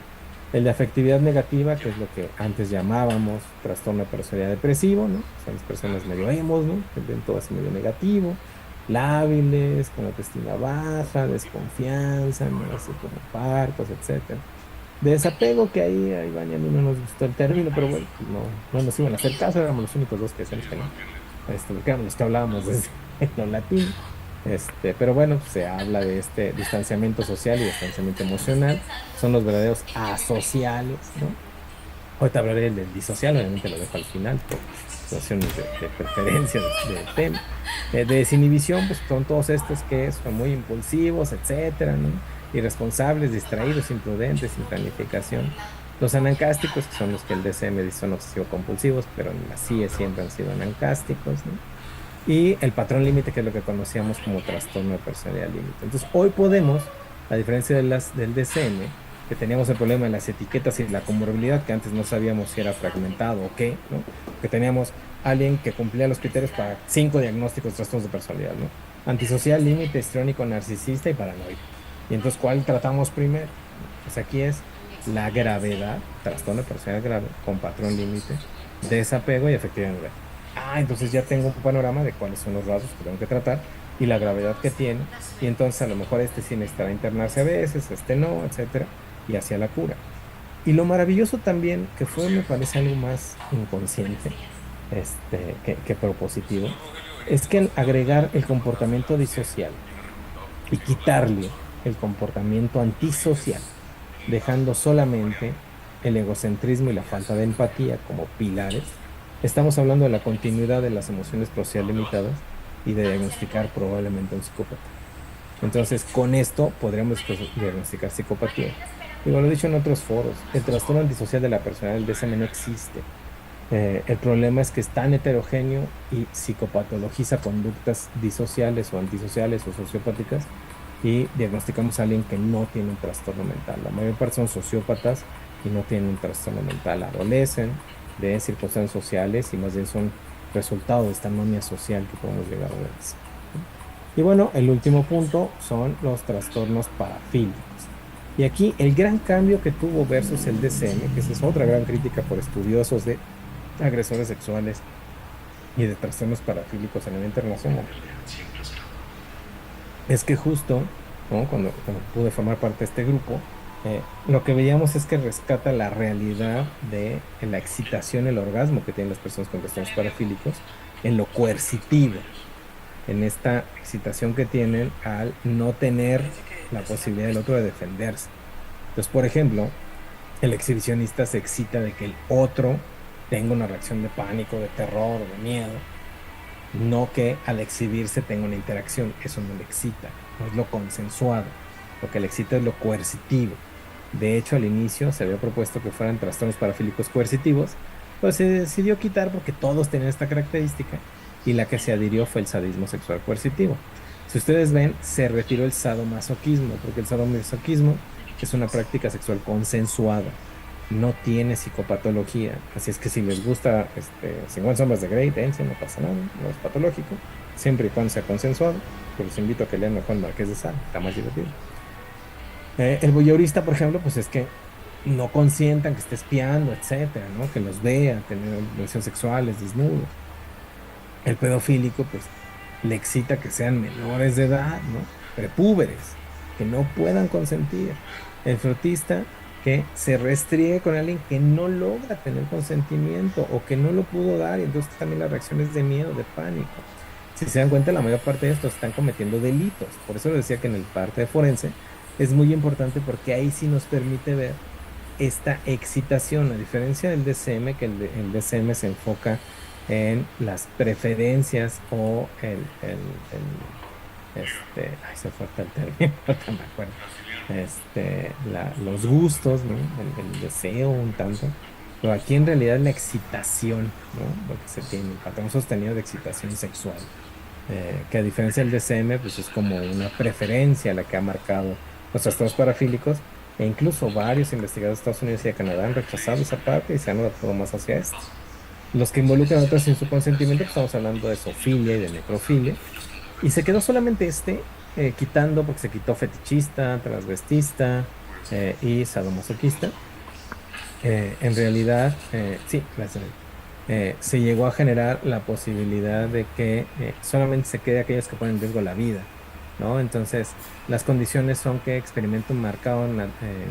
El de afectividad negativa, que es lo que antes llamábamos trastorno de personalidad depresivo, ¿no? Son las personas medio emos, ¿no? Que ven todo así medio negativo, lábiles, con autoestima baja, desconfianza, ¿no? Así como parcos, etcétera. Desapego, que ahí a Iván y a mí no nos gustó el término, pero bueno, no nos iban a hacer caso, éramos los únicos dos que decíamos que no. Porque éramos los que hablábamos desde lo latino. Pero bueno, se habla de este distanciamiento social y distanciamiento emocional. Son los verdaderos asociales, ¿no? Ahorita hablaré del disocial, obviamente lo dejo al final por situaciones de preferencia del tema. De desinhibición, pues son todos estos que son muy impulsivos, etcétera, ¿no? Irresponsables, distraídos, imprudentes, sin planificación. Los anancásticos, que son los que el DSM dice son obsesivo-compulsivos, pero en la CIE siempre han sido anancásticos, ¿no? Y el patrón límite, que es lo que conocíamos como trastorno de personalidad límite. Entonces, hoy podemos, a diferencia del DSM, que teníamos el problema de las etiquetas y la comorbilidad, que antes no sabíamos si era fragmentado o qué, ¿no? Que teníamos alguien que cumplía los criterios para 5 diagnósticos de trastornos de personalidad, ¿no? Antisocial, límite, histriónico, narcisista y paranoide. Y entonces, ¿cuál tratamos primero? Pues aquí es la gravedad, trastorno de personalidad grave, con patrón límite, desapego y afectividad negativa. Entonces ya tengo un panorama de cuáles son los rasgos que tengo que tratar y la gravedad que tiene, y entonces a lo mejor sí necesitará internarse a veces, no, etcétera, y hacia la cura. Y lo maravilloso también, que fue, me parece, algo más inconsciente que propositivo, es que al agregar el comportamiento disocial y quitarle el comportamiento antisocial, dejando solamente el egocentrismo y la falta de empatía como pilares, estamos hablando de la continuidad de las emociones social limitadas y de diagnosticar probablemente un psicópata. Entonces, con esto podríamos diagnosticar psicopatía. Digo, lo he dicho en otros foros, el trastorno antisocial de la personalidad del DSM no existe. El problema es que es tan heterogéneo y psicopatologiza conductas disociales o antisociales o sociopáticas, y diagnosticamos a alguien que no tiene un trastorno mental. La mayor parte son sociópatas y no tienen un trastorno mental. Adolecen de circunstancias sociales y más bien son resultado de esta anomia social que podemos llegar a ver. Y bueno, el último punto son los trastornos parafílicos. Y aquí el gran cambio que tuvo versus el DSM, que esa es otra gran crítica por estudiosos de agresores sexuales y de trastornos parafílicos a nivel internacional, es que justo, ¿no? Cuando pude formar parte de este grupo, lo que veíamos es que rescata la realidad de la excitación, el orgasmo que tienen las personas con trastornos parafílicos en lo coercitivo, en esta excitación que tienen al no tener la posibilidad del otro de defenderse. Entonces, por ejemplo, el exhibicionista se excita de que el otro tenga una reacción de pánico, de terror, de miedo, no que al exhibirse tenga una interacción. Eso no le excita, no es lo consensuado. Lo que le excita es lo coercitivo. De hecho, al inicio se había propuesto que fueran trastornos parafílicos coercitivos, pero se decidió quitar porque todos tenían esta característica y la que se adhirió fue el sadismo sexual coercitivo. Si ustedes ven, se retiró el sadomasoquismo, porque el sadomasoquismo es una práctica sexual consensuada, no tiene psicopatología. Así es que si les gusta 50 sombras de Grey, dense, no pasa nada, no es patológico, siempre y cuando sea consensuado. Pero los invito a que lean mejor Marqués de Sade, está más divertido. El voyeurista, por ejemplo, pues es que no consientan que esté espiando, etcétera, ¿no? Que los vea, tener relaciones sexuales, desnudos. El pedofílico, pues, le excita que sean menores de edad, ¿no? Prepúberes, que no puedan consentir. El frotista, que se restriegue con alguien que no logra tener consentimiento o que no lo pudo dar, y entonces también las reacciones de miedo, de pánico. Si se dan cuenta, la mayor parte de estos están cometiendo delitos. Por eso les decía que en el parte de forense es muy importante, porque ahí sí nos permite ver esta excitación, a diferencia del DSM, que el DSM se enfoca en las preferencias o ay, se fue hasta el término, no me acuerdo, los gustos, ¿no? El deseo un tanto, pero aquí en realidad la excitación, ¿no? Lo que se tiene, el patrón sostenido de excitación sexual, que a diferencia del DSM, pues es como una preferencia la que ha marcado los trastornos parafílicos, e incluso varios investigadores de Estados Unidos y de Canadá han rechazado esa parte y se han adaptado más hacia esto. Los que involucran a otros sin su consentimiento, pues estamos hablando de zoofilia y de necrofilia, y se quedó solamente quitando, porque se quitó fetichista, transvestista y sadomasoquista. En realidad, sí, gracias. Se llegó a generar la posibilidad de que solamente se quede aquellos que ponen en riesgo la vida, ¿no? Entonces, las condiciones son que experimenta un marcado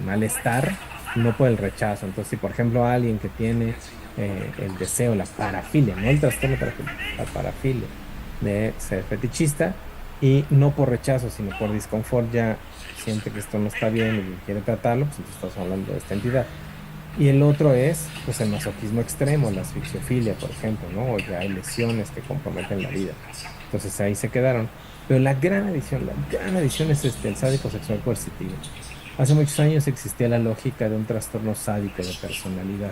malestar, no por el rechazo. Entonces, si por ejemplo alguien que tiene el deseo, la parafilia, no el trastorno parafílico, la parafilia de ser fetichista, y no por rechazo, sino por disconfort, ya siente que esto no está bien y quiere tratarlo, pues entonces estamos hablando de esta entidad. Y el otro es, pues, el masoquismo extremo, la asfixiofilia, por ejemplo, ¿no? O ya hay lesiones que comprometen la vida. Entonces ahí se quedaron. Pero la gran adición es el sádico sexual coercitivo. Hace muchos años existía la lógica de un trastorno sádico de personalidad.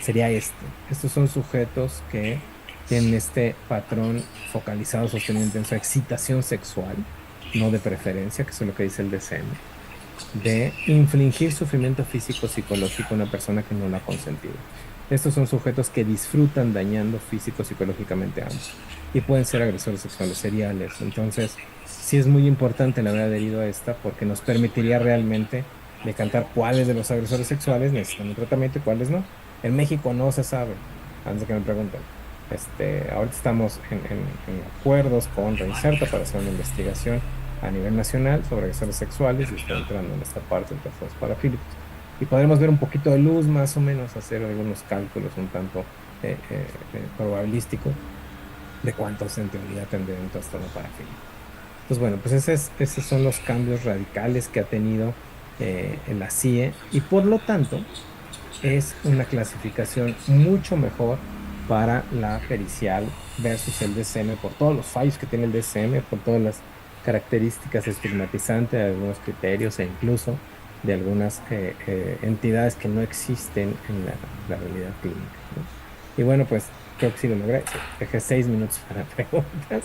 Sería Estos son sujetos que tienen este patrón focalizado, sostenido, intenso, excitación sexual, no de preferencia, que eso es lo que dice el DSM, de infligir sufrimiento físico o psicológico a una persona que no lo ha consentido. Estos son sujetos que disfrutan dañando físico o psicológicamente a ambos y pueden ser agresores sexuales seriales. Entonces, sí es muy importante el haber adherido a esta, porque nos permitiría realmente decantar cuáles de los agresores sexuales necesitan un tratamiento y cuáles no. En México no se sabe, antes de que me pregunten. Ahorita estamos en acuerdos con Reinserta para hacer una investigación a nivel nacional sobre agresores sexuales, y estoy entrando en esta parte de trastornos parafílicos. Y podremos ver un poquito de luz, más o menos, hacer algunos cálculos un tanto probabilísticos de cuántos en teoría tendrían un trastorno parafílico. Entonces, bueno, pues esos son los cambios radicales que ha tenido en la CIE, y por lo tanto es una clasificación mucho mejor para la pericial versus el DSM, por todos los fallos que tiene el DSM, por todas las características estigmatizantes de algunos criterios, e incluso de algunas entidades que no existen en la realidad clínica, ¿no? Y bueno, pues creo que sí lo logré. Dejé 6 minutos para preguntas,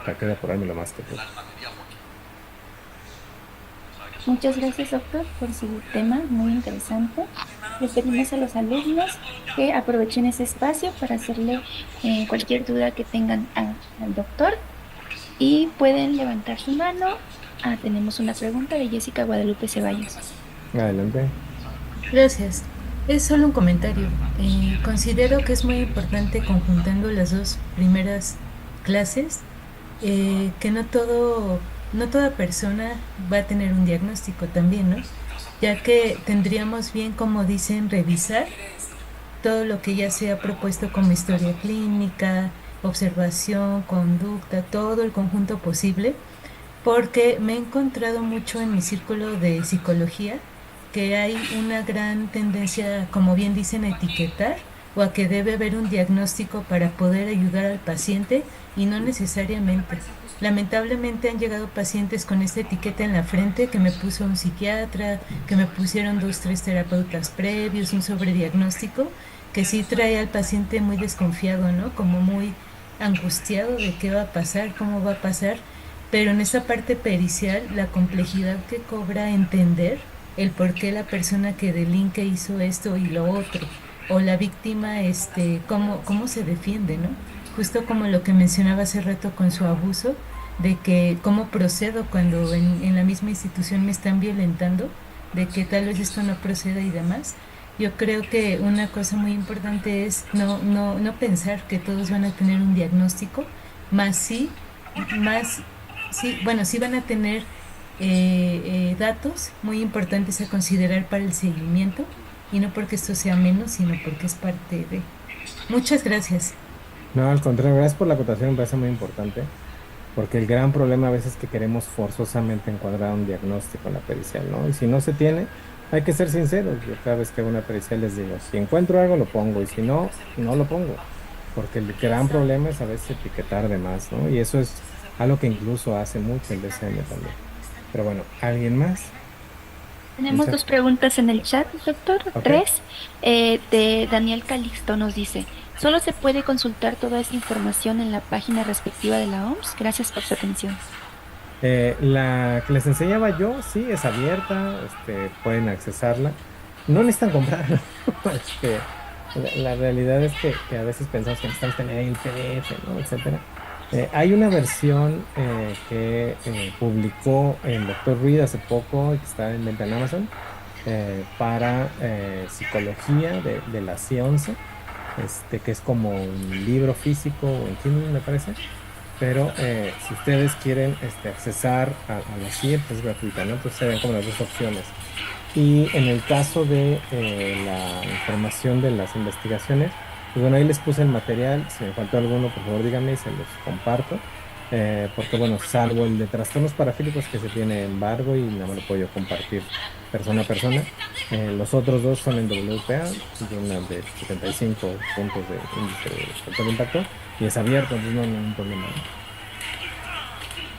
para que apurarme lo más que puedo. Muchas gracias, doctor, por su tema muy interesante. Le pedimos a los alumnos que aprovechen ese espacio para hacerle cualquier duda que tengan al doctor, y pueden levantar su mano Tenemos una pregunta de Jessica Guadalupe Ceballos. Adelante. Gracias. Es solo un comentario. Considero que es muy importante conjuntando las dos primeras clases, que no toda persona va a tener un diagnóstico también, ¿no? Ya que tendríamos bien, como dicen, revisar todo lo que ya se ha propuesto como historia clínica, observación, conducta, todo el conjunto posible, porque me he encontrado mucho en mi círculo de psicología que hay una gran tendencia, como bien dicen, a etiquetar o a que debe haber un diagnóstico para poder ayudar al paciente y no necesariamente. Lamentablemente han llegado pacientes con esta etiqueta en la frente que me puso un psiquiatra, que me pusieron 2, 3 terapeutas previos, un sobrediagnóstico, que sí trae al paciente muy desconfiado, ¿no? Como muy angustiado de qué va a pasar, cómo va a pasar, pero en esa parte pericial, la complejidad que cobra entender el por qué la persona que delinque hizo esto y lo otro, o la víctima, cómo se defiende, ¿no? Justo como lo que mencionaba hace rato con su abuso, de que cómo procedo cuando en la misma institución me están violentando, de que tal vez esto no proceda y demás. Yo creo que una cosa muy importante es no pensar que todos van a tener un diagnóstico, más sí, más, sí, bueno, sí van a tener datos muy importantes a considerar para el seguimiento, y no porque esto sea menos, sino porque es parte de... Muchas gracias. No, al contrario, gracias por la acotación, me parece muy importante, porque el gran problema a veces es que queremos forzosamente encuadrar un diagnóstico en la pericial, ¿no? Y si no se tiene, hay que ser sinceros. Yo cada vez que hago una pericial les digo, si encuentro algo lo pongo, y si no, no lo pongo, porque el gran problema es a veces etiquetar de más, ¿no? Y eso es algo que incluso hace mucho el DSM también. Pero bueno, ¿alguien más? Tenemos Muchas- dos preguntas en el chat, doctor. Ok. Tres. De Daniel Calixto nos dice, ¿solo se puede consultar toda esta información en la página respectiva de la OMS? Gracias por su atención. La que les enseñaba yo, sí, es abierta, pueden accesarla. No necesitan comprarla. La realidad es que a veces pensamos que necesitamos tener el PDF, ¿no? Etcétera. Hay una versión que publicó el doctor Reed hace poco y que está en venta en Amazon para psicología de la C11, que es como un libro físico o en Kindle, me parece. Pero si ustedes quieren accesar a la CIE, pues es gratuita, ¿no? Entonces se ven como las dos opciones. Y en el caso de la información de las investigaciones, pues bueno, ahí les puse el material. Si me faltó alguno, por favor díganme y se los comparto. Porque bueno, salvo el de trastornos parafílicos que se tiene embargo y no me lo puedo yo compartir persona a persona, los otros dos son en WPA, y una de 75 puntos de índice de factor de impacto, y es abierto, entonces no hay ningún problema, ¿no?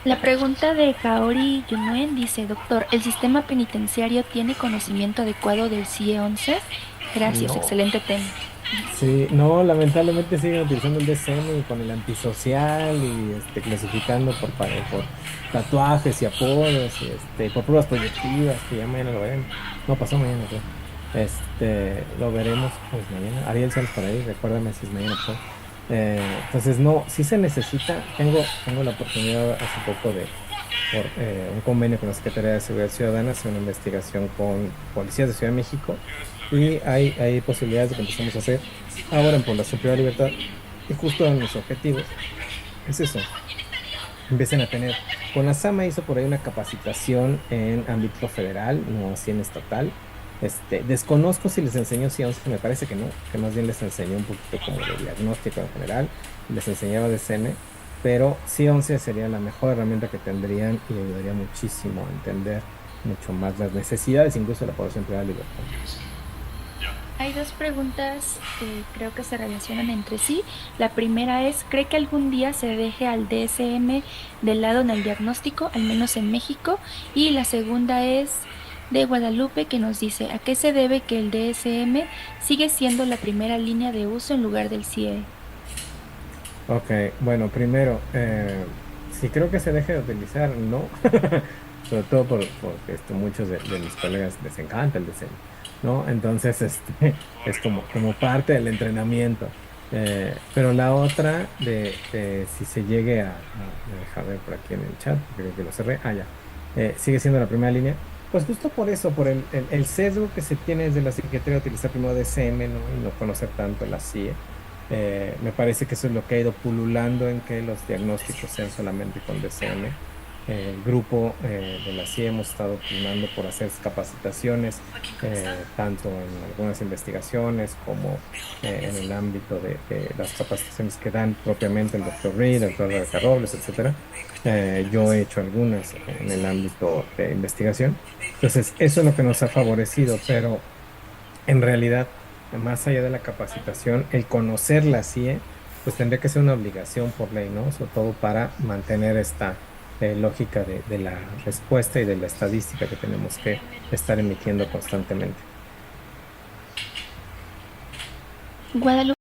La pregunta de Kaori Yunuen dice, doctor, ¿el sistema penitenciario tiene conocimiento adecuado del CIE 11? Gracias, No. excelente tema. Sí, no, lamentablemente siguen utilizando el DSM y con el antisocial y clasificando por tatuajes y apodos y por pruebas proyectivas, que ya mañana lo veremos. No, pasó mañana, creo. Lo veremos pues mañana. Ariel, sales por ahí, recuérdame si es mañana, por favor. Entonces, no, sí se necesita. Tengo la oportunidad hace poco por un convenio con la Secretaría de Seguridad Ciudadana, hacer una investigación con policías de Ciudad de México, y hay posibilidades de que empecemos a hacer ahora en Población Privada de Libertad, y justo en los objetivos es eso, empiecen a tener. Con la SAMA hizo por ahí una capacitación en ámbito federal, no así en estatal. Desconozco si les enseñó ciencia, me parece que no, que más bien les enseñó un poquito como de diagnóstico en general, les enseñaba DSM, pero sí 11 sería la mejor herramienta que tendrían y ayudaría muchísimo a entender mucho más las necesidades, incluso de la población privada de libertad. Hay dos preguntas que creo que se relacionan entre sí. La primera es, ¿cree que algún día se deje al DSM de lado en el diagnóstico, al menos en México? Y la segunda es de Guadalupe, que nos dice, ¿a qué se debe que el DSM sigue siendo la primera línea de uso en lugar del CIE? Ok, bueno, primero, si creo que se deje de utilizar, no, sobre todo porque muchos de mis colegas les encanta el diseño, ¿no? Entonces, es como parte del entrenamiento. Pero la otra de si se llegue dejar ver por aquí en el chat, creo que lo cerré, ya. sigue siendo la primera línea. Pues justo por eso, por el sesgo que se tiene desde la psiquiatría de utilizar primero DSM, ¿no? Y no conocer tanto la CIE. Me parece que eso es lo que ha ido pululando en que los diagnósticos sean solamente con DSM. El grupo de la CIE hemos estado pugnando por hacer capacitaciones, tanto en algunas investigaciones como en el ámbito de las capacitaciones que dan propiamente el doctor Reed, el doctor Rebeca Robles, etcétera. Yo he hecho algunas en el ámbito de investigación. Entonces, eso es lo que nos ha favorecido, pero en realidad, más allá de la capacitación, el conocer la CIE, pues tendría que ser una obligación por ley, ¿no? Sobre todo para mantener esta lógica de la respuesta y de la estadística que tenemos que estar emitiendo constantemente. Guadalupe.